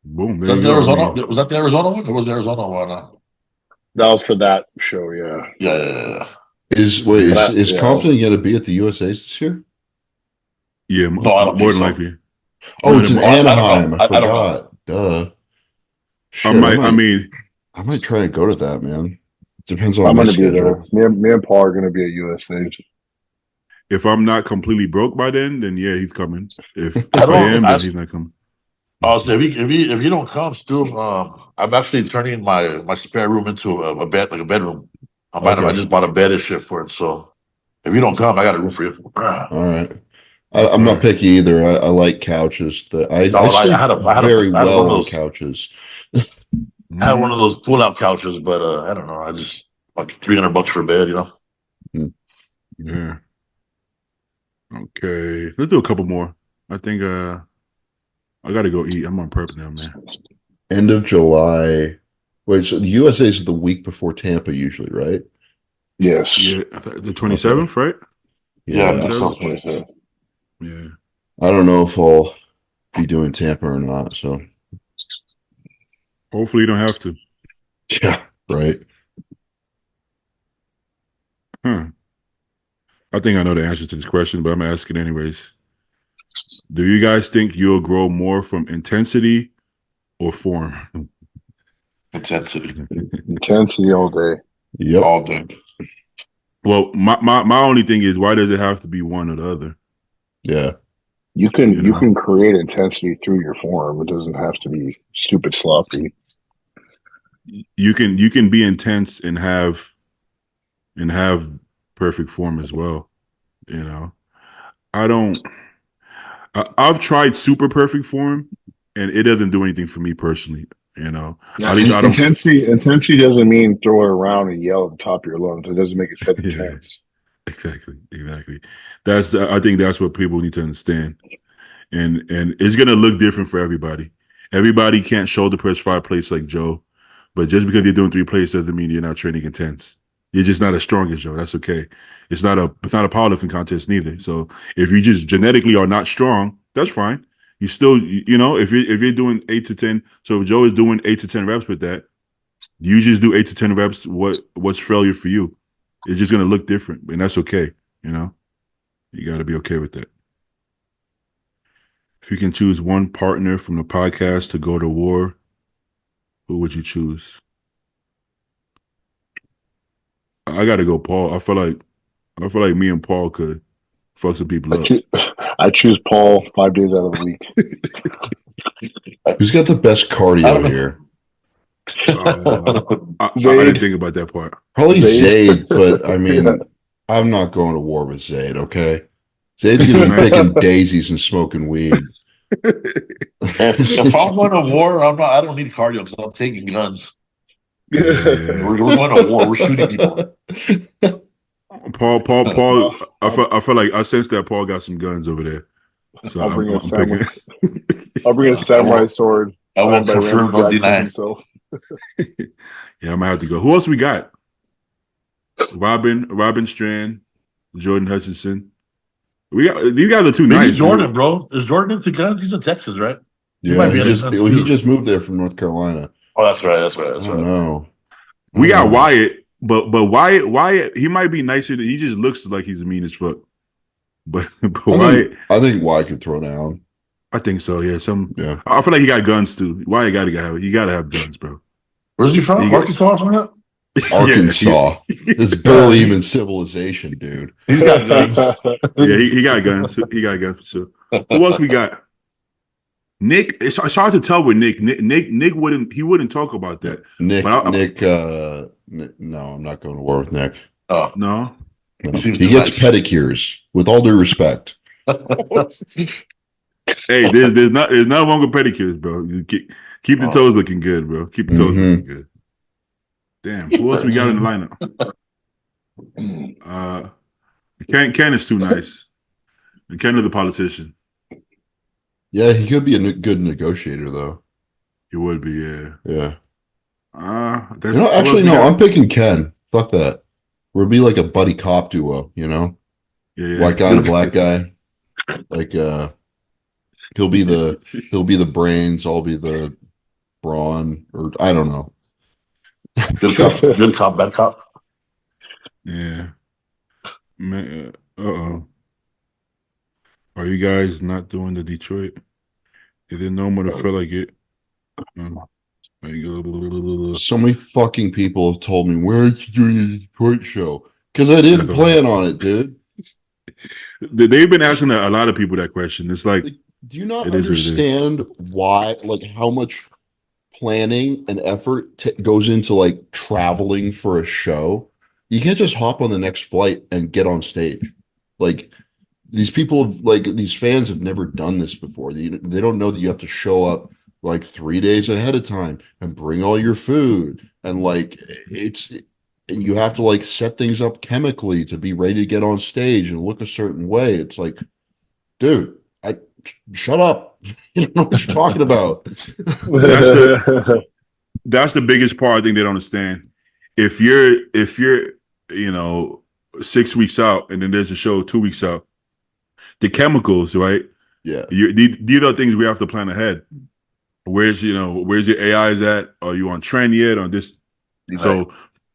Boom. Was There that you the go. I Arizona? mean, Was that the Arizona one? Or was the Arizona one? That was for that show, yeah. Yeah. Is Yeah. Compton going to be at the USA's this year? yeah, No, I don't more think than so. likely. Oh, No, it's in no, I don't know. Anaheim. I I don't know. forgot. Duh. Shit, I might try to go to that, man. Depends on I'm my going to be schedule. there. Me and Paul are going to be at USA. if I'm not completely broke by then yeah, he's coming. If I I don't. am, then he's not coming. So if you don't come, Stu, I'm actually turning my spare room into a bed, like a bedroom. Okay. I just bought a bed and shit for it. So if you don't come, I got a room for you. All right. I'm not picky either. I like couches. I sleep very well on couches. I had one of those pull-out couches, but I don't know. I just like $300 for a bed, you know. Yeah. Okay. Let's do a couple more. I think I gotta go eat. I'm on prep now, man. End of July. Wait, so the USA is the week before Tampa usually, right? Yes. Yeah, the 27th, right? Yeah. 27th? Yeah. I don't know if I'll be doing Tampa or not. So Hopefully you don't have to. yeah, right. I think I know the answer to this question, but I'm gonna ask it anyways. Do you guys think you'll grow more from intensity or form? Intensity. Intensity all day. Yep. All day. Well, my only thing is, why does it have to be one or the other? Yeah. You can create intensity through your form. It doesn't have to be stupid sloppy. You can be intense and have perfect form as well. You know, I've tried super perfect form, and it doesn't do anything for me personally. You know, Yeah, at least I don't. Intensity doesn't mean throw it around and yell at the top of your lungs. It doesn't make it sound intense. Exactly. I think that's what people need to understand, and it's gonna look different for everybody. Everybody can't shoulder press 5 plates like Joe, but just because you're doing 3 plates doesn't mean you're not training intense. You're just not as strong as Joe. That's okay. It's not a powerlifting contest neither. So if you just genetically are not strong, that's fine. You still, you know, if you're doing 8 to 10, so if Joe is doing 8 to 10 reps with that, you just do 8 to 10 reps. What's failure for you? It's just gonna look different, and that's okay. You know, you got to be okay with that. If you can choose one partner from the podcast to go to war, who would you choose? I got to go, Paul. I feel like me and Paul could fuck some people up. I choose Paul 5 days out of the week. Who's got the best cardio here? I didn't think about that part. Probably Zayd, but I mean, I'm not going to war with Zayd, okay? Zayd's going to be picking daisies and smoking weed. If I'm going to war, I don't need cardio because I'm taking guns. Yeah. We're going to war. We're shooting people. Paul. I feel like I sense that Paul got some guns over there. So I'll bring a samurai sword. I won't confirm, no deny. Yeah, I might have to go. Who else we got? Robin Strand, Jordan Hutchinson. We got these guys are too Maybe nice. Jordan, bro. Is Jordan into guns? He's in Texas, right? He Yeah, might be he into just guns he too. just moved there from North Carolina. Oh, that's right. That's right. I That's don't right. know. We got Wyatt, but Wyatt, he might be nicer. He just looks like he's mean as fuck. But Wyatt, I think Wyatt could throw down. I think so. Yeah, Yeah. I feel like he got guns too. Wyatt you gotta have guns, bro. Where's he from? Arkansas or something? Arkansas. It's barely even civilization, dude. He's got guns. Yeah, he got guns. He got guns for sure. Who else we got? Nick. It's hard to tell with Nick. Nick wouldn't talk about that. Nick. No, I'm not going to war with Nick. Oh, no. He gets pedicures. With all due respect. Hey, there's nothing wrong with pedicures, bro. You keep the toes looking good, bro. Keep the toes looking good. Damn, who else we got in the lineup? Ken is too nice. Ken is the politician. Yeah, he could be a good negotiator, though. He would be, yeah. Yeah. Actually, no. I'm picking Ken. Fuck that. We'll be like a buddy cop duo, you know? Yeah. White guy and a black guy. Like, he'll be the brains. I'll be the brawn, or I don't know. Good cop, bad cop. Yeah. Man, uh-oh. Are you guys not doing the Detroit? They didn't know what it felt like it. So many fucking people have told me, where are you doing the Detroit show? Because I didn't plan on it, dude. They've been asking a lot of people that question. It's like, do you not understand why, like, how much planning and effort goes into like traveling for a show? You can't just hop on the next flight and get on stage. Like, these people, like, these fans have never done this before. They don't know that you have to show up like 3 days ahead of time and bring all your food, and like and you have to like set things up chemically to be ready to get on stage and look a certain way. It's like, dude, shut up. You don't know what you're talking about. That's the biggest part I think they don't understand. If you're 6 weeks out and then there's a show 2 weeks out, the chemicals, right? Yeah. These are things we have to plan ahead. Where's your AIs at? Are you on trend yet on this? Right. So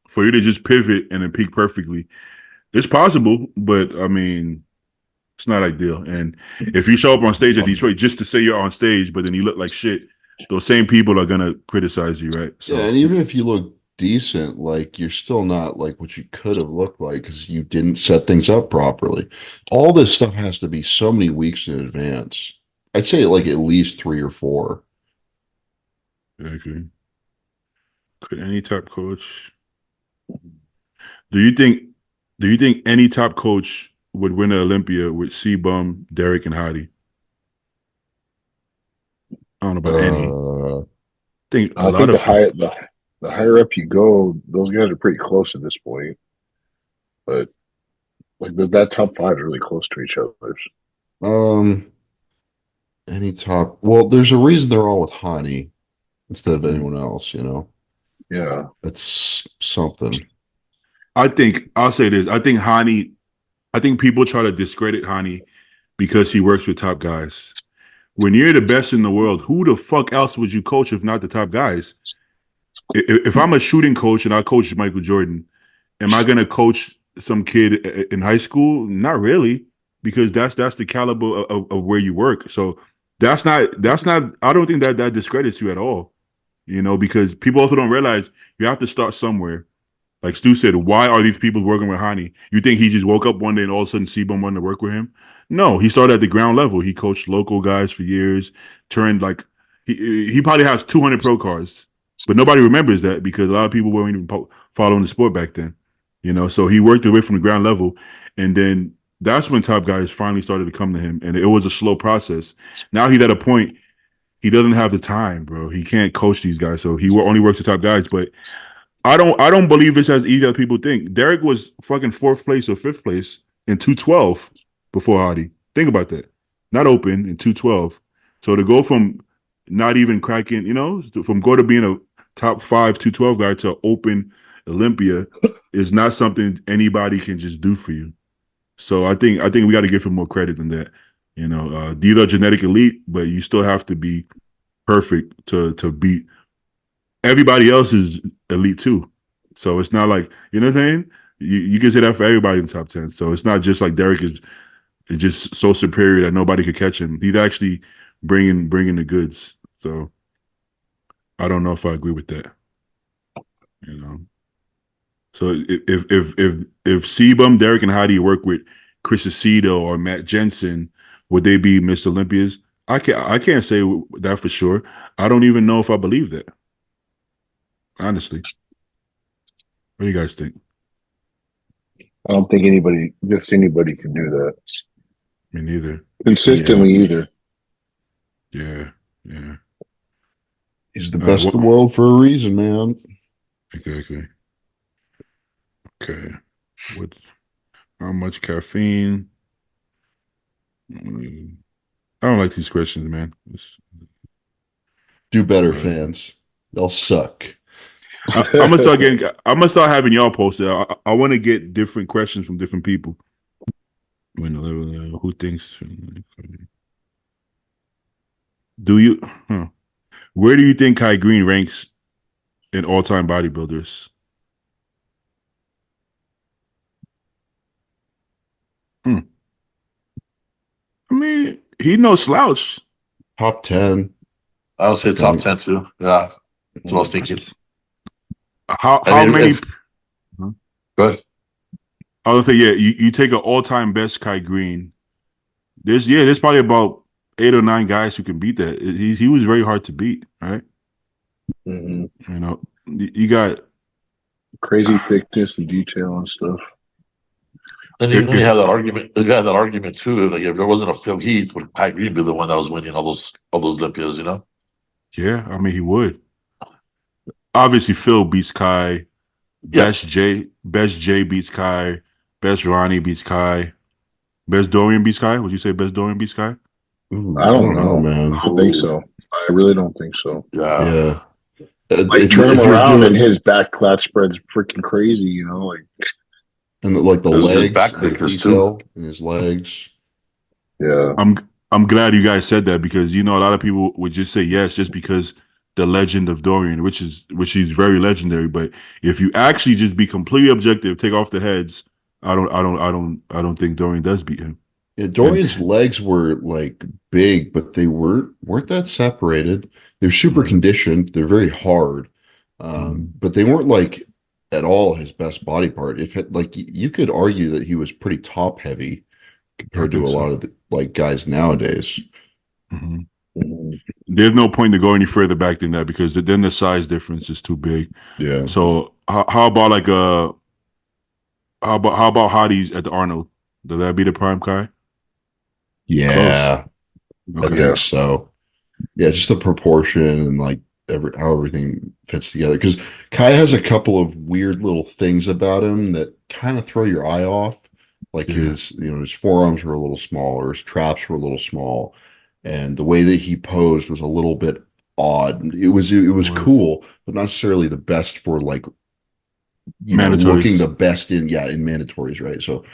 for you to just pivot and then peak perfectly, it's possible, but I mean, it's not ideal. And if you show up on stage at Detroit just to say you're on stage, but then you look like shit, those same people are gonna criticize you, right? So, yeah, and even if you look decent, like, you're still not like what you could have looked like because you didn't set things up properly. All this stuff has to be so many weeks in advance. I'd say like at least 3 or 4. Okay. Could any top coach? Do you think any top coach would win an Olympia with C-Bum, Derek, and Hottie? I don't know about any. I think the higher up you go, those guys are pretty close at this point. But like that top 5 is really close to each other. Any top? Well, there's a reason they're all with Hottie instead of anyone else, you know? Yeah. That's something. I'll say this. I think people try to discredit Hani because he works with top guys. When you're the best in the world, who the fuck else would you coach if not the top guys? If I'm a shooting coach and I coach Michael Jordan, am I going to coach some kid in high school? Not really, because that's the caliber of where you work. So that's not. I don't think that discredits you at all. You know, because people also don't realize you have to start somewhere. Like Stu said, why are these people working with Hani? You think he just woke up one day and all of a sudden C-Bum wanted to work with him? No, he started at the ground level. He coached local guys for years. Turned like he probably has 200 pro cards, but nobody remembers that because a lot of people weren't even following the sport back then. You know, so he worked away from the ground level, and then that's when top guys finally started to come to him, and it was a slow process. Now he's at a point he doesn't have the time, bro. He can't coach these guys, so he only works with top guys, but. I don't believe it's as easy as people think. Derek was fucking 4th place or 5th place in 212 before Hottie. Think about that. Not open in 212. So to go from not even cracking, from go to being a top 5 212 guy to open Olympia is not something anybody can just do for you. So I think we got to give him more credit than that. You know, these are genetic elite, but you still have to be perfect to beat everybody else is elite too. So it's not like, you know what I'm saying? You can say that for everybody in the top 10. So it's not just like Derek is just so superior that nobody could catch him. He's actually bringing the goods. So I don't know if I agree with that. You know. So if Sebum, Derek, and Heidi work with Chris Aceto or Matt Jensen, would they be Mr. Olympias? I can't say that for sure. I don't even know if I believe that. Honestly. What do you guys think? I don't think anybody can do that Me neither. consistently either. Yeah. He's the best in the world for a reason, man. Exactly. Okay. How much caffeine? I don't like these questions, man. Do better, fans. They'll suck. I'm gonna start having y'all post it. I want to get different questions from different people. Who thinks? Do you? Where do you think Kai Green ranks in all-time bodybuilders? I mean, he no slouch. Top 10. I would say top 10 too. Yeah, that's what I was thinking. How many? Good. I would say, yeah, you take an all-time best Kai Green. There's probably about 8 or 9 guys who can beat that. He was very hard to beat, right? Mm-hmm. You know, you got crazy thickness and detail and stuff. And you have that argument. You had that argument too. Like if there wasn't a Phil Heath, would Kai Green be the one that was winning all those Olympias? You know? Yeah, I mean he would. Obviously, Phil beats Kai. Best J beats Kai. Best Ronnie beats Kai. Best Dorian beats Kai. Would you say Best Dorian beats Kai? Ooh, I don't know, man. I don't think so. I really don't think so. Yeah. Like turn him around and his back lat spread's freaking crazy, you know, like and like the legs, back the detail in his legs. Yeah. I'm glad you guys said that because you know a lot of people would just say yes just because the legend of Dorian, which is very legendary. But if you actually just be completely objective, take off the heads, I don't think Dorian does beat him. Yeah, Dorian's legs were like big, but they weren't that separated. They're super conditioned. They're very hard, but they weren't like at all his best body part. If it, like you could argue that he was pretty top heavy compared to a lot of the like guys nowadays. There's no point to go any further back than that because then the size difference is too big. Yeah. So how about like how about Hotties at the Arnold? Does that be the prime Kai? Yeah, okay. I think so. Yeah, just the proportion and like how everything fits together. Because Kai has a couple of weird little things about him that kind of throw your eye off. Like his forearms were a little smaller, his traps were a little small, and the way that he posed was a little bit odd. It was cool, but not necessarily the best for like looking the best in mandatories, right? So,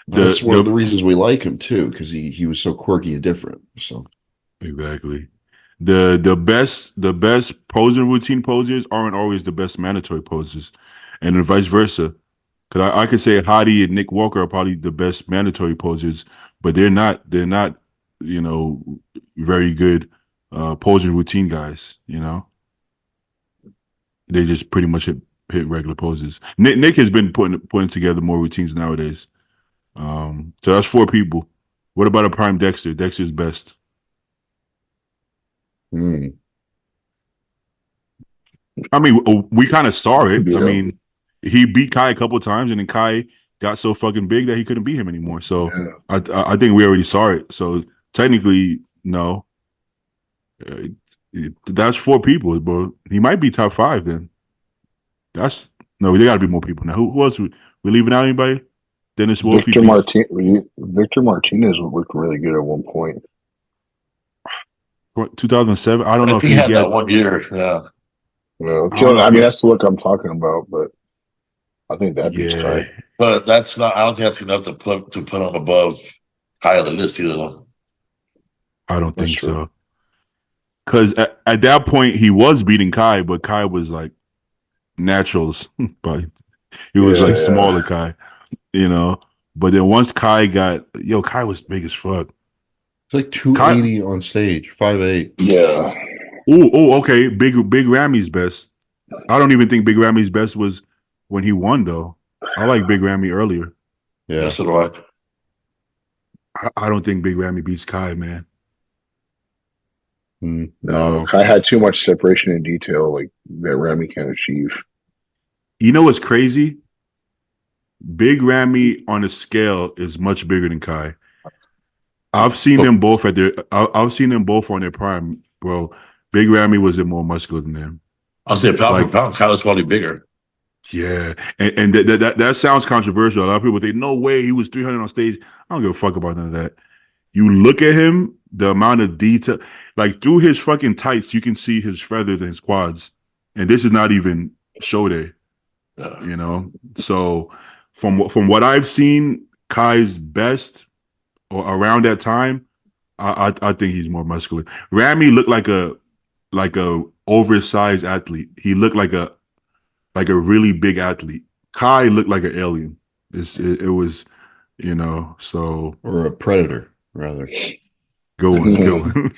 that's one of the reasons we like him too, because he was so quirky and different. So exactly, the best posing routine posers aren't always the best mandatory posers, and then vice versa. Because I could say Hottie and Nick Walker are probably the best mandatory posers, but they're not very good posing routine guys. You know, they just pretty much hit regular poses. Nick has been putting together more routines nowadays. So that's 4 people. What about a prime Dexter? Dexter's best. I mean, we kind of saw it. I mean, he beat Kai a couple of times, and then Kai got so fucking big that he couldn't beat him anymore. So I think we already saw it. So technically, no. That's 4 people, bro. He might be top 5 then. There got to be more people now. Who else? We leaving out anybody? Dennis Wolf. Victor Martinez looked really good at one point. 2007. I don't know if he had that 1 year. Yeah. Well, I don't know I if mean, that's the look I'm talking about, but I think that beats Yeah, Kai. but that's not. I don't think that's enough to put him above high on the list either. Though. I don't That's think true. so. Because at that point he was beating Kai, but Kai was like naturals, but he was like Yeah, smaller Kai, you know. But then once Kai Kai was big as fuck. It's like Kai, 280 on stage, 5'8". yeah. okay, Big Ramy's best. I don't even think Big Ramy's best was when he won though. I like Big Ramy earlier. Yeah. Yeah, so do I. I don't think Big Ramy beats Kai, man. No. Kai had too much separation in detail, like that Ramy can't achieve. You know what's crazy? Big Ramy on a scale is much bigger than Kai. I've seen them both at their. I've seen them both on their prime, bro. Big Ramy was more muscular than them. I'll say pound Like, for pound, Kyle's probably bigger. yeah, and that sounds controversial. A lot of people think, no way, he was 300 on stage. I don't give a fuck about none of that. You look at him, the amount of detail, like through his fucking tights, you can see his feathers and his quads. And this is not even show day, you know. So from what I've seen, Kai's best or around that time, I think he's more muscular. Ramy looked like a oversized athlete. He looked like a really big athlete. Kai looked like an alien. It was, you know, so Or a predator, rather. good one.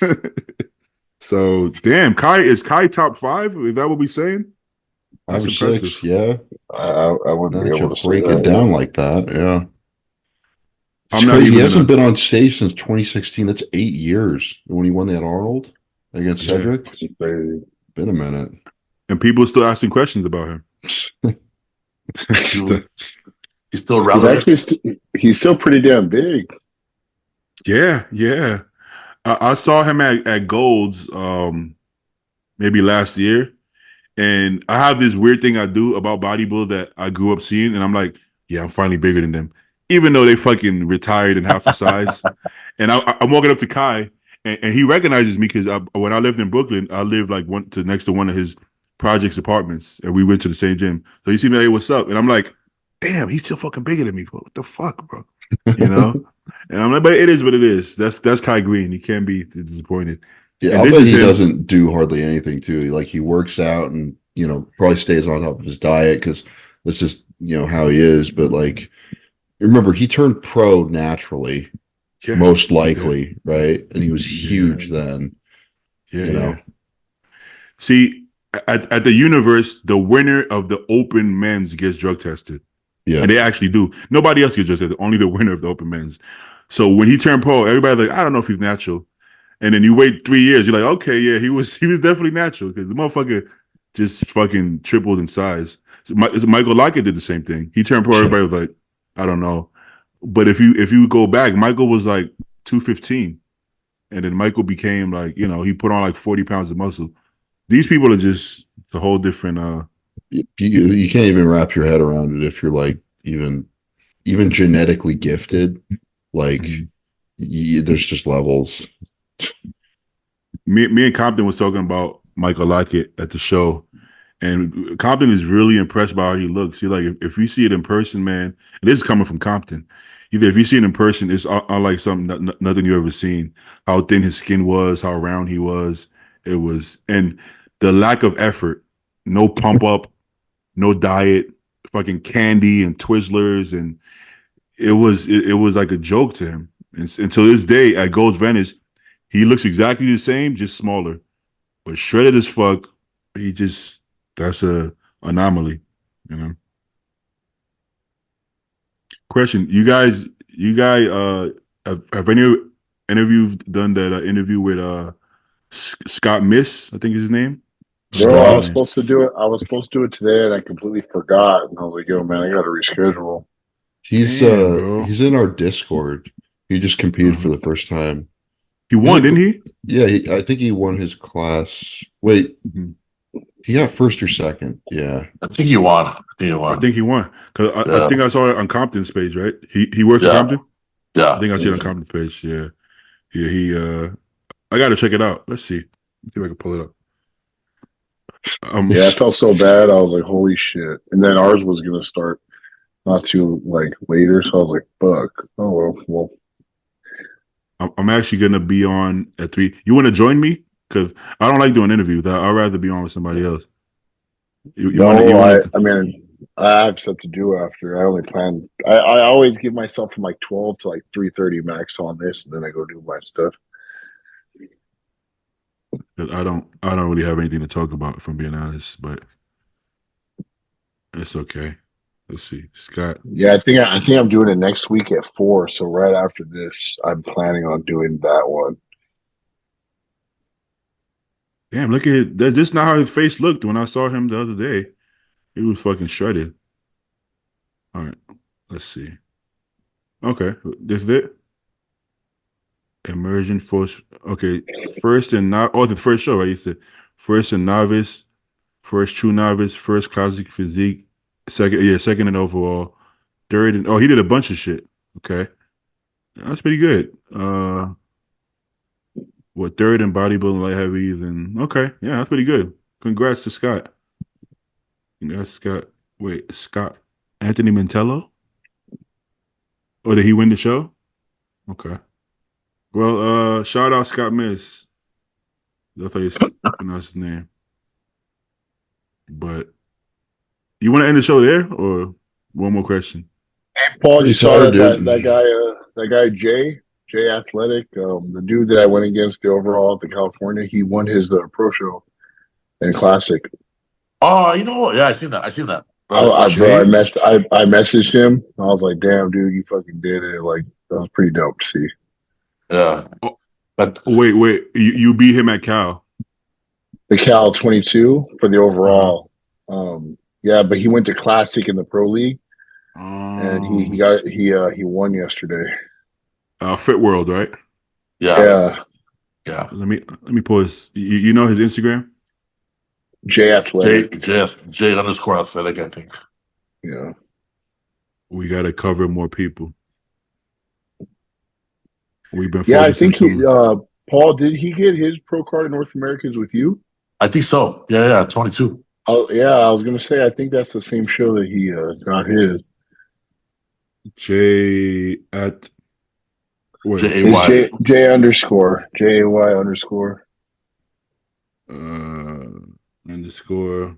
So damn, is Kai top 5? Is that what we saying? 5 That's or impressive. 6, yeah. I wouldn't Now be that able you to say break that. it down like that, yeah. It's I'm not crazy. even He hasn't gonna. been on stage since 2016. That's 8 years when he won that Arnold against Yeah. Cedric. It's crazy. Been a minute. And people are still asking questions about him. He's still He's relevant. actually he's still pretty damn big. Yeah. I saw him at Gold's maybe last year, and I have this weird thing I do about bodybuilding that I grew up seeing, and I'm like, yeah, I'm finally bigger than them, even though they fucking retired in half the size. And I'm walking up to Kai, and he recognizes me because when I lived in Brooklyn, I lived like next to one of his projects apartments, and we went to the same gym. So he see me, hey, what's up? And I'm like, damn, he's still fucking bigger than me. What the fuck, bro? You know? And I'm like, but it is what it is. That's Kai Green. He can't be disappointed. Yeah, And I'll this bet is he him. doesn't do hardly anything too. Like he works out and probably stays on top of his diet because that's just how he is. But like, remember he turned pro naturally, Yeah, most he did. likely, right? And he was huge then. Yeah. See, at the universe, the winner of the open men's gets drug tested. Yeah, And they actually do. Nobody else gets drug tested, only the winner of the open men's. So when he turned pro, everybody's like, I don't know if he's natural. And then you wait 3 years, you're like, okay, yeah, he was definitely natural because the motherfucker just fucking tripled in size. So Michael Lockett did the same thing. He turned pro, everybody was like, I don't know. But if you go back, Michael was like 215. And then Michael became like, he put on like 40 pounds of muscle. These people are just a whole different you can't even wrap your head around it if you're like even genetically gifted. Like there's just levels. Me and Compton was talking about Michael Lockett at the show, and Compton is really impressed by how he looks. He's like, if you see it in person, man, and this is coming from Compton. Either if you see it in person, it's unlike something nothing you ever seen. How thin his skin was, how round he was. It was, and the lack of effort, no pump up, no diet, fucking candy and Twizzlers, and it was like a joke to him. And until this day at Gold's Venice, he looks exactly the same, just smaller, but shredded as fuck. That's a anomaly, Question: have any of you done that interview with Scott Miss? I think is his name. Bro, I was Man. supposed to do it. I was supposed to do it today, and I completely forgot. And I was like, "Yo, man, I got to reschedule." He's Damn, bro. he's in our Discord. He just competed for the first time. He won, didn't he? Yeah, I think he won his class. Wait, Mhm. he got first or second. Yeah, I think you won. I think he won because I think I saw it on Compton's page, right? He works for Compton. Yeah, I think I see it on Compton's page. Yeah. He I got to check it out. Let's see. Let's see if I can pull it up. Yeah, I felt so bad. I was like, holy shit. And then ours was gonna start not too like later, so I was like, fuck. Oh well. I'm actually gonna be on at 3. You want to join me? Because I don't like doing interviews. I'd rather be on with somebody else. You want to? You No, want to? I mean I have stuff to do after. I only plan I always give myself from like 12 to like 3:30 max on this, and then I go do my stuff. I don't really have anything to talk about, if I'm being honest. But it's okay. Let's see, Scott. Yeah, I think I'm doing it next week at 4. So right after this, I'm planning on doing that one. Damn, look at it. That's just not how his face looked when I saw him the other day. He was fucking shredded. All right, let's see. Okay, this is it. Immersion force. Okay, first and not. Oh, the first show, right? You said first and novice, first true novice, first classic physique, second and overall, third and he did a bunch of shit. Okay, that's pretty good. What third in bodybuilding, light heavies, and okay, yeah, that's pretty good. Congrats to Scott. Congrats, Scott. Wait, Scott Anthony Mantello? Or did he win the show? Okay. Well, shout out Scott Miss. That's how you pronounce his name. But you want to end the show there, or one more question? Hey, Paul, you It's saw hard, that dude. that guy Jay Athletic, the dude that I went against the overall at the California, he won his pro show and classic. Oh, you know what? Yeah, I seen that. Bro, I messaged him. I was like, damn, dude, you fucking did it. Like, that was pretty dope to see. Yeah. Oh, But wait. You beat him at Cal. The Cal 22 for the overall. Yeah, but he went to classic in the pro league, and he won yesterday. Fit World, right? yeah. Let me pull his. You know his Instagram? Jay Athletic. J underscore athletic, I think. Yeah. We got to cover more people. We've been Yeah, I focusing think Paul, did he get his pro card in North Americans with you? I think so. Yeah, 22. Oh, yeah, I was gonna say I think that's the same show that he got his. J at what? J-A-Y. J underscore JAY underscore Underscore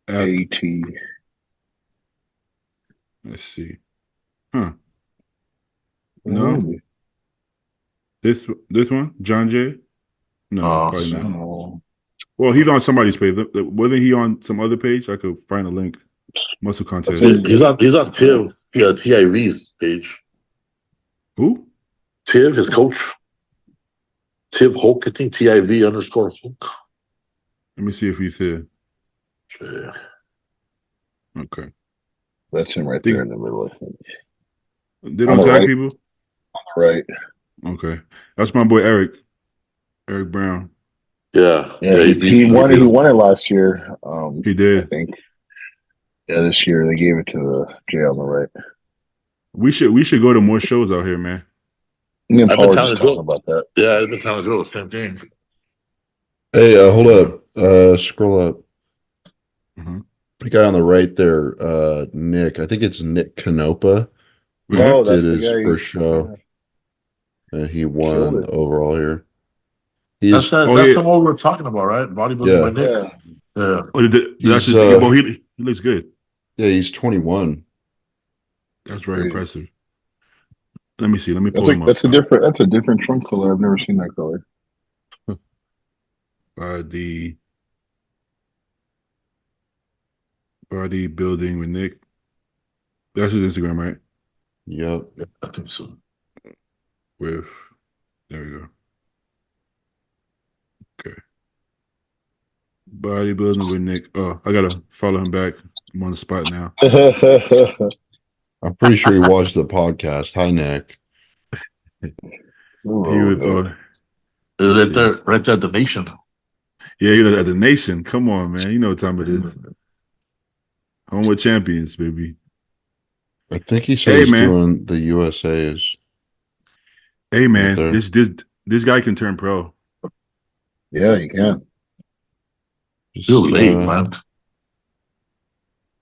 at. AT. Let's see. Huh? No. Oh, This one, John J. No, probably not. no. Well, he's on somebody's page. Wasn't he on some other page? I could find a link. Muscle contest. He's on TIV's page. Who? Tiv, his coach. Tiv Hulk, I think TIV underscore Hulk. Let me see if he's here. Yeah. Okay. That's him right there in the middle, I think. They don't tag people? Right. Okay. That's my boy Eric Brown. Yeah. He won it last year. He did. I think. Yeah, this year they gave it to the Jay on the right. We should go to more shows out here, man. Me and I've Paul been were just talking about that. Yeah, I've been trying to do the same thing. Hey, hold up. Scroll up. Mm-hmm. The guy on the right there, Nick. I think it's Nick Canopa. He Oh, that's did the his guy. first show, and he won Killed it. overall here. That's the one we were talking about, right? Bodybuilding by Nick. Yeah. Yeah. Oh, that's He's, just. Well, he looks good. Yeah, he's 21. That's very Crazy. impressive. Let me see. Let me pull him up. That's a different trunk color. I've never seen that color. Bodybuilding with Nick. That's his Instagram, right? Yep. Yeah, I think so. There we go. Okay. Bodybuilding with Nick. Oh, I gotta follow him back. I'm on the spot now. I'm pretty sure he watched the podcast. Hi, Nick. He was. Right there at the nation. Yeah, he was at the nation. Come on, man. You know what time it is. Home with champions, baby. I think he said he's doing the USA's. Hey, man, Right this guy can turn pro. Yeah, you can. Feels late, man.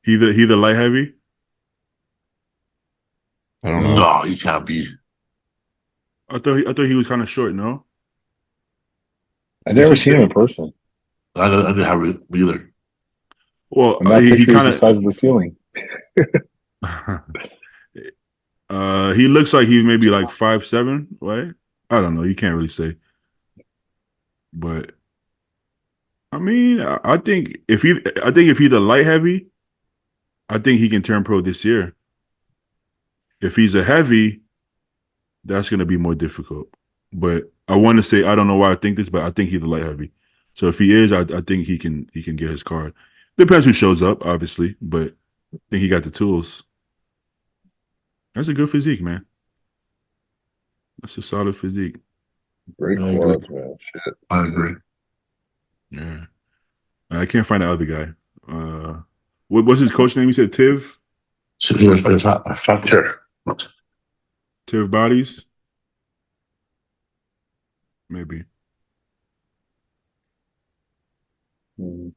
He the light heavy. I don't know. No, he can't be. I thought he was kind of short. No. I never he seen him in person. I didn't have it either. Well, And that he picture is kind the size of the ceiling. of. He looks like he's maybe like 5'7", right? I don't know. You can't really say. But I mean, I think if he's a light heavy, I think he can turn pro this year. If he's a heavy, that's going to be more difficult. But I want to say I don't know why I think this, but I think he's a light heavy. So if he is, I think he can get his card. Depends who shows up, obviously, but I think he got the tools. That's a good physique, man. That's a solid physique. Great I agree. quads, man. Shit. I agree. Yeah. I can't find the other guy. What's his coach name? He said Tiv? Factor. Tiv Bodies? Maybe.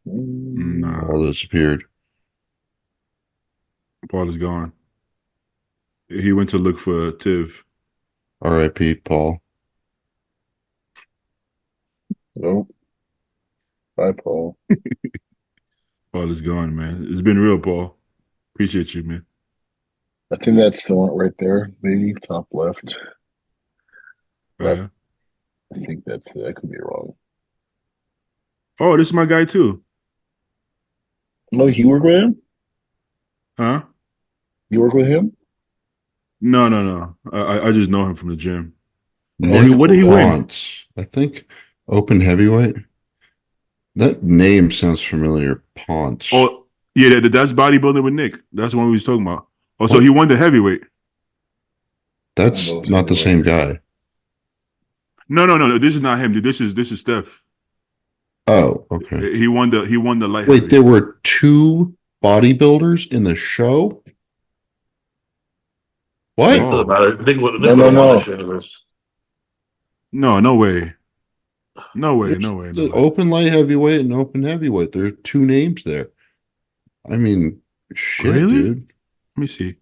Nah, All disappeared. Paul is gone. He went to look for Tiv. R.I.P. Paul. Nope. Bye, Paul. Paul is gone, man. It's been real, Paul. Appreciate you, man. I think that's the one right there, maybe top left. Yeah. I think that's it. I could be wrong. Oh, this is my guy too. No, you work with him? Huh? You work with him? No. I just know him from the gym. Nick what did he win? Ponce. I think open heavyweight. That name sounds familiar. Ponce. Oh, yeah, that's bodybuilding with Nick. That's the one we was talking about. Oh, so What? he won the heavyweight. That's Almost not the same guy. No. This is not him, dude. This is Steph. Oh, okay. He won the light Wait, heavy. there were two bodybuilders in the show? What? Oh. Doesn't matter. Nick would No. have won that shit anyways. No way. No way. The open light heavyweight and open heavyweight. There are two names there. I mean, shit, Really? dude. Let me see.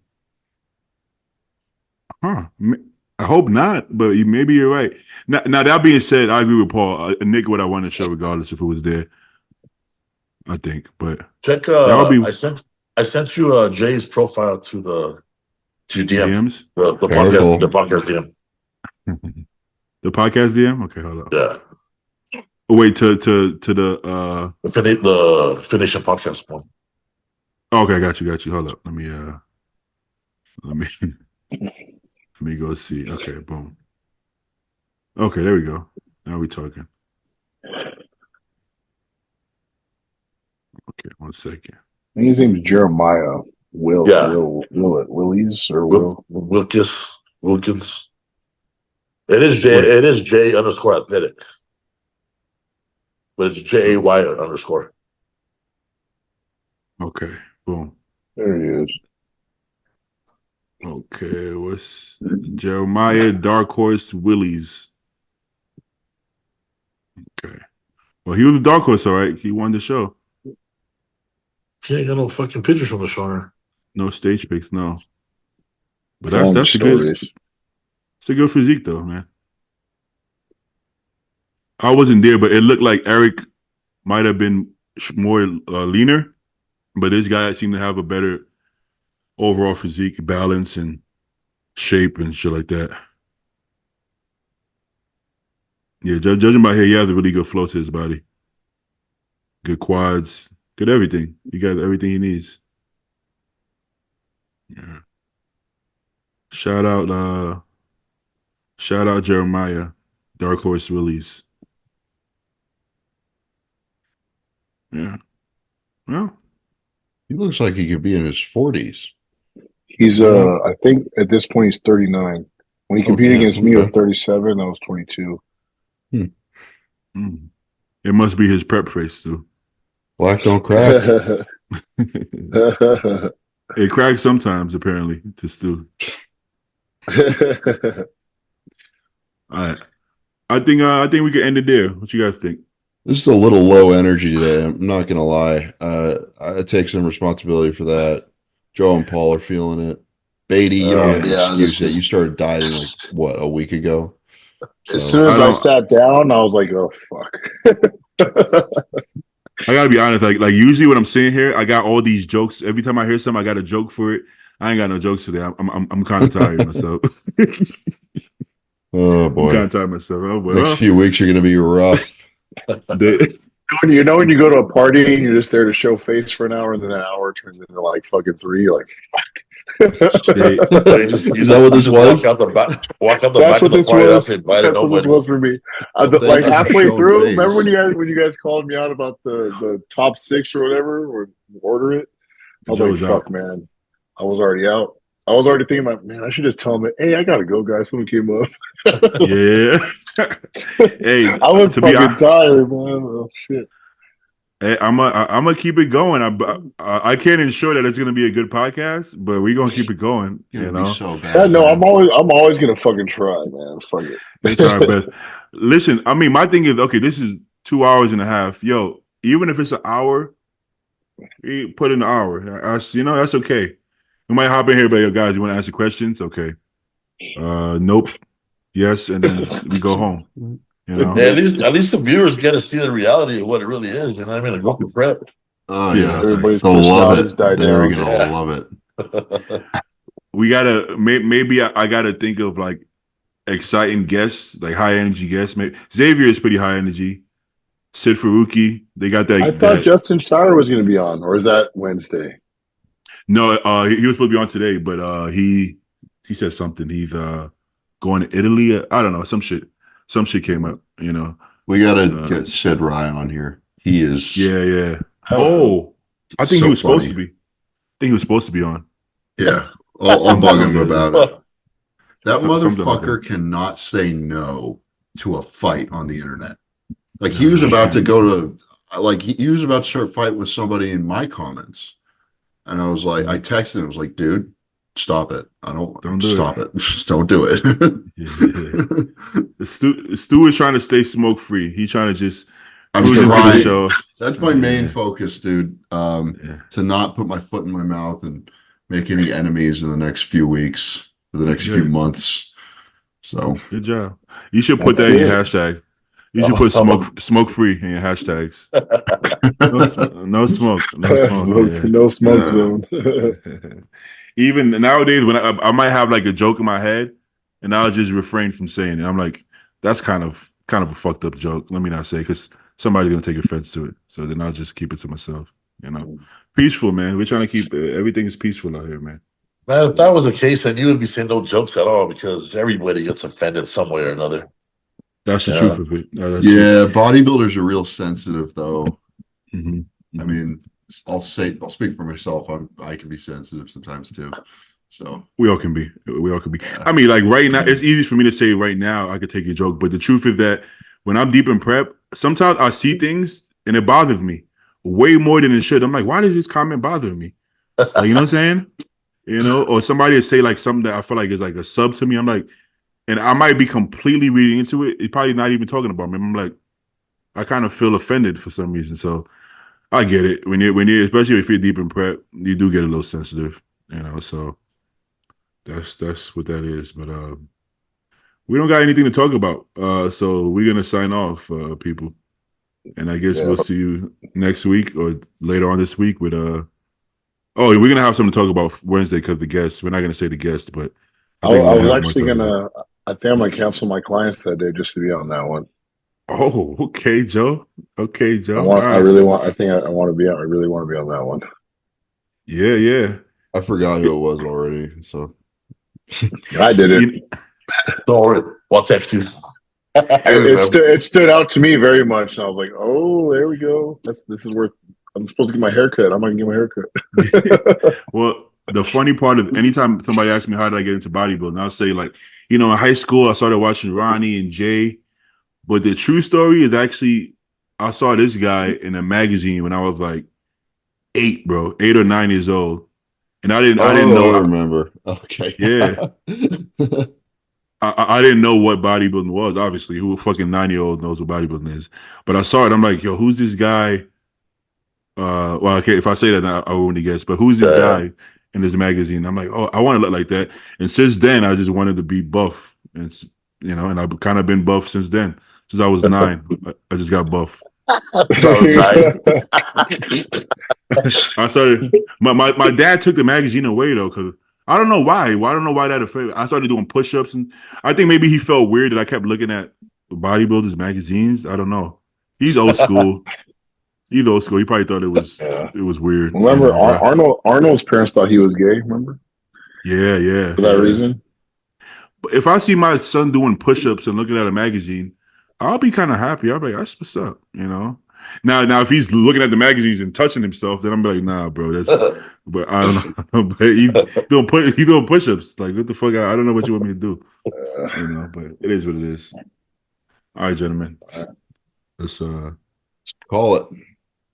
Huh. I hope not, but maybe you're right. Now that being said, I agree with Paul. Nick would have won the show regardless if it was there. I think, but Check. that would be I sent you Jay's profile to DM. DMs. The Careful. podcast DM. The podcast DM. Okay, hold up. Yeah. Oh, wait to the The finishing podcast one. Okay, I got you. Hold up. Let me let me go see. Okay, boom. Okay, there we go. Now we talking. Okay, 1 second. I think his name's Jeremiah Yeah. Willies or Will. Wilkins. It is J underscore athletic. But it's JAY underscore. Okay, boom. There he is. Okay, what's Jeremiah Dark Horse Willies? Okay. Well, he was a dark horse, all right. He won the show. He ain't got no fucking pictures from the show. No stage pics, no. But Telling that's a good. stories. It's a good physique, though, man. I wasn't there, but it looked like Eric might have been more leaner, but this guy seemed to have a better overall physique, balance, and shape and shit like that. Yeah, judging by here, he has a really good flow to his body. Good quads, good everything. He got everything he needs. Yeah. Shout out Jeremiah, Dark Horse Willies. Yeah. Well, He looks like he could be in his 40s. He's I think at this point he's 39. When he competed against me, I was 37. I was 22. It must be his prep face too. Black don't crack. It cracks sometimes, apparently, to Stu. All right. I think we can end it there. What you guys think? This is a little low energy today. I'm not gonna lie. I take some responsibility for that. Joe and Paul are feeling it. Beatty, you don't have an excuse yet. You started dieting like what, a week ago? So As soon as I sat down, I was like, "Oh fuck." I gotta be honest. Like usually when I'm sitting here, I got all these jokes. Every time I hear something, I got a joke for it. I ain't got no jokes today. I'm kind of tired myself. oh I'm boy, kind of tired myself. Oh, boy. next few weeks are gonna be rough. You know when you go to a party and you're just there to show face for an hour, and then an hour turns into like fucking 3. You're like, Is that what this was? Walk out the That's back what of the this party. was. That's invited That's what this nobody. was for me. Well, Like thank you for halfway showing through, face. remember when you guys called me out about the top 6 or whatever, or order it? I was Joe like, was fuck, out. man. I was already out. I was already thinking about, man, I should just tell them, hey, I gotta go, guys. Someone came up. Yeah. Hey, I was to be fucking honest, tired, man. Oh shit. hey, I'm gonna keep it going. I can't ensure that it's gonna be a good podcast, but we're gonna keep it going. It's gonna You be know, so bad. Yeah, no, man. I'm always gonna fucking try, man. Fuck it. we try our best. Listen, I mean, my thing is, okay, this is 2 hours and a half. Yo, even if it's an hour, we put in an hour. That's okay. We might hop in here, but yo, guys, you want to answer questions? Okay. Nope. Yes, and then we go home. You know. Yeah, at least the viewers get to see the reality of what it really is. You know what I mean? Go through prep. Oh Yeah. yeah, Everybody's they'll love personalities it. died They're down. gonna Yeah. love it. We gotta maybe I gotta think of like exciting guests, like high energy guests. Maybe Xavier is pretty high energy. Sid Faruqi, they got that. I thought that Justin Shire was gonna be on, or is that Wednesday? no, he was supposed to be on today, but he said something. He's going to Italy. I don't know, some shit came up. You know. We gotta get Sid Rye on here. He is Yeah. Oh, I think so he was supposed to funny. be. I think he was supposed to be on. Yeah. I'll bug him Something- about it. That something like motherfucker that. cannot say no to a fight on the internet. Like he was about to go to, like he was about to start fight with somebody in my comments, and I was like, I texted him, I was like, dude, stop it. Don't do stop it. Just don't do it. Stu is trying to stay smoke free. He's trying to just I'm cruise into the trying. show. That's my main Yeah. focus, dude. Yeah. To not put my foot in my mouth and make any enemies in the next few weeks, or the next few Good. months. So Good job. You should put that in your hashtag. You should put smoke free in your hashtags. No smoke. Yeah. No smoke Yeah. zone. Even nowadays, when I might have like a joke in my head, and I'll just refrain from saying it. I'm like, that's kind of a fucked up joke. Let me not say, because somebody's gonna take offense to it. So then I'll just keep it to myself. You know, peaceful, man. We're trying to keep everything is peaceful out here, man. Man, if that was the case, then you would be saying no jokes at all because everybody gets offended some way or another. That's the Yeah. truth of it. That's yeah, bodybuilders are real sensitive, though. hmm I mean, I'll speak for myself. I can be sensitive sometimes too. So We all can be. I mean, like right now, it's easy for me to say right now I could take a joke, but the truth is that when I'm deep in prep, sometimes I see things and it bothers me way more than it should. I'm like, why does this comment bother me? Like, you know what I'm saying? You know, or somebody would say like something that I feel like is like a sub to me. I'm like, and I might be completely reading into it. It's probably not even talking about me. I'm like, I kind of feel offended for some reason. So I get it. When you're especially if you're deep in prep, you do get a little sensitive, you know. So that's what that is. But we don't got anything to talk about. So we're gonna sign off, people. And I guess we'll see you next week or later on this week with oh, we're gonna have something to talk about Wednesday because the guest. We're not gonna say the guest, but I think we're was gonna have actually more to talk gonna. I think I'm gonna cancel my clients that day just to be on that one. Oh, okay, Joe. Okay, Joe. I want. All I right. really want. I think I want to be on. I really want to be on that one. Yeah. I forgot who it was already. So I did it. You- Don't worry. I'll text you. It stood out to me very much, and I was like, "Oh, there we go. This is where I'm supposed to get my haircut. I'm gonna get my haircut." Well, the funny part is anytime somebody asks me how did I get into bodybuilding, I'll say like, you know, in high school I started watching Ronnie and Jay. But the true story is actually I saw this guy in a magazine when I was like 8 or 9 years old. And I didn't know. I remember. Okay. Yeah. I didn't know what bodybuilding was. Obviously, who a fucking 9-year-old knows what bodybuilding is? But I saw it. I'm like, yo, who's this guy? Well, okay, if I say that, I won't guess. But who's this guy in this magazine? I'm like, oh, I want to look like that. And since then, I just wanted to be buff, and and I've kind of been buff since then. Since I was 9, I just got buff. I started. My dad took the magazine away though, because I don't know why. Well, I don't know why that affected. I started doing push-ups, and I think maybe he felt weird that I kept looking at bodybuilders magazines. I don't know. He's old school. He's old school. He probably thought it was weird. Remember, Arnold's parents thought he was gay. Remember? Yeah. For that reason. But if I see my son doing push-ups and looking at a magazine, I'll be kind of happy. I'll be like, that's what's up, Now, if he's looking at the magazines and touching himself, then I'm like, nah, bro. That's. But I don't know. But he doing push-ups. Like, what the fuck? I don't know what you want me to do. But it is what it is. All right, gentlemen. Let's Call it.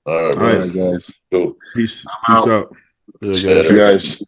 All All right, guys. Cool. Peace out. Guys.